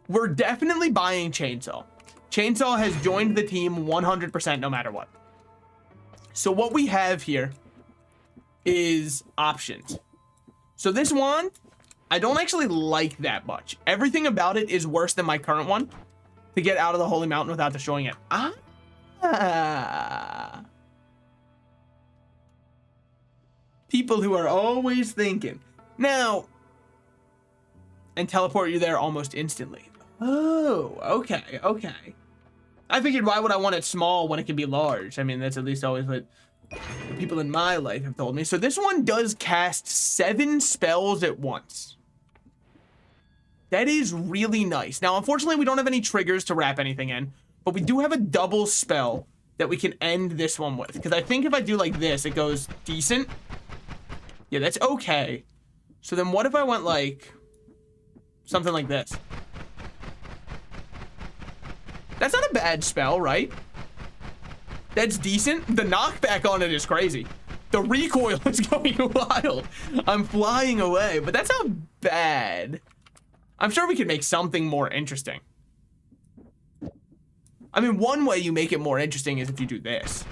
We're definitely buying Chainsaw. Chainsaw has joined the team 100% no matter what. So what we have here is options. So this wand, I don't actually like that much. Everything about it is worse than my current one. To get out of the Holy Mountain without destroying it. People who are always thinking. Now, and teleport you there almost instantly. Oh, okay. I figured, why would I want it small when it can be large? I mean, that's at least always what the people in my life have told me. So this one does cast 7 spells at once. That is really nice. Now, unfortunately, we don't have any triggers to wrap anything in, but we do have a double spell that we can end this one with. Because I think if I do like this, it goes decent. Yeah, that's okay. So then what if I went like something like this? That's not a bad spell, right? That's decent. The knockback on it is crazy. The recoil is going wild. I'm flying away, but that's not bad. I'm sure we could make something more interesting. I mean, one way you make it more interesting is if you do this.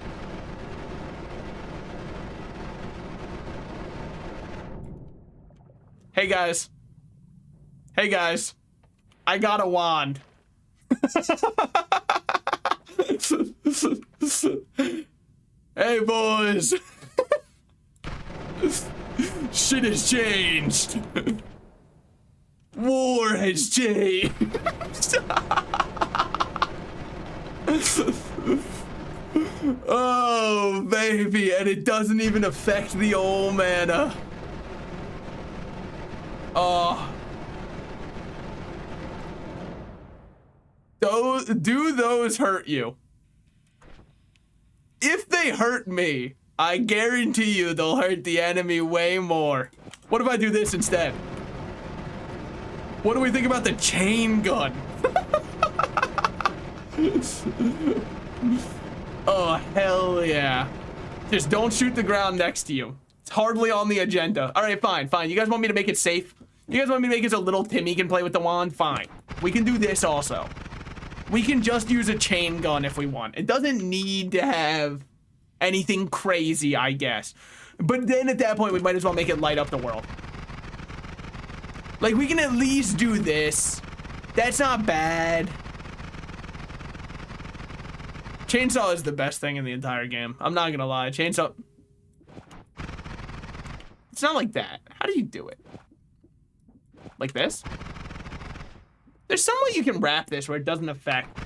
Hey guys. I got a wand. Hey boys. Shit has changed. War has changed. Oh baby, and it doesn't even affect the old mana. Oh. Do those hurt you? If they hurt me, I guarantee you they'll hurt the enemy way more. What if I do this instead? What do we think about the chain gun? Oh, hell yeah. Just don't shoot the ground next to you. It's hardly on the agenda. All right, fine. You guys want me to make it safe? You guys want me to make it so little Timmy can play with the wand? Fine. We can do this also. We can just use a chain gun if we want. It doesn't need to have anything crazy, I guess. But then at that point, we might as well make it light up the world. Like, we can at least do this. That's not bad. Chainsaw is the best thing in the entire game. I'm not gonna lie. Chainsaw It's not like that. How do you do it? Like this? There's some way you can wrap this where it doesn't affect.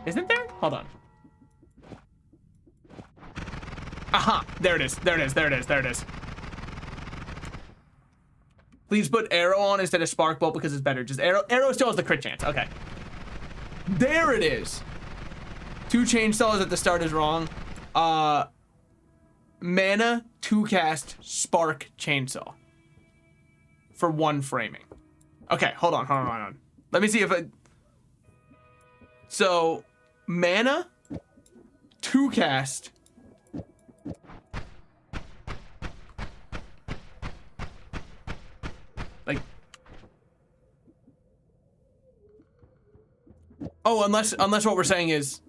Isn't there? Hold on. Aha! There it is. There it is. There it is. There it is. Please put arrow on instead of spark bolt because it's better. Just arrow. Arrow still has the crit chance. Okay. There it is. 2 chainsaws at the start is wrong. Mana, 2 cast, spark, chainsaw. For 1 framing. Okay, hold on. Let me see if I... So, mana, 2 cast. Like... Oh, unless what we're saying is...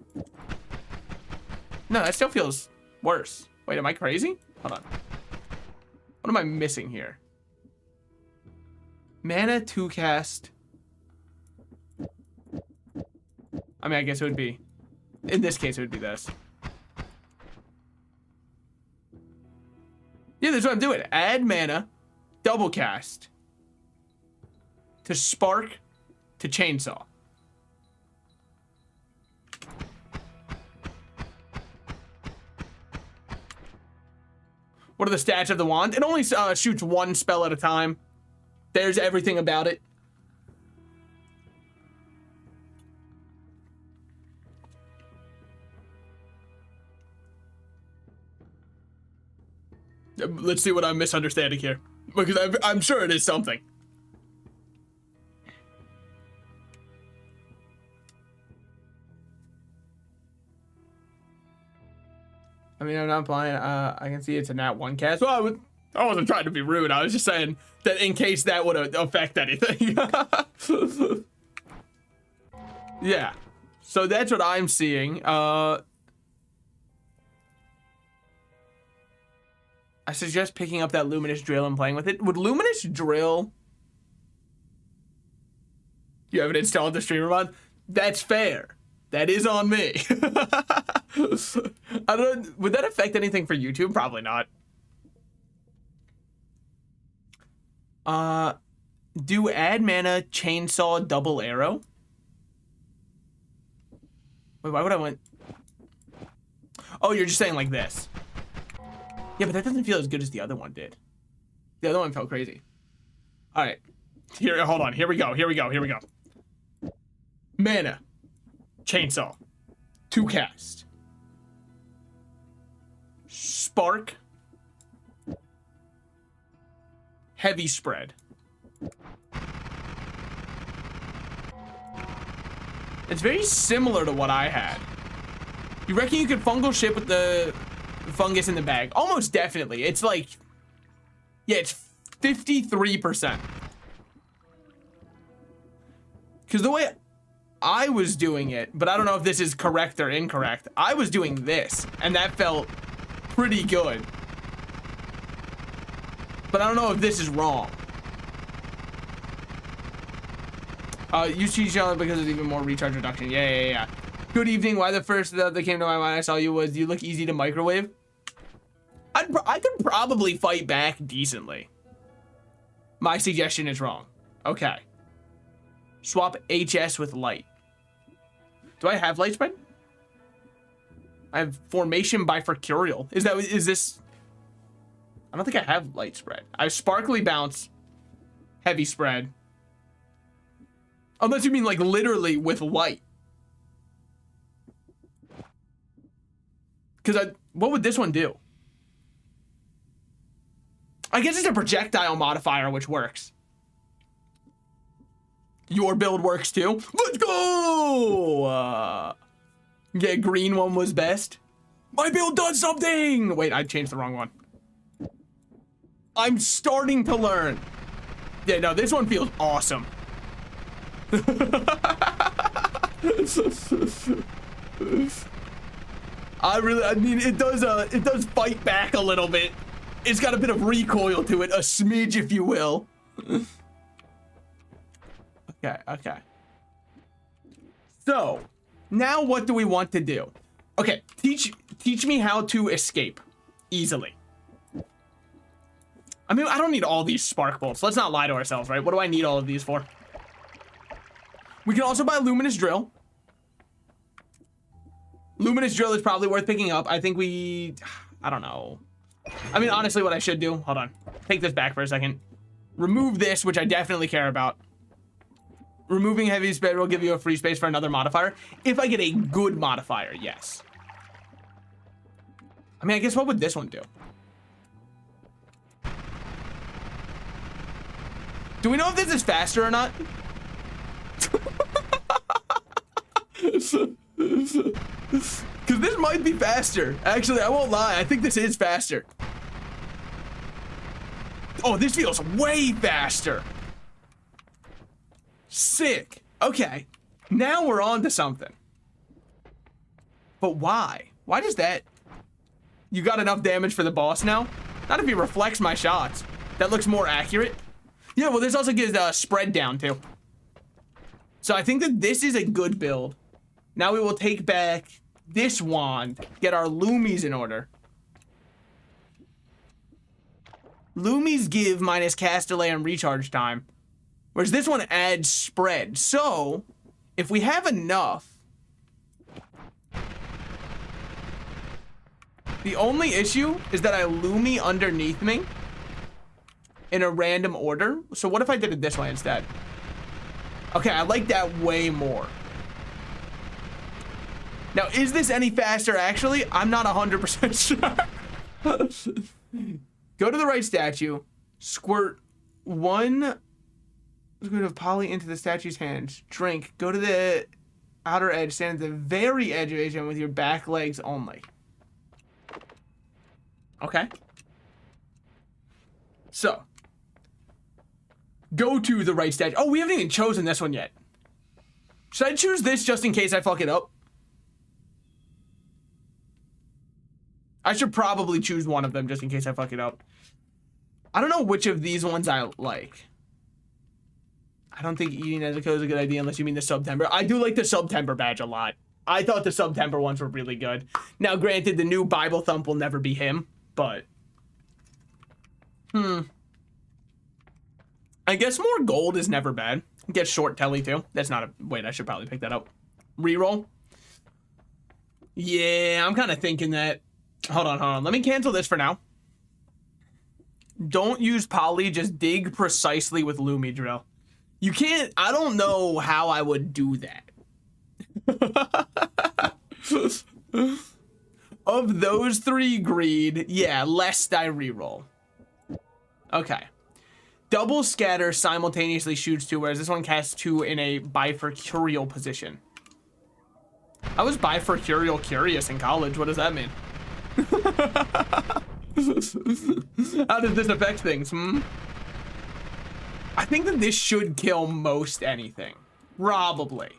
No, that still feels worse. Wait, am I crazy? Hold on. What am I missing here? Mana, 2 cast. I mean, I guess it would be... In this case, it would be this. Yeah, that's what I'm doing. Add mana, double cast. To spark, to chainsaw. What are the stats of the wand? It only shoots 1 spell at a time. There's everything about it. Let's see what I'm misunderstanding here. Because I'm sure it is something. I mean, I'm not blind. I can see it's a nat 1 cast. Well, I wasn't trying to be rude. I was just saying that in case that would affect anything. Yeah. So that's what I'm seeing. I suggest picking up that luminous drill and playing with it. Would luminous drill... You have it installed the streamer mod? That's fair. That is on me. I don't. Would that affect anything for YouTube? Probably not. Do add mana, chainsaw, double arrow. Wait, why would I want? Oh, you're just saying like this. Yeah, but that doesn't feel as good as the other one did. The other one felt crazy. All right, here. Hold on. Here we go. Here we go. Here we go. Mana. Chainsaw. 2 cast. Spark. Heavy spread. It's very similar to what I had. You reckon you could fungal ship with the fungus in the bag? Almost definitely. It's like... Yeah, it's 53%. Because the way... I was doing it, but I don't know if this is correct or incorrect. I was doing this, and that felt pretty good. But I don't know if this is wrong. You cheat on because there's even more recharge reduction. Yeah. Good evening. Why the first that came to my mind I saw you was you look easy to microwave. I could probably fight back decently. My suggestion is wrong. Okay. Swap HS with light. Do I have light spread? I have formation bifurcurial. Is this? I don't think I have light spread. I have sparkly bounce, heavy spread. Unless you mean like literally with light. Because what would this one do? I guess it's a projectile modifier, which works. Your build works too. Let's go! Yeah, green one was best. My build does something! Wait, I changed the wrong one. I'm starting to learn. Yeah, no, this one feels awesome. I mean, it does fight back a little bit. It's got a bit of recoil to it, a smidge, if you will. Okay. So, now what do we want to do? Okay, teach me how to escape easily. I mean, I don't need all these spark bolts. Let's not lie to ourselves, right? What do I need all of these for? We can also buy luminous drill. Luminous drill is probably worth picking up. I think I don't know. I mean, honestly, what I should do, hold on. Take this back for a second. Remove this, which I definitely care about. Removing heavy spread will give you a free space for another modifier. If I get a good modifier, yes. I mean, I guess what would this one do? Do we know if this is faster or not? Because this might be faster. Actually, I won't lie. I think this is faster. Oh, this feels way faster. Sick. Okay. Now we're on to something. But why? Why does that... You got enough damage for the boss now? Not if he reflects my shots. That looks more accurate. Yeah, well, this also gives spread down, too. So I think that this is a good build. Now we will take back this wand, get our Loomies in order. Loomies give minus cast delay and recharge time, whereas this one adds spread. So, if we have enough... The only issue is that I Loomie underneath me in a random order. So what if I did it this way instead? Okay, I like that way more. Now, is this any faster, actually? I'm not 100% sure. Go to the right statue, squirt one squirt of poly into the statue's hands, drink, go to the outer edge, stand at the very edge of Asian with your back legs only. Okay. So, go to the right statue. Oh, we haven't even chosen this one yet. Should I choose this just in case I fuck it up? I should probably choose one of them just in case I fuck it up. I don't know which of these ones I like. I don't think eating Nezuko is a good idea unless you mean the Subtemper. I do like the Subtemper badge a lot. I thought the Subtemper ones were really good. Now, granted, the new Bible Thump will never be him, but... I guess more gold is never bad. Get short telly, too. That's not a... Wait, I should probably pick that up. Reroll? Yeah, I'm kind of thinking that... Hold on. Let me cancel this for now. Don't use poly, just dig precisely with Loomie drill. You can't... I don't know how I would do that. Of those three, greed. Yeah, lest I reroll. Okay. Double scatter simultaneously shoots two, whereas this one casts two in a bifurcurial position. I was bifurcurial curious in college. What does that mean? How does this affect things? I think that this should kill most anything. Probably.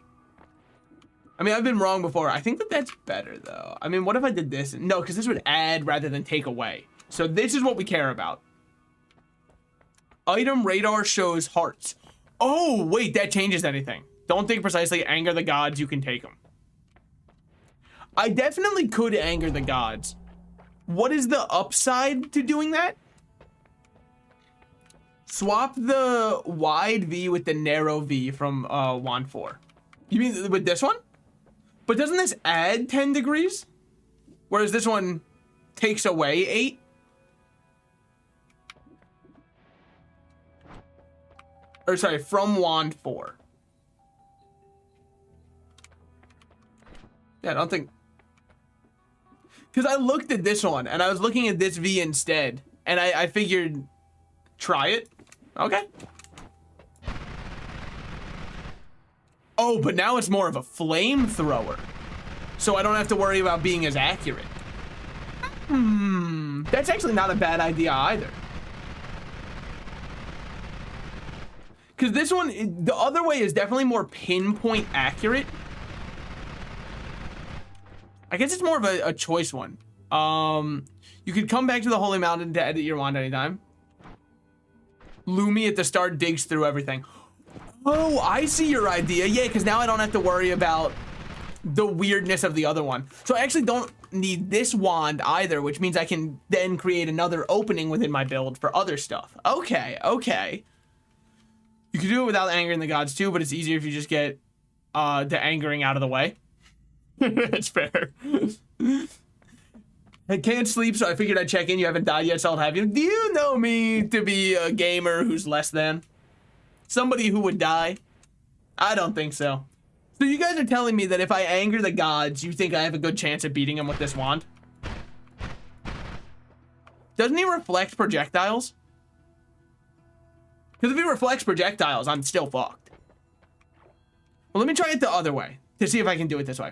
I mean, I've been wrong before. I think that that's better, though. I mean, what if I did this? No, because this would add rather than take away. So this is what we care about. Item radar shows hearts. Oh, wait, that changes anything. Don't think precisely. Anger the gods. You can take them. I definitely could anger the gods. What is the upside to doing that? Swap the wide V with the narrow V from Wand 4. You mean with this one? But doesn't this add 10 degrees? Whereas this one takes away 8? Or sorry, from Wand 4. Yeah, I don't think... Because I looked at this one, and I was looking at this V instead. And I figured, try it. Okay. Oh, but now it's more of a flamethrower. So I don't have to worry about being as accurate. That's actually not a bad idea either. Because this one, the other way is definitely more pinpoint accurate. I guess it's more of a choice one. You could come back to the Holy Mountain to edit your wand anytime. Loomie at the start digs through everything. Oh, I see your idea. Yeah, because now I don't have to worry about the weirdness of the other one. So I actually don't need this wand either, which means I can then create another opening within my build for other stuff. Okay, okay. You can do it without angering the gods too, but it's easier if you just get the angering out of the way. That's fair. I can't sleep, so I figured I'd check in. You haven't died yet, so I'll have you. Do you know me to be a gamer who's less than? Somebody who would die? I don't think so. So you guys are telling me that if I anger the gods, you think I have a good chance of beating him with this wand? Doesn't he reflect projectiles? Because if he reflects projectiles, I'm still fucked. Well, let me try it the other way to see if I can do it this way.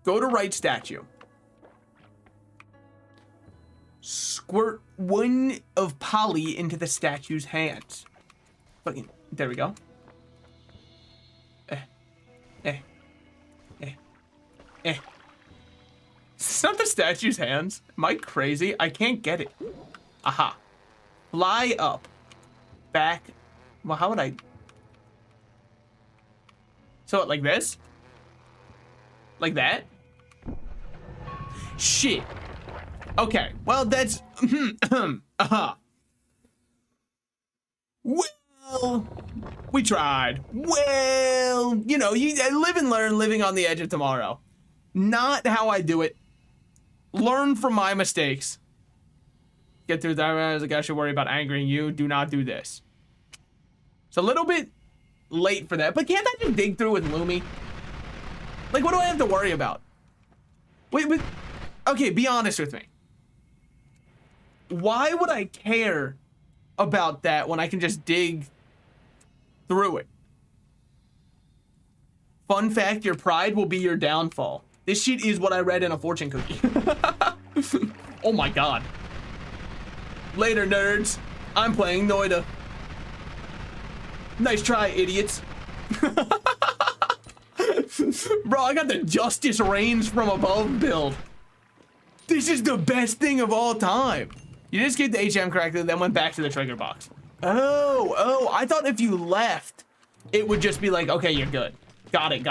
Go to right statue. Squirt one of poly into the statue's hands. Fucking, there we go. It's not the statue's hands. Am I crazy? I can't get it. Aha. Fly up. Back. Well, how would I? So, like this? Like that? Shit. Okay. Well, that's... Well, we tried. Well, you know, you live and learn, living on the edge of tomorrow. Not how I do it. Learn from my mistakes. Get through that as a guy should worry about angering you. Do not do this. It's a little bit late for that, but can't I just dig through with Lumi? Like, what do I have to worry about? Wait, but okay, be honest with me. Why would I care about that when I can just dig through it? Fun fact, your pride will be your downfall. This shit is what I read in a fortune cookie. Oh my god. Later, nerds. I'm playing Noita. Nice try, idiots. Bro, I got the Justice Reigns from above build. This is the best thing of all time. You just escaped the HM correctly, then went back to the trigger box. Oh, I thought if you left, it would just be like, okay, you're good. Got it.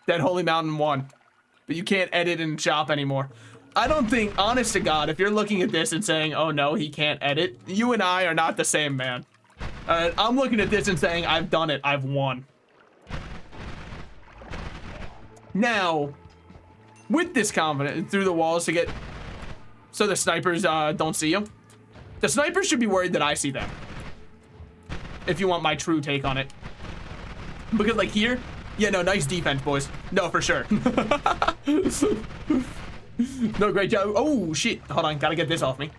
That Holy Mountain won. But you can't edit and shop anymore. I don't think, honest to God, if you're looking at this and saying, oh no, he can't edit, you and I are not the same man. I'm looking at this and saying, I've done it, I've won. Now, with this confidence, through the walls to get, so the snipers don't see you. The snipers should be worried that I see them. If you want my true take on it. Because like here, yeah, no, nice defense, boys. No, for sure. No, great job. Oh, shit. Hold on, gotta get this off me.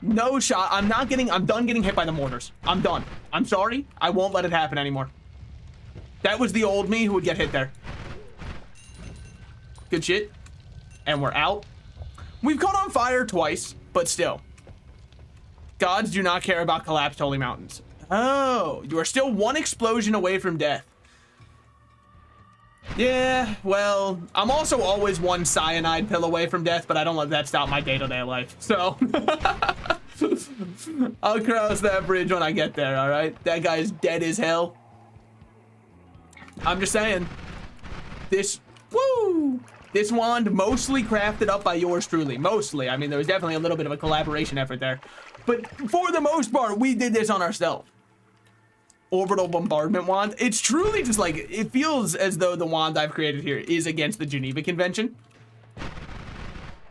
No shot. I'm done getting hit by the mortars. I'm done. I'm sorry. I won't let it happen anymore. That was the old me who would get hit there. Good shit. And we're out. We've caught on fire twice, but still. Gods do not care about collapsed holy mountains. Oh, you are still one explosion away from death. Yeah, well, I'm also always one cyanide pill away from death, but I don't let that stop my day-to-day life. So, I'll cross that bridge when I get there, all right? That guy's dead as hell. I'm just saying. This wand mostly crafted up by yours truly. Mostly. I mean, there was definitely a little bit of a collaboration effort there. But for the most part, we did this on ourselves. Orbital bombardment wand. It's truly just like, it feels as though the wand I've created here is against the Geneva Convention.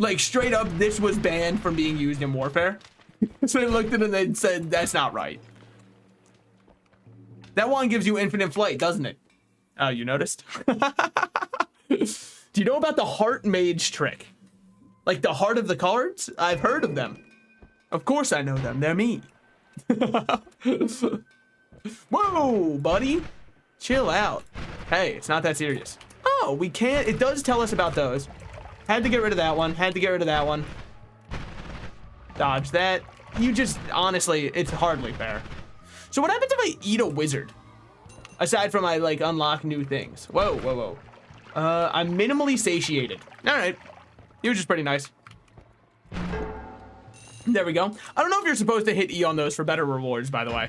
Like straight up, this was banned from being used in warfare. So they looked at it and said, that's not right. That wand gives you infinite flight, doesn't it? Oh, you noticed? Do you know about the heart mage trick? Like the heart of the cards? I've heard of them. Of course I know them. They're me. Whoa, buddy. Chill out. Hey, it's not that serious. Oh, we can't. It does tell us about those. Had to get rid of that one. Had to get rid of that one. Dodge that. You just, honestly, it's hardly fair. So what happens if I eat a wizard? Aside from I, like, unlock new things. Whoa. I'm minimally satiated. All right. It was just pretty nice. There we go. I don't know if you're supposed to hit E on those for better rewards, by the way.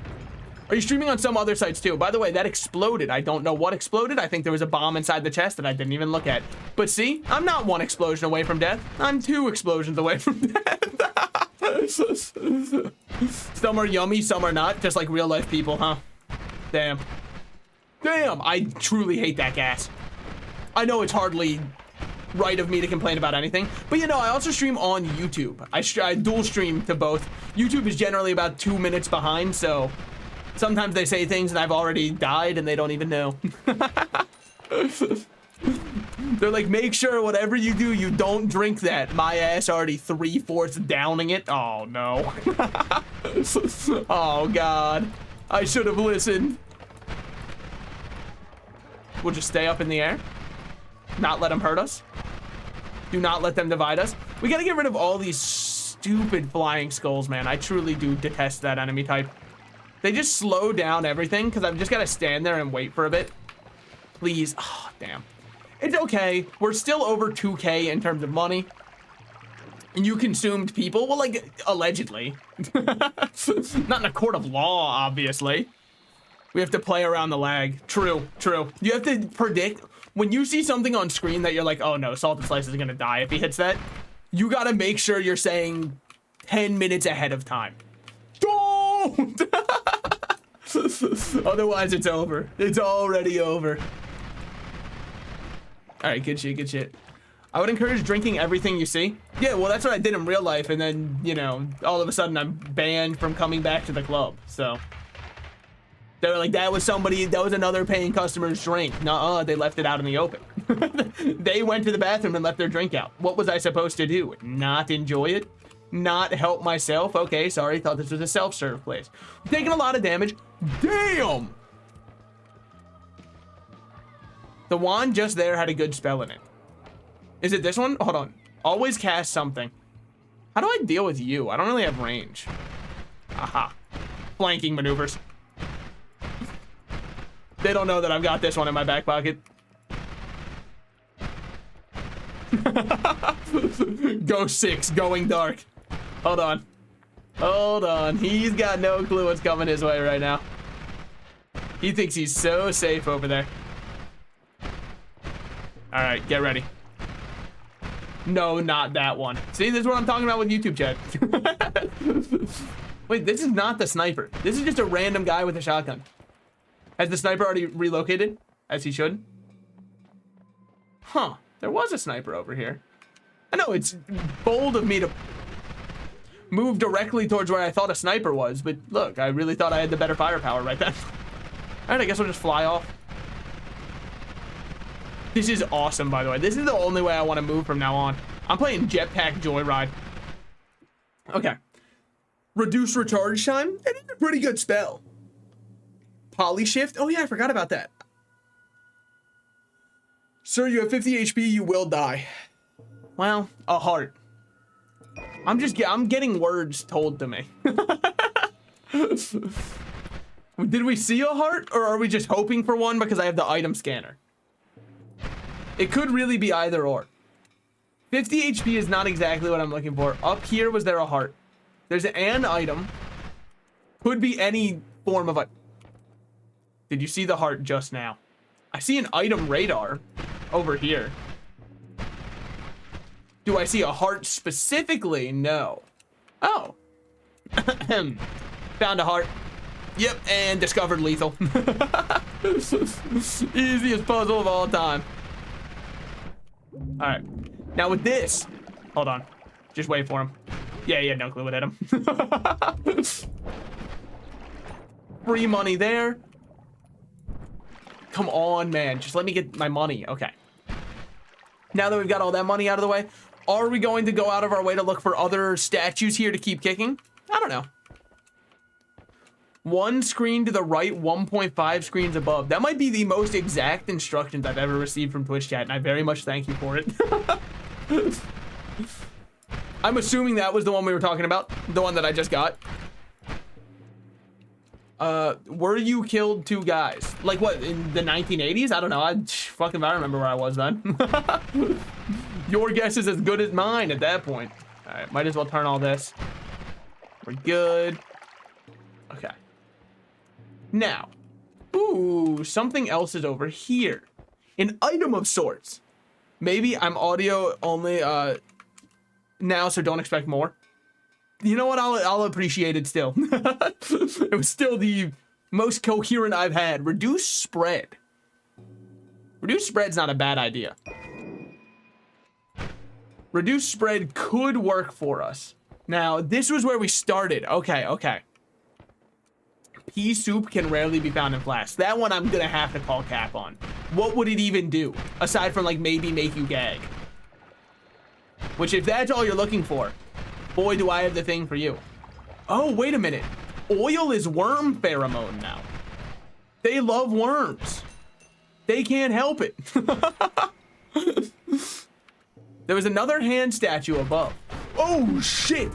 Are you streaming on some other sites too? By the way, that exploded. I don't know what exploded. I think there was a bomb inside the chest that I didn't even look at. But see, I'm not one explosion away from death. I'm 2 explosions away from death. Some are yummy, some are not. Just like real life people, huh? Damn. Damn, I truly hate that gas. I know it's hardly right of me to complain about anything, but you know, I also stream on YouTube. I dual stream to both. YouTube is generally about 2 minutes behind, so sometimes they say things and I've already died and they don't even know. They're like, make sure whatever you do, you don't drink that. My ass already 3/4 downing it. Oh no. Oh God. I should have listened. We'll just stay up in the air. Not let them hurt us. Do not let them divide us. We gotta get rid of all these stupid flying skulls, man. I truly do detest that enemy type. They just slow down everything because I've just gotta stand there and wait for a bit. Please. Oh, damn. It's okay. We're still over 2K in terms of money. And you consumed people? Well, like, allegedly. Not in a court of law, obviously. We have to play around the lag. True, true. You have to predict. When you see something on screen that you're like, oh no, Salted Slice is gonna die if he hits that, you gotta make sure you're saying 10 minutes ahead of time. Don't! Otherwise, it's over. It's already over. All right, good shit, good shit. I would encourage drinking everything you see. Yeah, well, that's what I did in real life, and then, you know, all of a sudden I'm banned from coming back to the club, so. They were like, that was another paying customer's drink. Nuh-uh, they left it out in the open. They went to the bathroom and left their drink out. What was I supposed to do? Not enjoy it? Not help myself? Okay, sorry, thought this was a self-serve place. I'm taking a lot of damage. Damn! The wand just there had a good spell in it. Is it this one? Hold on. Always cast something. How do I deal with you? I don't really have range. Aha. Flanking maneuvers. They don't know that I've got this one in my back pocket. Go 6, going dark. Hold on. Hold on. He's got no clue what's coming his way right now. He thinks he's so safe over there. All right, get ready. No, not that one. See, this is what I'm talking about with YouTube chat. Wait, this is not the sniper. This is just a random guy with a shotgun. Has the sniper already relocated? As he should? Huh, there was a sniper over here. I know it's bold of me to move directly towards where I thought a sniper was, but look, I really thought I had the better firepower right then. All right, I guess we'll just fly off. This is awesome, by the way. This is the only way I want to move from now on. I'm playing Jetpack Joyride. Okay. Reduce recharge time? That is a pretty good spell. Poly shift? Oh yeah, I forgot about that. Sir, you have 50 HP, you will die. Well, a heart. I'm getting words told to me. Did we see a heart, or are we just hoping for one because I have the item scanner? It could really be either or. 50 HP is not exactly what I'm looking for. Up here, was there a heart? There's an item. Could be any form of a... Did you see the heart just now? I see an item radar over here. Do I see a heart specifically? No. Oh. Found a heart. Yep, and discovered lethal. Easiest puzzle of all time. All right, now with this, hold on, just wait for him. Yeah, no clue what hit him. Free money there. Come on, man, just let me get my money. Okay. Now that we've got all that money out of the way, are we going to go out of our way to look for other statues here to keep kicking? I don't know. 1 screen to the right, 1.5 screens above. That might be the most exact instructions I've ever received from Twitch chat, and I very much thank you for it. I'm assuming that was the one we were talking about, the one that I just got. Were you killed 2 guys? Like what, in the 1980s? I don't know, I remember where I was then. Your guess is as good as mine at that point. All right, might as well turn all this. We're good. Okay. Now, ooh, something else is over here. An item of sorts. Maybe I'm audio only now, so don't expect more. You know what? I'll appreciate it still. It was still the most coherent I've had. Reduce spread. Reduce spread's not a bad idea. Reduce spread could work for us. Now, this was where we started. Okay, okay. Pea soup can rarely be found in flasks. That one I'm gonna have to call cap on. What would it even do? Aside from, like, maybe make you gag. Which, if that's all you're looking for, boy, do I have the thing for you. Oh, wait a minute. Oil is worm pheromone now. They love worms. They can't help it. There was another hand statue above. Oh, shit.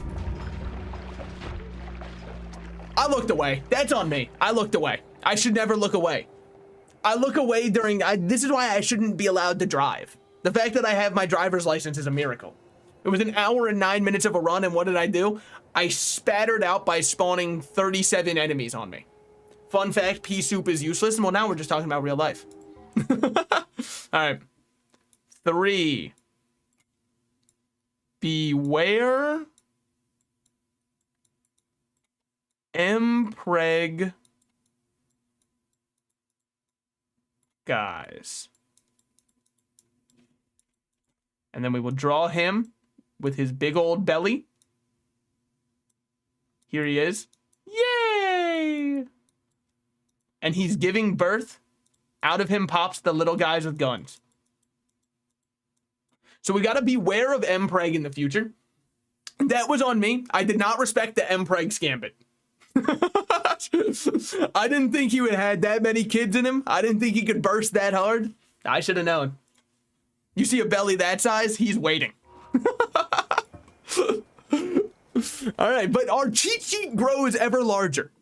I looked away. That's on me. I looked away. I should never look away. I look away during... this is why I shouldn't be allowed to drive. The fact that I have my driver's license is a miracle. It was an hour and 9 minutes of a run, and what did I do? I spattered out by spawning 37 enemies on me. Fun fact, pea soup is useless. Well, now we're just talking about real life. All right. 3. Beware Mpreg guys. And then we will draw him with his big old belly. Here he is. Yay! And he's giving birth. Out of him pops the little guys with guns. So we got to beware of Mpreg in the future. That was on me. I did not respect the Mpreg Scambit. I didn't think he would have had that many kids in him. I didn't think he could burst that hard. I should have known. You see a belly that size, he's waiting. All right, but our cheat sheet grows ever larger.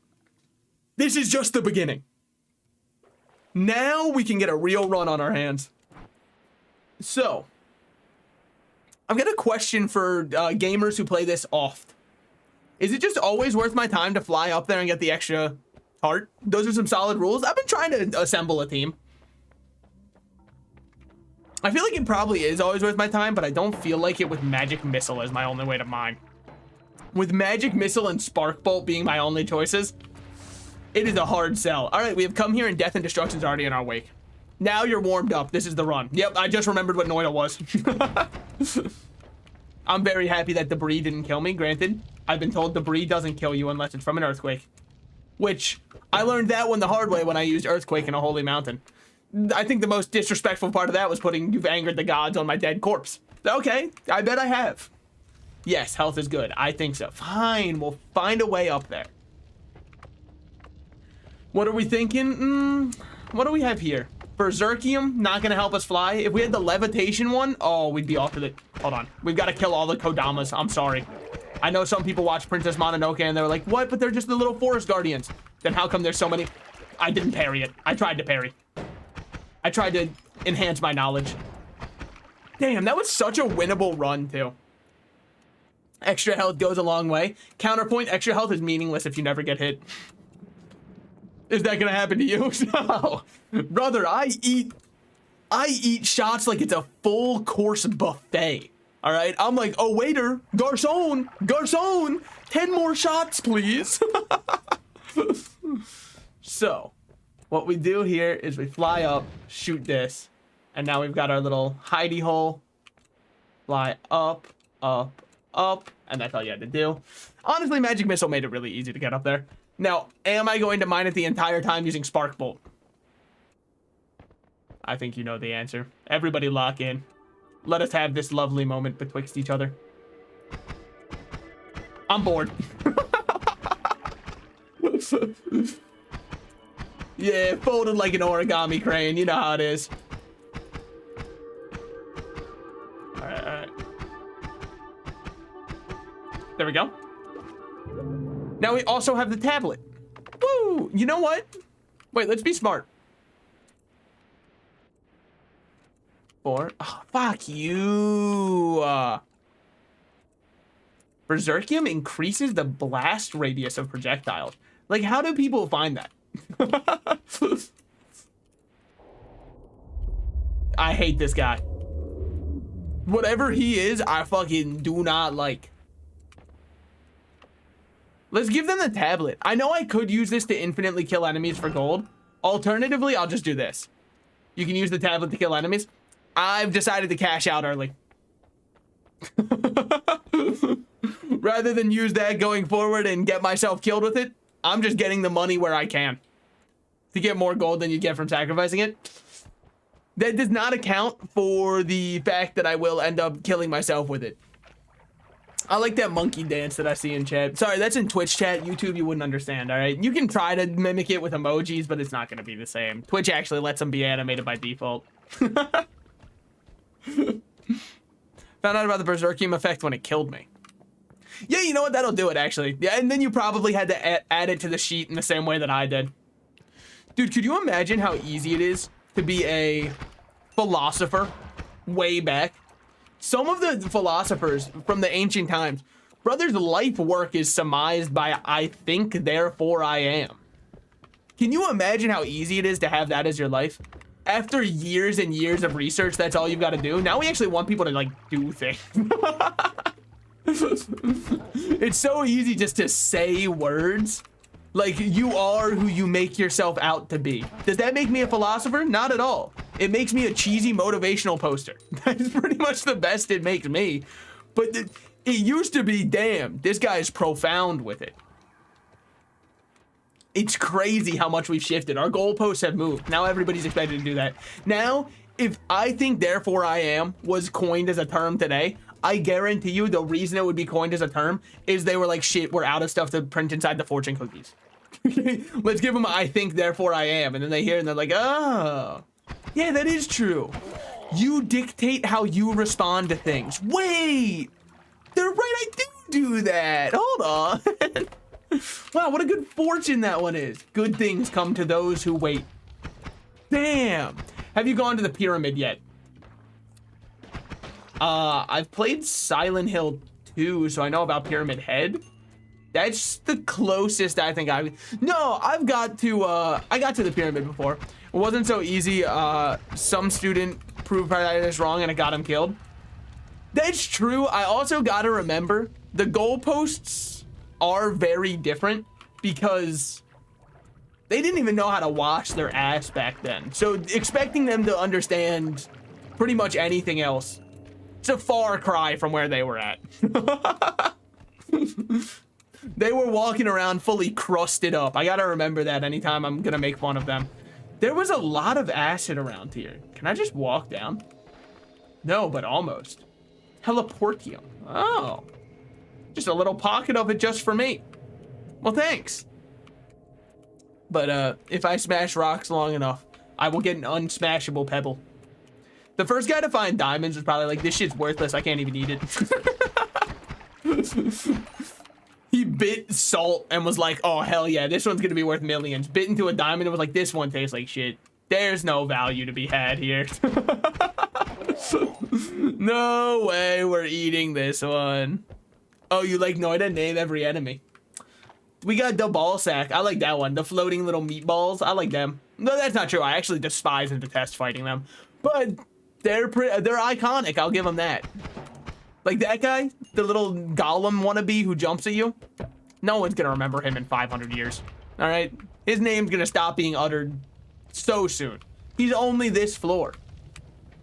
This is just the beginning. Now we can get a real run on our hands. So, I've got a question for gamers who play this oft. Is it just always worth my time to fly up there and get the extra heart? Those are some solid rules. I've been trying to assemble a team. I feel like it probably is always worth my time, but I don't feel like it with Magic Missile as my only way to mine. With Magic Missile and Spark Bolt being my only choices, it is a hard sell. All right, we have come here and Death and Destruction's already in our wake. Now you're warmed up. This is the run. Yep, I just remembered what Noita was. I'm very happy that debris didn't kill me. Granted, I've been told debris doesn't kill you unless it's from an earthquake. Which, I learned that one the hard way when I used earthquake in a holy mountain. I think the most disrespectful part of that was putting "you've angered the gods" on my dead corpse. Okay, I bet I have. Yes, health is good. I think so. Fine, we'll find a way up there. What are we thinking? What do we have here? Berserkium, not gonna help us fly. If we had the levitation one, oh, we'd be off with it. Hold on. We've got to kill all the Kodamas. I'm sorry. I know some people watch Princess Mononoke and they're like, what? But they're just the little forest guardians. Then how come there's so many? I didn't parry it. I tried to parry. I tried to enhance my knowledge. Damn, that was such a winnable run, too. Extra health goes a long way. Counterpoint, extra health is meaningless if you never get hit. Is that gonna happen to you? No. Brother, I eat shots like it's a full course buffet. All right, I'm like, oh, waiter, garçon, 10 more shots, please. So, what we do here is we fly up, shoot this, and now we've got our little hidey hole. Fly up, up, up, and that's all you had to do. Honestly, Magic Missile made it really easy to get up there. Now, am I going to mine it the entire time using Spark Bolt? I think you know the answer. Everybody lock in. Let us have this lovely moment betwixt each other. I'm bored. Yeah, folded like an origami crane. You know how it is. All right, all right. There we go. Now we also have the tablet. Woo! You know what? Wait, let's be smart. 4. Oh, fuck you. Berserkium increases the blast radius of projectiles. Like, how do people find that? I hate this guy. Whatever he is, I fucking do not like. Let's give them the tablet. I know I could use this to infinitely kill enemies for gold. Alternatively, I'll just do this. You can use the tablet to kill enemies. I've decided to cash out early. Rather than use that going forward and get myself killed with it, I'm just getting the money where I can to get more gold than you get from sacrificing it. That does not account for the fact that I will end up killing myself with it. I like that monkey dance that I see in chat. Sorry, that's in Twitch chat. YouTube, you wouldn't understand, all right? You can try to mimic it with emojis, but it's not going to be the same. Twitch actually lets them be animated by default. Found out about the Berserkium effect when it killed me. Yeah, you know what? That'll do it, actually. Yeah, and then you probably had to add it to the sheet in the same way that I did. Dude, could you imagine how easy it is to be a philosopher way back? Some of the philosophers from the ancient times, brother's life work is surmised by I think, therefore I am. Can you imagine how easy it is to have that as your life? After years and years of research, that's all you've got to do. Now we actually want people to like do things. It's so easy just to say words. Like, you are who you make yourself out to be. Does that make me a philosopher? Not at all. It makes me a cheesy motivational poster. That's pretty much the best it makes me. But it used to be, damn, this guy is profound with it. It's crazy how much we've shifted. Our goalposts have moved. Now everybody's expected to do that. Now, if I think therefore I am was coined as a term today, I guarantee you the reason it would be coined as a term is they were like, shit, we're out of stuff to print inside the fortune cookies. Let's give them I think therefore I am. And then they hear it and they're like, oh, yeah, that is true. You dictate how you respond to things. Wait, they're right, I do that. Hold on. Wow, what a good fortune that one is. Good things come to those who wait. Damn. Have you gone to the pyramid yet? I've played Silent Hill 2, so I know about Pyramid Head. That's the closest I think no, I got to the pyramid before. It wasn't so easy. Some student proved this wrong and it got him killed. That's true. I also gotta remember the goalposts are very different because they didn't even know how to wash their ass back then. So expecting them to understand pretty much anything else, it's a far cry from where they were at. They were walking around fully crusted up. I gotta remember that anytime I'm gonna make fun of them. There was a lot of acid around here. Can I just walk down? No, but almost. Teleportium. Oh. Just a little pocket of it just for me. Well, thanks. But if I smash rocks long enough, I will get an unsmashable pebble. The first guy to find diamonds was probably like, this shit's worthless. I can't even eat it. He bit salt and was like, oh, hell yeah, this one's gonna be worth millions. Bit into a diamond and was like, this one tastes like shit. There's no value to be had here. No way we're eating this one. Oh, you like Noita? Name every enemy. We got the ball sack. I like that one. The floating little meatballs. I like them. No, that's not true. I actually despise and detest fighting them. But they're iconic. I'll give them that. Like that guy, the little golem wannabe who jumps at you. No one's gonna remember him in 500 years. All right, his name's gonna stop being uttered so soon. He's only this floor.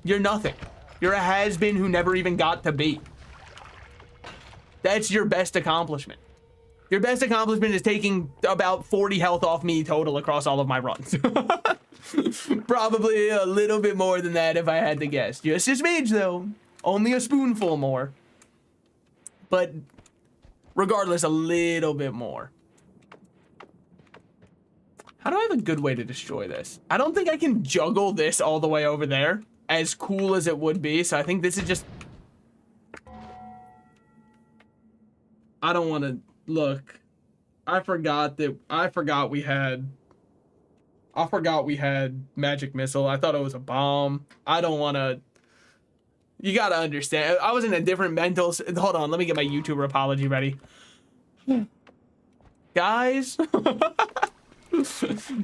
You're nothing. You're a has-been who never even got to be. That's your best accomplishment. Your best accomplishment is taking about 40 health off me total across all of my runs. Probably a little bit more than that if I had to guess. Just a smidge though. Only a spoonful more. But regardless, a little bit more. How do I have a good way to destroy this? I don't think I can juggle this all the way over there, as cool as it would be. So I think this is just... I don't want to... Look, I forgot we had magic missile. I thought it was a bomb. I don't want to... You gotta understand. I was in a different mental... Hold on, let me get my YouTuber apology ready. Guys...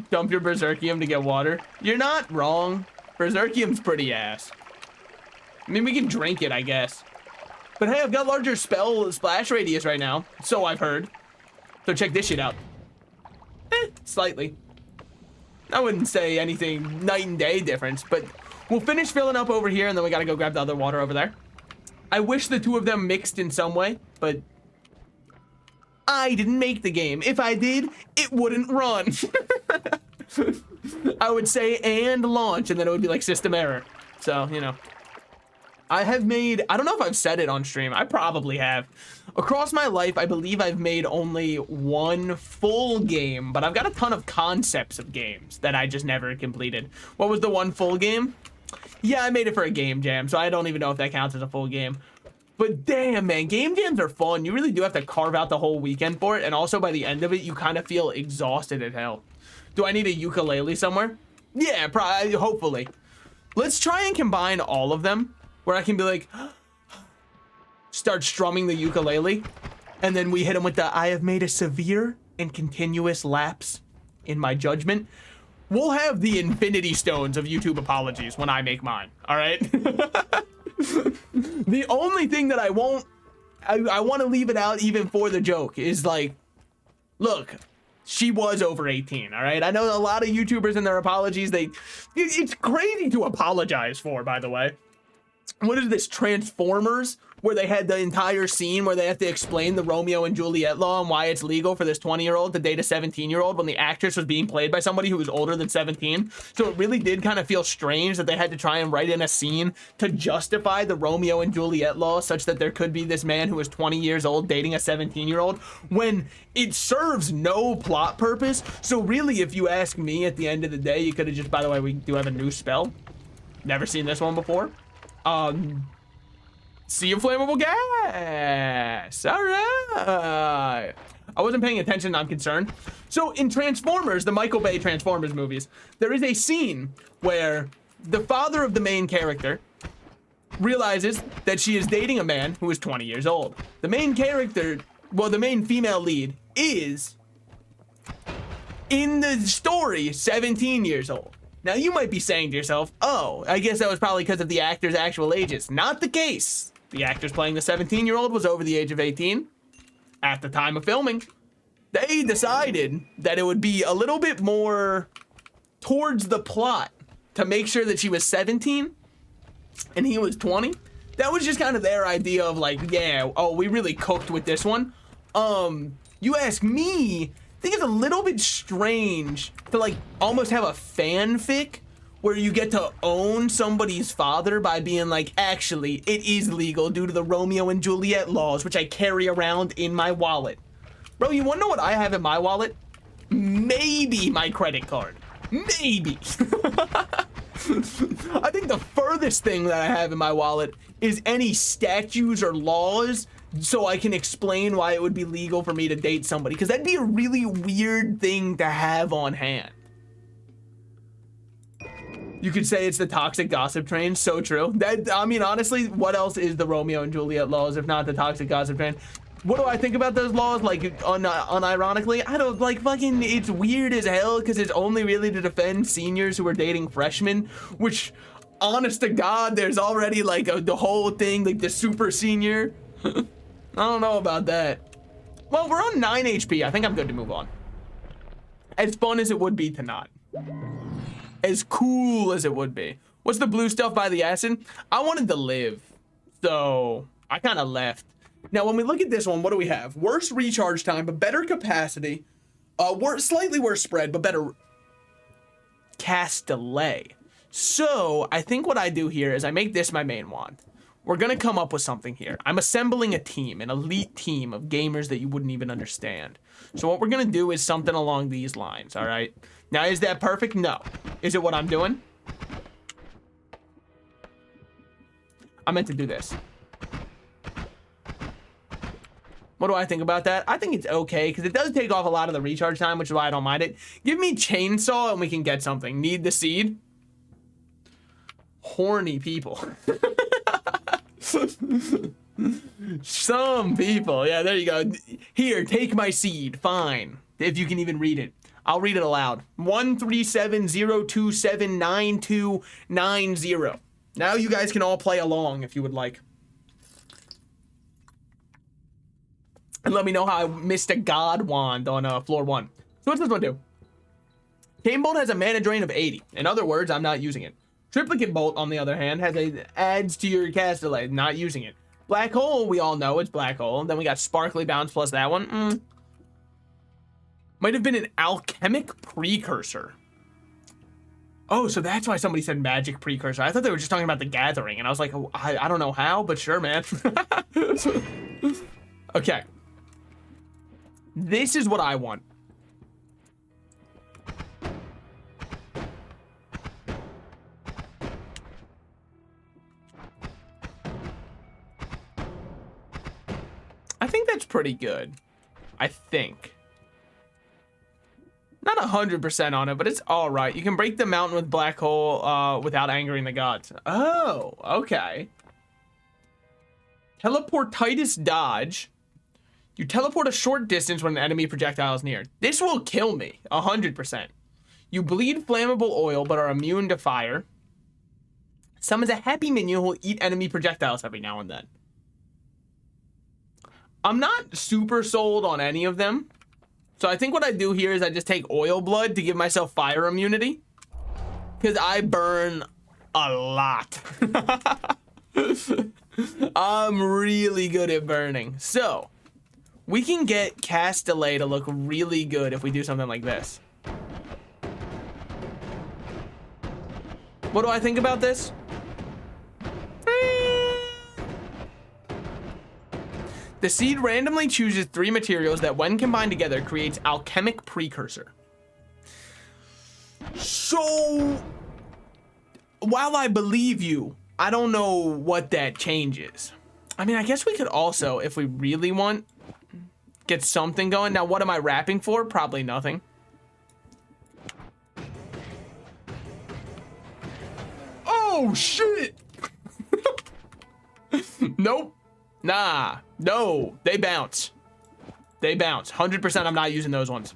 Dump your Berserkium to get water. You're not wrong. Berserkium's pretty ass. I mean, we can drink it, I guess. But hey, I've got larger spell splash radius right now, so I've heard. So check this shit out. Slightly. I wouldn't say anything night and day difference, but we'll finish filling up over here, and then we gotta go grab the other water over there. I wish the two of them mixed in some way, but I didn't make the game. If I did, it wouldn't run. I would say and launch, and then it would be like system error. So, you know. I have made, I don't know if I've said it on stream. I probably have. Across my life, I believe I've made only one full game, but I've got a ton of concepts of games that I just never completed. What was the one full game? Yeah, I made it for a game jam, so I don't even know if that counts as a full game. But damn, man, game jams are fun. You really do have to carve out the whole weekend for it, and also by the end of it, you kind of feel exhausted as hell. Do I need a ukulele somewhere? Yeah, probably, hopefully. Let's try and combine all of them, where I can be like, start strumming the ukulele, and then we hit him with the, I have made a severe and continuous lapse in my judgment. We'll have the infinity stones of YouTube apologies when I make mine, all right? The only thing that I won't, I want to leave it out even for the joke is like, look, she was over 18, all right? I know a lot of YouTubers in their apologies, it's crazy to apologize for, by the way. What is this, Transformers, where they had the entire scene where they have to explain the Romeo and Juliet law and why it's legal for this 20-year-old to date a 17-year-old when the actress was being played by somebody who was older than 17. So it really did kind of feel strange that they had to try and write in a scene to justify the Romeo and Juliet law such that there could be this man who was 20 years old dating a 17-year-old when it serves no plot purpose. So really, if you ask me, at the end of the day, you could have just, by the way, we do have a new spell. Never seen this one before. Sea of flammable gas. All right. I wasn't paying attention, I'm concerned. So in Transformers, the Michael Bay Transformers movies, there is a scene where the father of the main character realizes that she is dating a man who is 20 years old. The main character, well, the main female lead is, in the story, 17 years old. Now, you might be saying to yourself, oh, I guess that was probably because of the actor's actual ages. Not the case. The actress playing the 17-year-old was over the age of 18 at the time of filming. They decided that it would be a little bit more towards the plot to make sure that she was 17 and he was 20. That was just kind of their idea of like, yeah, oh, we really cooked with this one. You ask me, I think it's a little bit strange to like almost have a fanfic where you get to own somebody's father by being like, actually, it is legal due to the Romeo and Juliet laws, which I carry around in my wallet. Bro, you wanna know what I have in my wallet? Maybe my credit card. Maybe. I think the furthest thing that I have in my wallet is any statutes or laws so I can explain why it would be legal for me to date somebody, because that'd be a really weird thing to have on hand. You could say it's the toxic gossip train. So true. That, I mean, honestly, what else is the Romeo and Juliet laws if not the toxic gossip train? What do I think about those laws? Like, unironically, I don't, like, fucking, it's weird as hell because it's only really to defend seniors who are dating freshmen, which, honest to God, there's already, like, the whole thing, like, the super senior. I don't know about that. Well, we're on 9 HP. I think I'm good to move on. As fun as it would be to not. As cool as it would be. What's the blue stuff by the acid? I wanted to live, so I kind of left. Now, when we look at this one, what do we have? Worse recharge time, but better capacity. Slightly worse spread, but better cast delay. So I think what I do here is I make this my main wand. We're gonna come up with something here. I'm assembling a team, an elite team of gamers that you wouldn't even understand. So what we're gonna do is something along these lines, all right? Now, is that perfect? No. Is it what I'm doing? I meant to do this. What do I think about that? I think it's okay, because it does take off a lot of the recharge time, which is why I don't mind it. Give me chainsaw and we can get something. Need the seed? Horny people. Some people. Yeah, there you go. Here, take my seed. Fine. If you can even read it. I'll read it aloud. 13702799290. Now you guys can all play along if you would like. And let me know how I missed a God Wand on floor 1. So what's this one do? Cane Bolt has a mana drain of 80. In other words, I'm not using it. Triplicate Bolt, on the other hand, adds to your cast delay. Not using it. Black Hole, we all know it's Black Hole. Then we got Sparkly Bounce plus that one. Might have been an Alchemic Precursor. Oh, so that's why somebody said Magic Precursor. I thought they were just talking about the Gathering. And I was like, oh, I don't know how, but sure, man. Okay. This is what I want. I think that's pretty good. I think. Not 100% on it, but it's all right. You can break the mountain with Black Hole without angering the gods. Oh, okay. Teleportitis Dodge. You teleport a short distance when an enemy projectile is near. This will kill me, 100%. You bleed flammable oil, but are immune to fire. Summons a happy minion who will eat enemy projectiles every now and then. I'm not super sold on any of them. So I think what I do here is I just take oil blood to give myself fire immunity. Because I burn a lot. I'm really good at burning. So we can get cast delay to look really good if we do something like this. What do I think about this? The seed randomly chooses 3 materials that, when combined together, creates Alchemic Precursor. So, while I believe you, I don't know what that changes. I mean, I guess we could also, if we really want, get something going. Now, what am I wrapping for? Probably nothing. Oh, shit! Nope. Nah, no, they bounce. They bounce. 100% I'm not using those ones.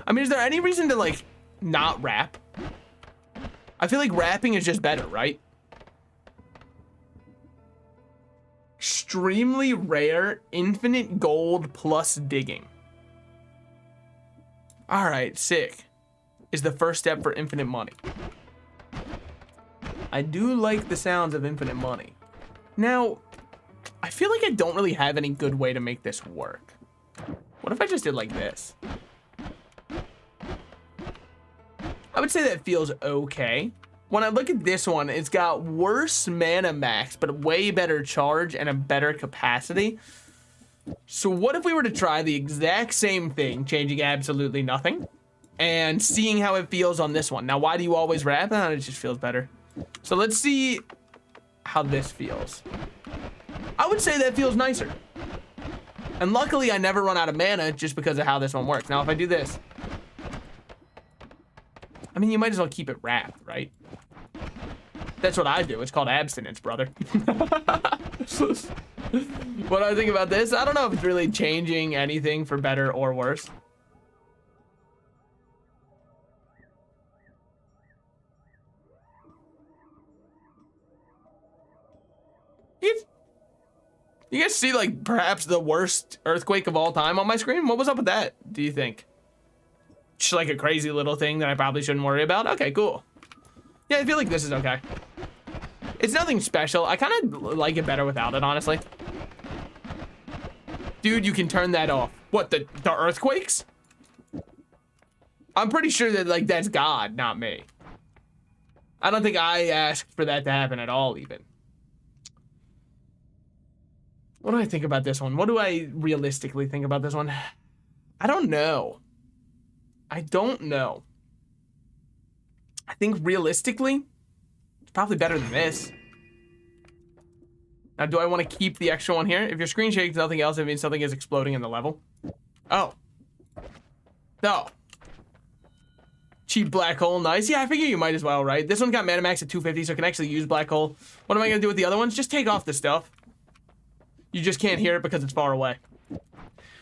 I mean, is there any reason to, like, not wrap? I feel like wrapping is just better, right? Extremely rare, infinite gold plus digging. All right, sick. Is the first step for infinite money. I do like the sounds of infinite money. Now, I feel like I don't really have any good way to make this work. What if I just did like this? I would say that feels okay. When I look at this one, it's got worse mana max, but way better charge and a better capacity. So what if we were to try the exact same thing, changing absolutely nothing, and seeing how it feels on this one? Now, why do you always wrap? It just feels better. So let's see how this feels. I would say that feels nicer. And luckily, I never run out of mana just because of how this one works. Now, if I do this, I mean, you might as well keep it wrapped, right? That's what I do. It's called abstinence, brother. What do I think about this? I don't know if it's really changing anything for better or worse. You guys see, like, perhaps the worst earthquake of all time on my screen? What was up with that, do you think? Just like a crazy little thing that I probably shouldn't worry about? Okay, cool. Yeah, I feel like this is okay. It's nothing special. I kind of like it better without it, honestly. Dude, you can turn that off. What, the earthquakes? I'm pretty sure that, like, that's God, not me. I don't think I asked for that to happen at all, even. What do I think about this one? What do I realistically think about this one? I don't know. I don't know. I think realistically, it's probably better than this. Now, do I want to keep the extra one here? If your screen shakes nothing else, it means something is exploding in the level. Oh. No. Cheap black hole, nice. Yeah, I figure you might as well, right? This one got mana max at 250, so I can actually use black hole. What am I gonna do with the other ones? Just take off the stuff. You just can't hear it because it's far away.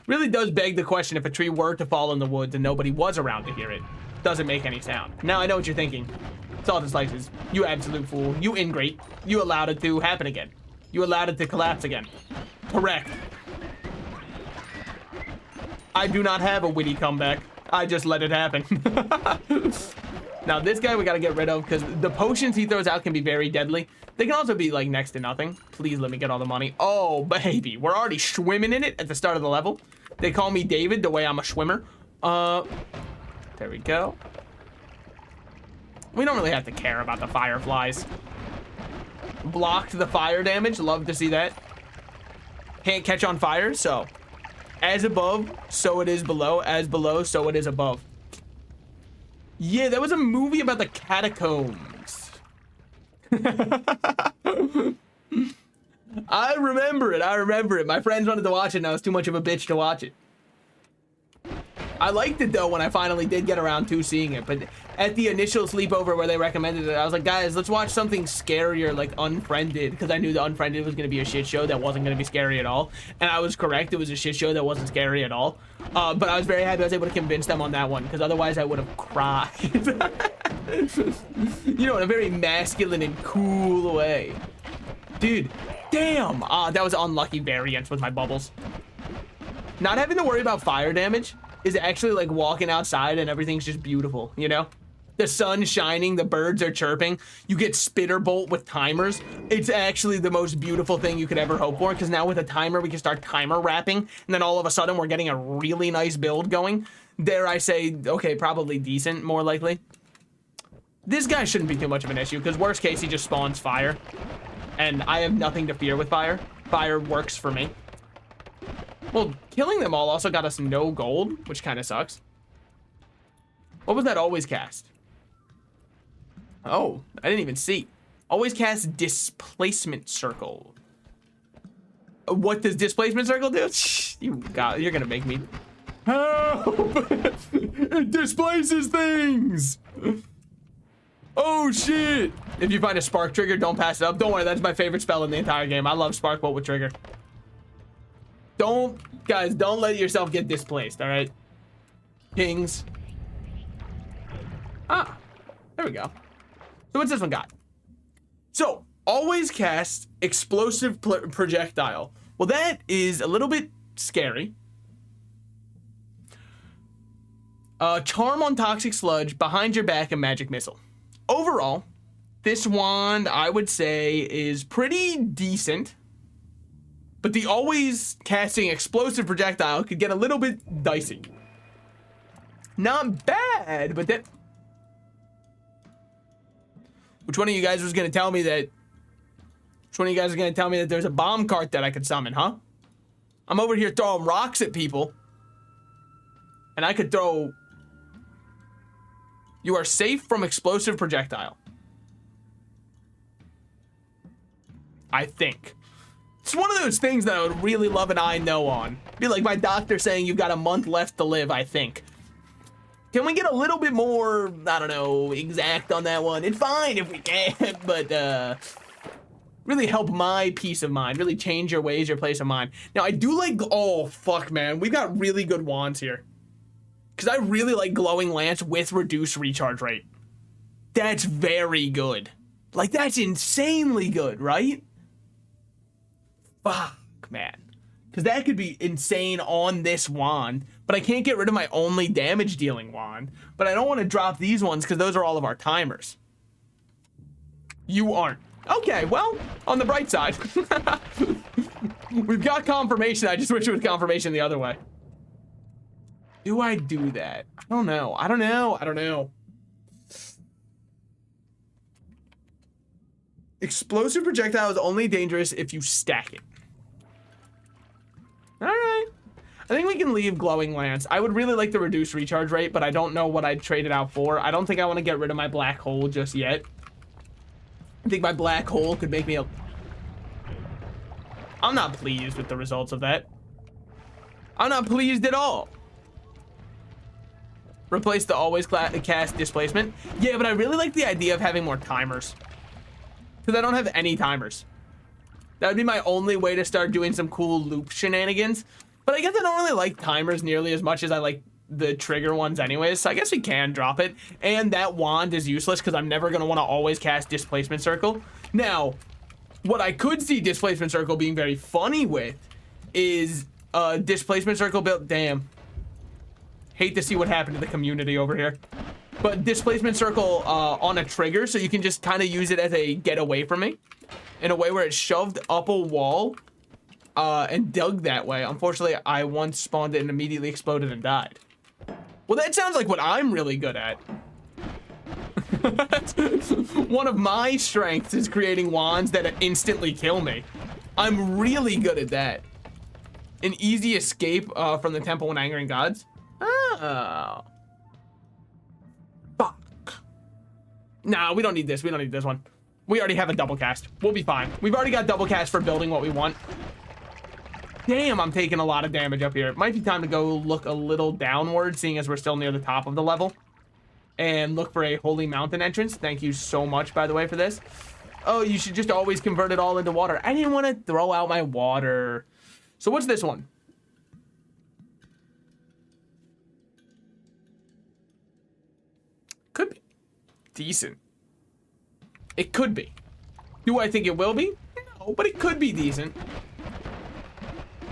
Really does beg the question, if a tree were to fall in the woods and nobody was around to hear it, does it make any sound? Now I know what you're thinking. Salted slices, you absolute fool, you ingrate. You allowed it to happen again. You allowed it to collapse again. Correct. I do not have a witty comeback. I just let it happen. Now this guy we gotta get rid of because the potions he throws out can be very deadly. They can also be like next to nothing. Please let me get all the money. Oh baby, we're already swimming in it at the start of the level. They call me David the way I'm a swimmer. There we go. We don't really have to care about the fireflies. Blocked the fire damage, love to see that. Can't catch on fire, so as above, so it is below. As below, so it is above. Yeah, that was a movie about the catacombs. I remember it. I remember it. My friends wanted to watch it and I was too much of a bitch to watch it. I liked it though when I finally did get around to seeing it, but at the initial sleepover where they recommended it, I was like, guys, let's watch something scarier like Unfriended, because I knew the Unfriended was going to be a shit show that wasn't going to be scary at all. And I was correct. It was a shit show that wasn't scary at all. But I was very happy I was able to convince them on that one, because otherwise I would have cried. You know, in a very masculine and cool way. Dude, damn. That was unlucky variance with my bubbles. Not having to worry about fire damage is actually like walking outside and everything's just beautiful, you know? The sun's shining, the birds are chirping, you get spitter bolt with timers. It's actually the most beautiful thing you could ever hope for, because now with a timer, we can start timer wrapping, and then all of a sudden we're getting a really nice build going. Dare I say, okay, probably decent, more likely. This guy shouldn't be too much of an issue, because worst case, he just spawns fire. And I have nothing to fear with fire. Fire works for me. Well, killing them all also got us no gold, which kind of sucks. What was that always cast? Oh, I didn't even see. Always cast displacement circle. What does displacement circle do? You're gonna make me. Help! It displaces things! Oh shit! If you find a spark trigger, don't pass it up. Don't worry, that's my favorite spell in the entire game. I love spark bolt with trigger. Guys, don't let yourself get displaced, all right? Kings. Ah, there we go. So what's this one got? So, always cast explosive projectile. Well, that is a little bit scary. Charm on toxic sludge, behind your back, and magic missile. Overall, this wand, I would say, is pretty decent. But the always casting explosive projectile could get a little bit dicey. Not bad, but that... Which one of you guys was going to tell me that... Which one of you guys is going to tell me that there's a bomb cart that I could summon, huh? I'm over here throwing rocks at people. And I could throw... You are safe from explosive projectile. I think. It's one of those things that I would really love an I know on. Be like my doctor saying you've got a month left to live, I think. Can we get a little bit more, I don't know, exact on that one? It's fine if we can, but really help my peace of mind. Really change your ways, your place of mind. Now, I do like, oh, fuck, man. We got really good wands here. Because I really like Glowing Lance with reduced recharge rate. That's very good. Like, that's insanely good, right? Fuck, man. Because that could be insane on this wand, but I can't get rid of my only damage dealing wand. But I don't want to drop these ones because those are all of our timers. You aren't. Okay, well, on the bright side. We've got confirmation. I just wish it was confirmation the other way. Do I do that? I don't know. I don't know. Explosive projectile is only dangerous if you stack it. All right. I think we can leave Glowing Lance. I would really like the reduced recharge rate, but I don't know what I'd trade it out for. I don't think I want to get rid of my black hole just yet. I think my black hole could make me a... I'm not pleased with the results of that. I'm not pleased at all. Replace the always cast displacement. Yeah, but I really like the idea of having more timers. Because I don't have any timers. That would be my only way to start doing some cool loop shenanigans. But I guess I don't really like timers nearly as much as I like the trigger ones anyways, so I guess we can drop it. And that wand is useless because I'm never going to want to always cast Displacement Circle. Now, what I could see Displacement Circle being very funny with is Displacement Circle built. Damn. Hate to see what happened to the community over here. But Displacement Circle on a trigger, so you can just kind of use it as a get away from me in a way where it's shoved up a wall and dug that way. Unfortunately, I once spawned it and immediately exploded and died. Well, that sounds like what I'm really good at. One of my strengths is creating wands that instantly kill me. I'm really good at that. An easy escape from the temple when angering gods. Oh. Fuck. Nah, we don't need this. We don't need this one. We already have a double cast. We'll be fine. We've already got double cast for building what we want. Damn, I'm taking a lot of damage up here. It might be time to go look a little downward, seeing as we're still near the top of the level. And look for a holy mountain entrance. Thank you so much, by the way, for this. Oh, you should just always convert it all into water. I didn't want to throw out my water. So what's this one? Could be decent. It could be. Do I think it will be? No, but it could be decent.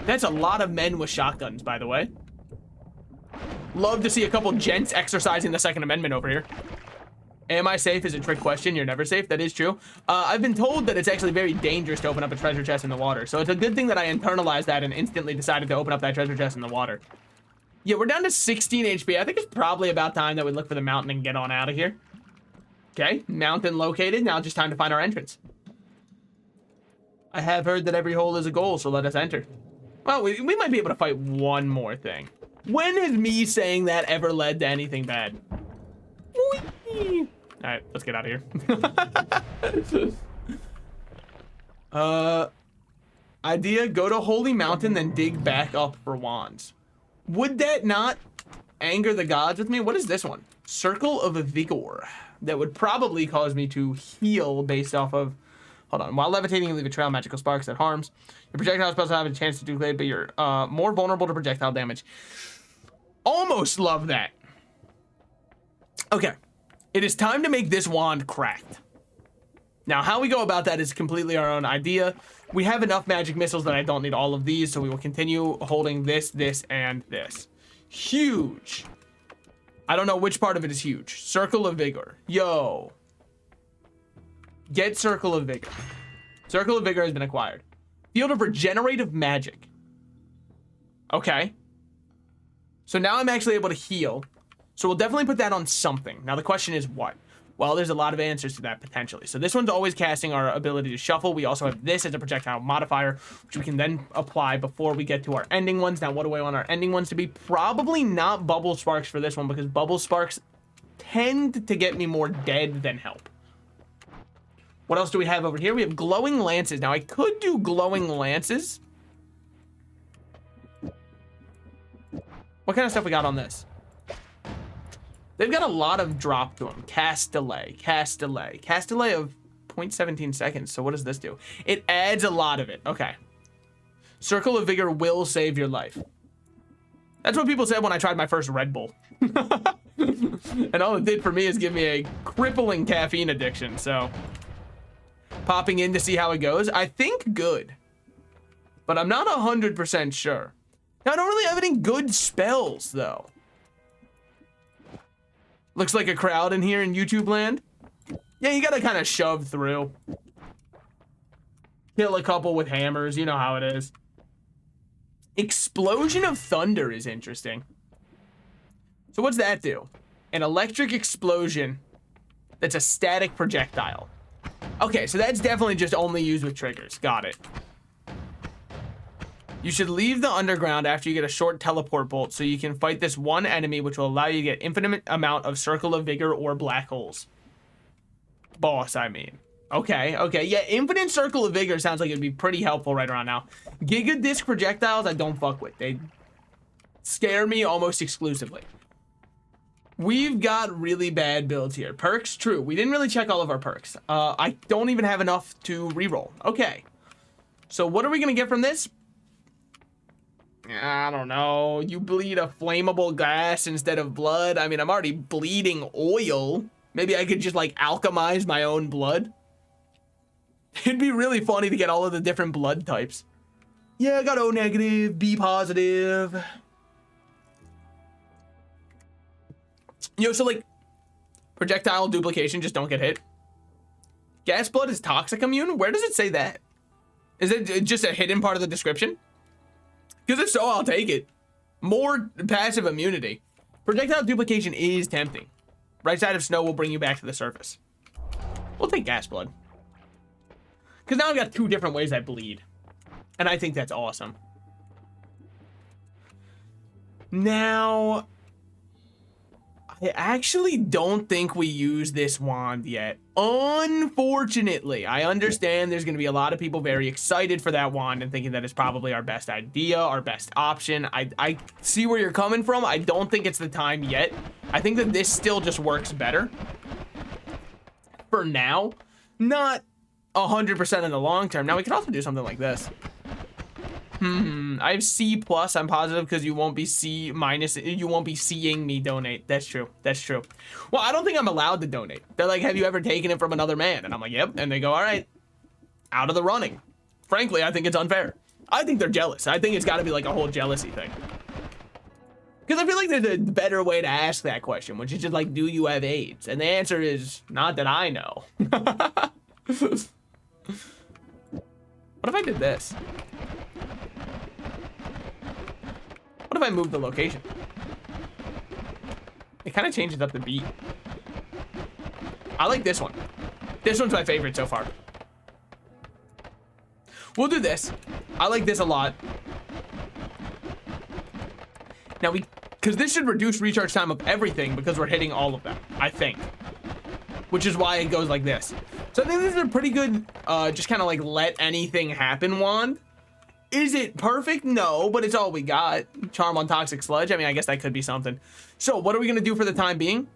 That's a lot of men with shotguns, by the way. Love to see a couple gents exercising the Second Amendment over here. Am I safe is a trick question. You're never safe. That is true. I've been told that it's actually very dangerous to open up a treasure chest in the water. So it's a good thing that I internalized that and instantly decided to open up that treasure chest in the water. Yeah, we're down to 16 HP. I think it's probably about time that we look for the mountain and get on out of here. Okay, mountain located. Now just time to find our entrance. I have heard that every hole is a goal, so let us enter. Well, we might be able to fight one more thing. When has me saying that ever led to anything bad? Whee! All right, let's get out of here. Idea, go to Holy Mountain, then dig back up for wands. Would that not anger the gods with me? What is this one? Circle of Vigor. That would probably cause me to heal based off of... Hold on. While levitating, you leave a trail of magical sparks that harms. Your projectile spells have a chance to duplicated, but you're more vulnerable to projectile damage. Almost love that. Okay. It is time to make this wand cracked. Now, how we go about that is completely our own idea. We have enough magic missiles that I don't need all of these, so we will continue holding this, this, and this. Huge. I don't know which part of it is huge. Circle of Vigor. Yo. Get Circle of Vigor. Circle of Vigor has been acquired. Field of Regenerative Magic. Okay. So now I'm actually able to heal. So we'll definitely put that on something. Now the question is what? Well, there's a lot of answers to that potentially. So this one's always casting our ability to shuffle. We also have this as a projectile modifier, which we can then apply before we get to our ending ones. Now, what do I want our ending ones to be? Probably not Bubble Sparks for this one, because Bubble Sparks tend to get me more dead than help. What else do we have over here? We have Glowing Lances. Now, I could do Glowing Lances. What kind of stuff we got on this? They've got a lot of drop to them. Cast delay, cast delay. Cast delay of 0.17 seconds. So what does this do? It adds a lot of it. Okay. Circle of Vigor will save your life. That's what people said when I tried my first Red Bull. And all it did for me is give me a crippling caffeine addiction. So popping in to see how it goes. I think good. But I'm not 100% sure. Now, I don't really have any good spells, though. Looks like a crowd in here in YouTube land. Yeah, you gotta kind of shove through. Kill a couple with hammers, you know how it is. Explosion of Thunder is interesting. So what's that do? An electric explosion that's a static projectile. Okay, so that's definitely just only used with triggers. Got it. You should leave the underground after you get a short teleport bolt so you can fight this one enemy, which will allow you to get infinite amount of Circle of Vigor or black holes. Boss, I mean. Okay, okay. Yeah, infinite Circle of Vigor sounds like it'd be pretty helpful right around now. Giga Disc projectiles, I don't fuck with. They scare me almost exclusively. We've got really bad builds here. Perks, true. We didn't really check all of our perks. I don't even have enough to reroll. Okay. So what are we going to get from this? I don't know. You bleed a flammable gas instead of blood. I mean, I'm already bleeding oil. Maybe I could just like alchemize my own blood. It'd be really funny to get all of the different blood types. Yeah, I got O negative, B positive. You know, so like projectile duplication, just don't get hit. Gas blood is toxic immune. Where does it say that? Is it just a hidden part of the description? Because if so, I'll take it. More passive immunity. Projectile duplication is tempting. Right side of snow will bring you back to the surface. We'll take gas blood. Because now I've got 2 different ways I bleed. And I think that's awesome. Now, I actually don't think we use this wand yet. Unfortunately, I understand there's going to be a lot of people very excited for that wand and thinking that it's probably our best idea, our best option. I see where you're coming from. I don't think it's the time yet. I think that this still just works better. For now, not 100% in the long term. Now, we could also do something like this. I have C+, I'm positive, because you won't be C-, you won't be seeing me donate. That's true. That's true. Well, I don't think I'm allowed to donate. They're like, have you ever taken it from another man? And I'm like, yep. And they go, all right, out of the running. Frankly, I think it's unfair. I think they're jealous. I think it's got to be like a whole jealousy thing. Because I feel like there's a better way to ask that question, which is just like, do you have AIDS? And the answer is, not that I know. What if I did this? What if I move the location? It kind of changes up the beat. I like this one. This one's my favorite so far. We'll do this. I like this a lot. Now because this should reduce recharge time of everything because we're hitting all of them, I think. Which is why it goes like this. So I think this is a pretty good, just kind of like let anything happen wand. Is it perfect? No, but it's all we got. Charm on toxic sludge. I mean, I guess that could be something. So what are we going to do for the time being?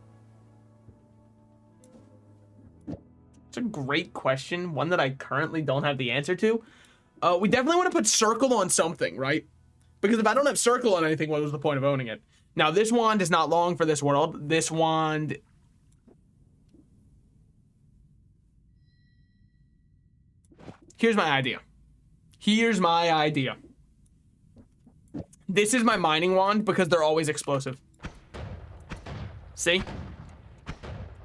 It's a great question. One that I currently don't have the answer to. We definitely want to put circle on something, right? Because if I don't have circle on anything, what was the point of owning it? Now, this wand is not long for this world. This wand... Here's my idea. Here's my idea. This is my mining wand because they're always explosive. See?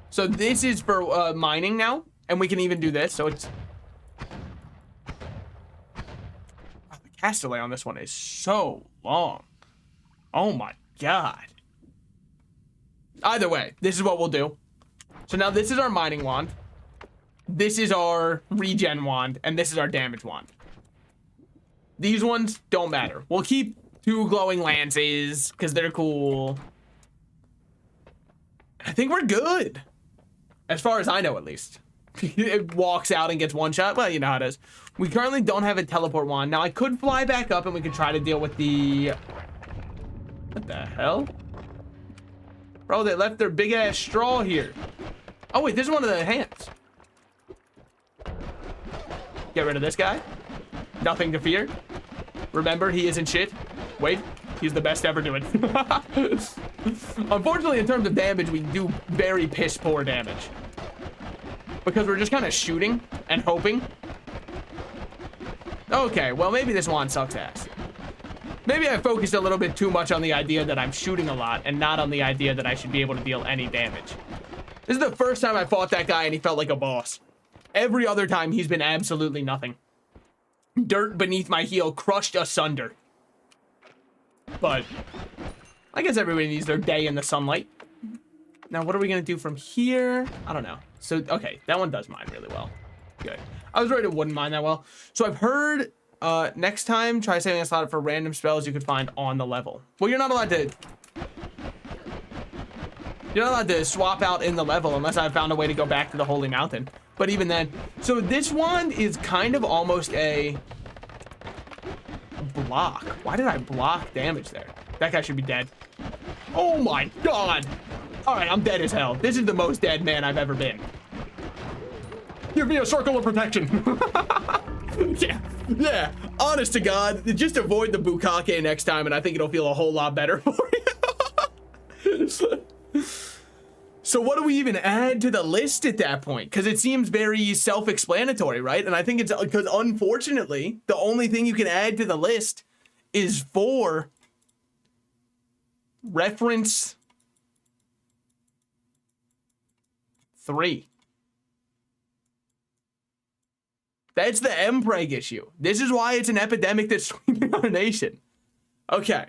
So this is for mining now, and we can even do this. So it's... Oh, the cast delay on this one is so long. Oh my god. Either way, this is what we'll do. So now this is our mining wand. This is our regen wand, and this is our damage wand. These ones don't matter. We'll keep 2 glowing lances because they're cool. I think we're good. As far as I know, at least. It walks out and gets 1 shot. Well, you know how it is. We currently don't have a teleport wand. Now, I could fly back up and we could try to deal with the... What the hell? Bro, they left their big-ass straw here. Oh, wait, this is one of the hands. Get rid of this guy. Nothing to fear. Remember, he isn't shit. Wait, he's the best ever doing. Unfortunately, in terms of damage, we do very piss poor damage. Because we're just kind of shooting and hoping. Okay, well, maybe this wand sucks ass. Maybe I focused a little bit too much on the idea that I'm shooting a lot and not on the idea that I should be able to deal any damage. This is the first time I fought that guy and he felt like a boss. Every other time, he's been absolutely nothing. Dirt beneath my heel crushed asunder. But I guess everybody needs their day in the sunlight. Now, what are we going to do from here? I don't know. So, okay, that one does mine really well. Good. I was worried it wouldn't mine that well. So I've heard next time, try saving a slot for random spells you could find on the level. Well, you're not allowed to... You're not allowed to swap out in the level unless I found a way to go back to the Holy Mountain. But even then, so this wand is kind of almost a block. Why did I block damage there? That guy should be dead. Oh my god. All right, I'm dead as hell. This is the most dead man I've ever been. Give me a circle of protection. Yeah. Honest to God, just avoid the bukkake next time, and I think it'll feel a whole lot better for you. So what do we even add to the list at that point? Because it seems very self-explanatory, right? And I think it's because, unfortunately, the only thing you can add to the list is 4 reference 3. That's the MPreg issue. This is why it's an epidemic that's sweeping our nation. Okay.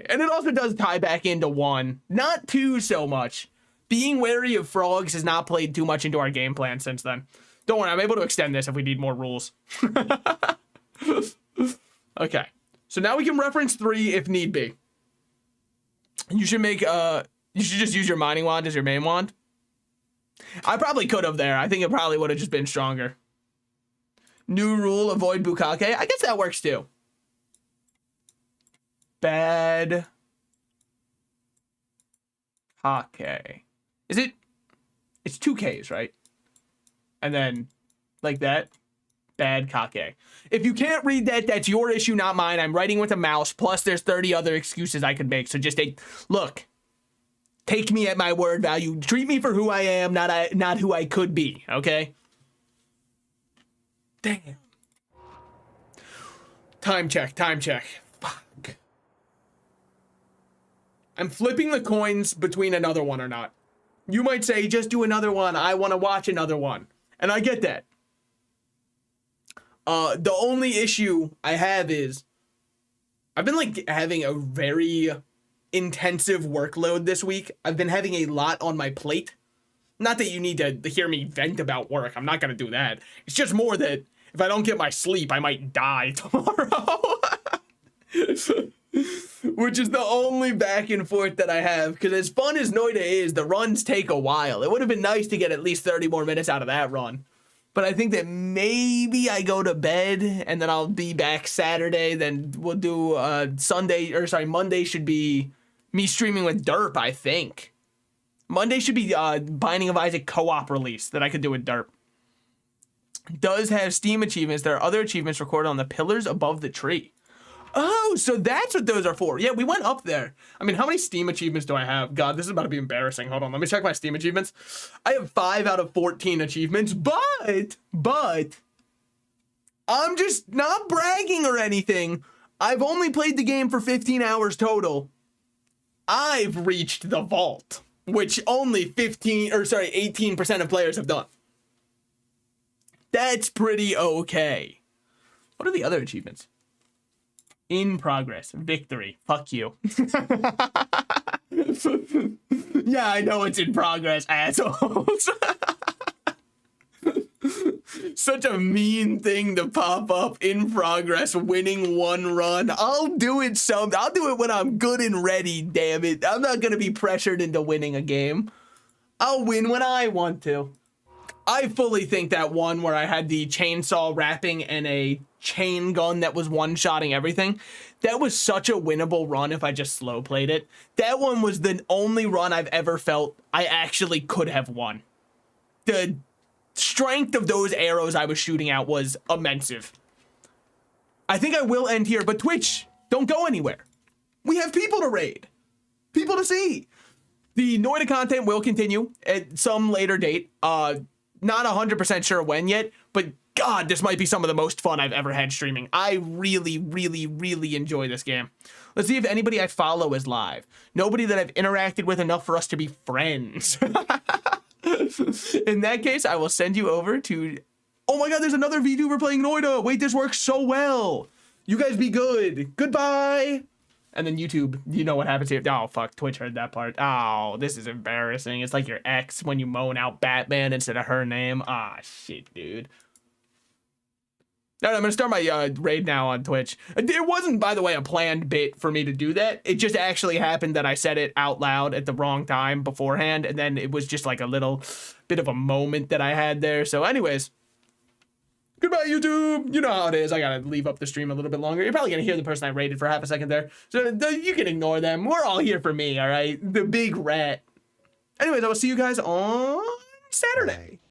And it also does tie back into 1. Not 2 so much. Being wary of frogs has not played too much into our game plan since then. Don't worry, I'm able to extend this if we need more rules. Okay. So now we can reference 3 if need be. You should make, you should just use your mining wand as your main wand. I probably could have there. I think it probably would have just been stronger. New rule, avoid bukkake. I guess that works too. Bad kake. Is it? It's 2 Ks, right? And then like that. Bad kake. If you can't read that, that's your issue, not mine. I'm writing with a mouse. Plus, there's 30 other excuses I could make. So just look. Take me at my word value. Treat me for who I am, not who I could be. Okay. Damn. Time check. Fuck. I'm flipping the coins between another one or not. You might say, just do another one. I want to watch another one. And I get that. The only issue I have is I've been like having a very intensive workload this week. I've been having a lot on my plate. Not that you need to hear me vent about work. I'm not going to do that. It's just more that if I don't get my sleep, I might die tomorrow. Which is the only back and forth that I have. Because as fun as Noita is, the runs take a while. It would have been nice to get at least 30 more minutes out of that run. But I think that maybe I go to bed and then I'll be back Saturday. Then we'll do Monday should be me streaming with Derp, I think. Monday should be Binding of Isaac co-op release that I could do with Derp. Does have Steam achievements. There are other achievements recorded on the pillars above the tree. Oh, so that's what those are for. Yeah, we went up there. I mean, how many Steam achievements do I have? God, this is about to be embarrassing. Hold on, let me check my Steam achievements. I have 5 out of 14 achievements, but I'm just not bragging or anything. I've only played the game for 15 hours total. I've reached the vault, which only 18% of players have done. That's pretty okay. What are the other achievements? In progress. Victory. Fuck you. Yeah, I know it's in progress, assholes. Such a mean thing to pop up. In progress, winning 1 run. I'll do it when I'm good and ready, damn it. I'm not gonna be pressured into winning a game. I'll win when I want to. I fully think that one where I had the chainsaw wrapping and a chain gun that was one-shotting everything, that was such a winnable run if I just slow played it. That one was the only run I've ever felt I actually could have won. The strength of those arrows I was shooting out was immense. I think I will end here, but Twitch, don't go anywhere. We have people to raid, people to see. The Noita content will continue at some later date. Not 100% sure when yet, but God, this might be some of the most fun I've ever had streaming. I really, really, really enjoy this game. Let's see if anybody I follow is live. Nobody that I've interacted with enough for us to be friends. In that case, I will send you over to... Oh my God, there's another VTuber playing Noita. Wait, this works so well. You guys be good. Goodbye. And then YouTube, you know what happens here. Oh, fuck, Twitch heard that part. Oh, this is embarrassing. It's like your ex when you moan out Batman instead of her name. Ah, shit, dude. All right, I'm gonna start my raid now on Twitch. It wasn't, by the way, a planned bit for me to do that. It just actually happened that I said it out loud at the wrong time beforehand, and then it was just like a little bit of a moment that I had there. So anyways, goodbye, YouTube. You know how it is. I gotta leave up the stream a little bit longer. You're probably gonna hear the person I raided for half a second there. So you can ignore them. We're all here for me, all right? The big rat. Anyways, I will see you guys on Saturday.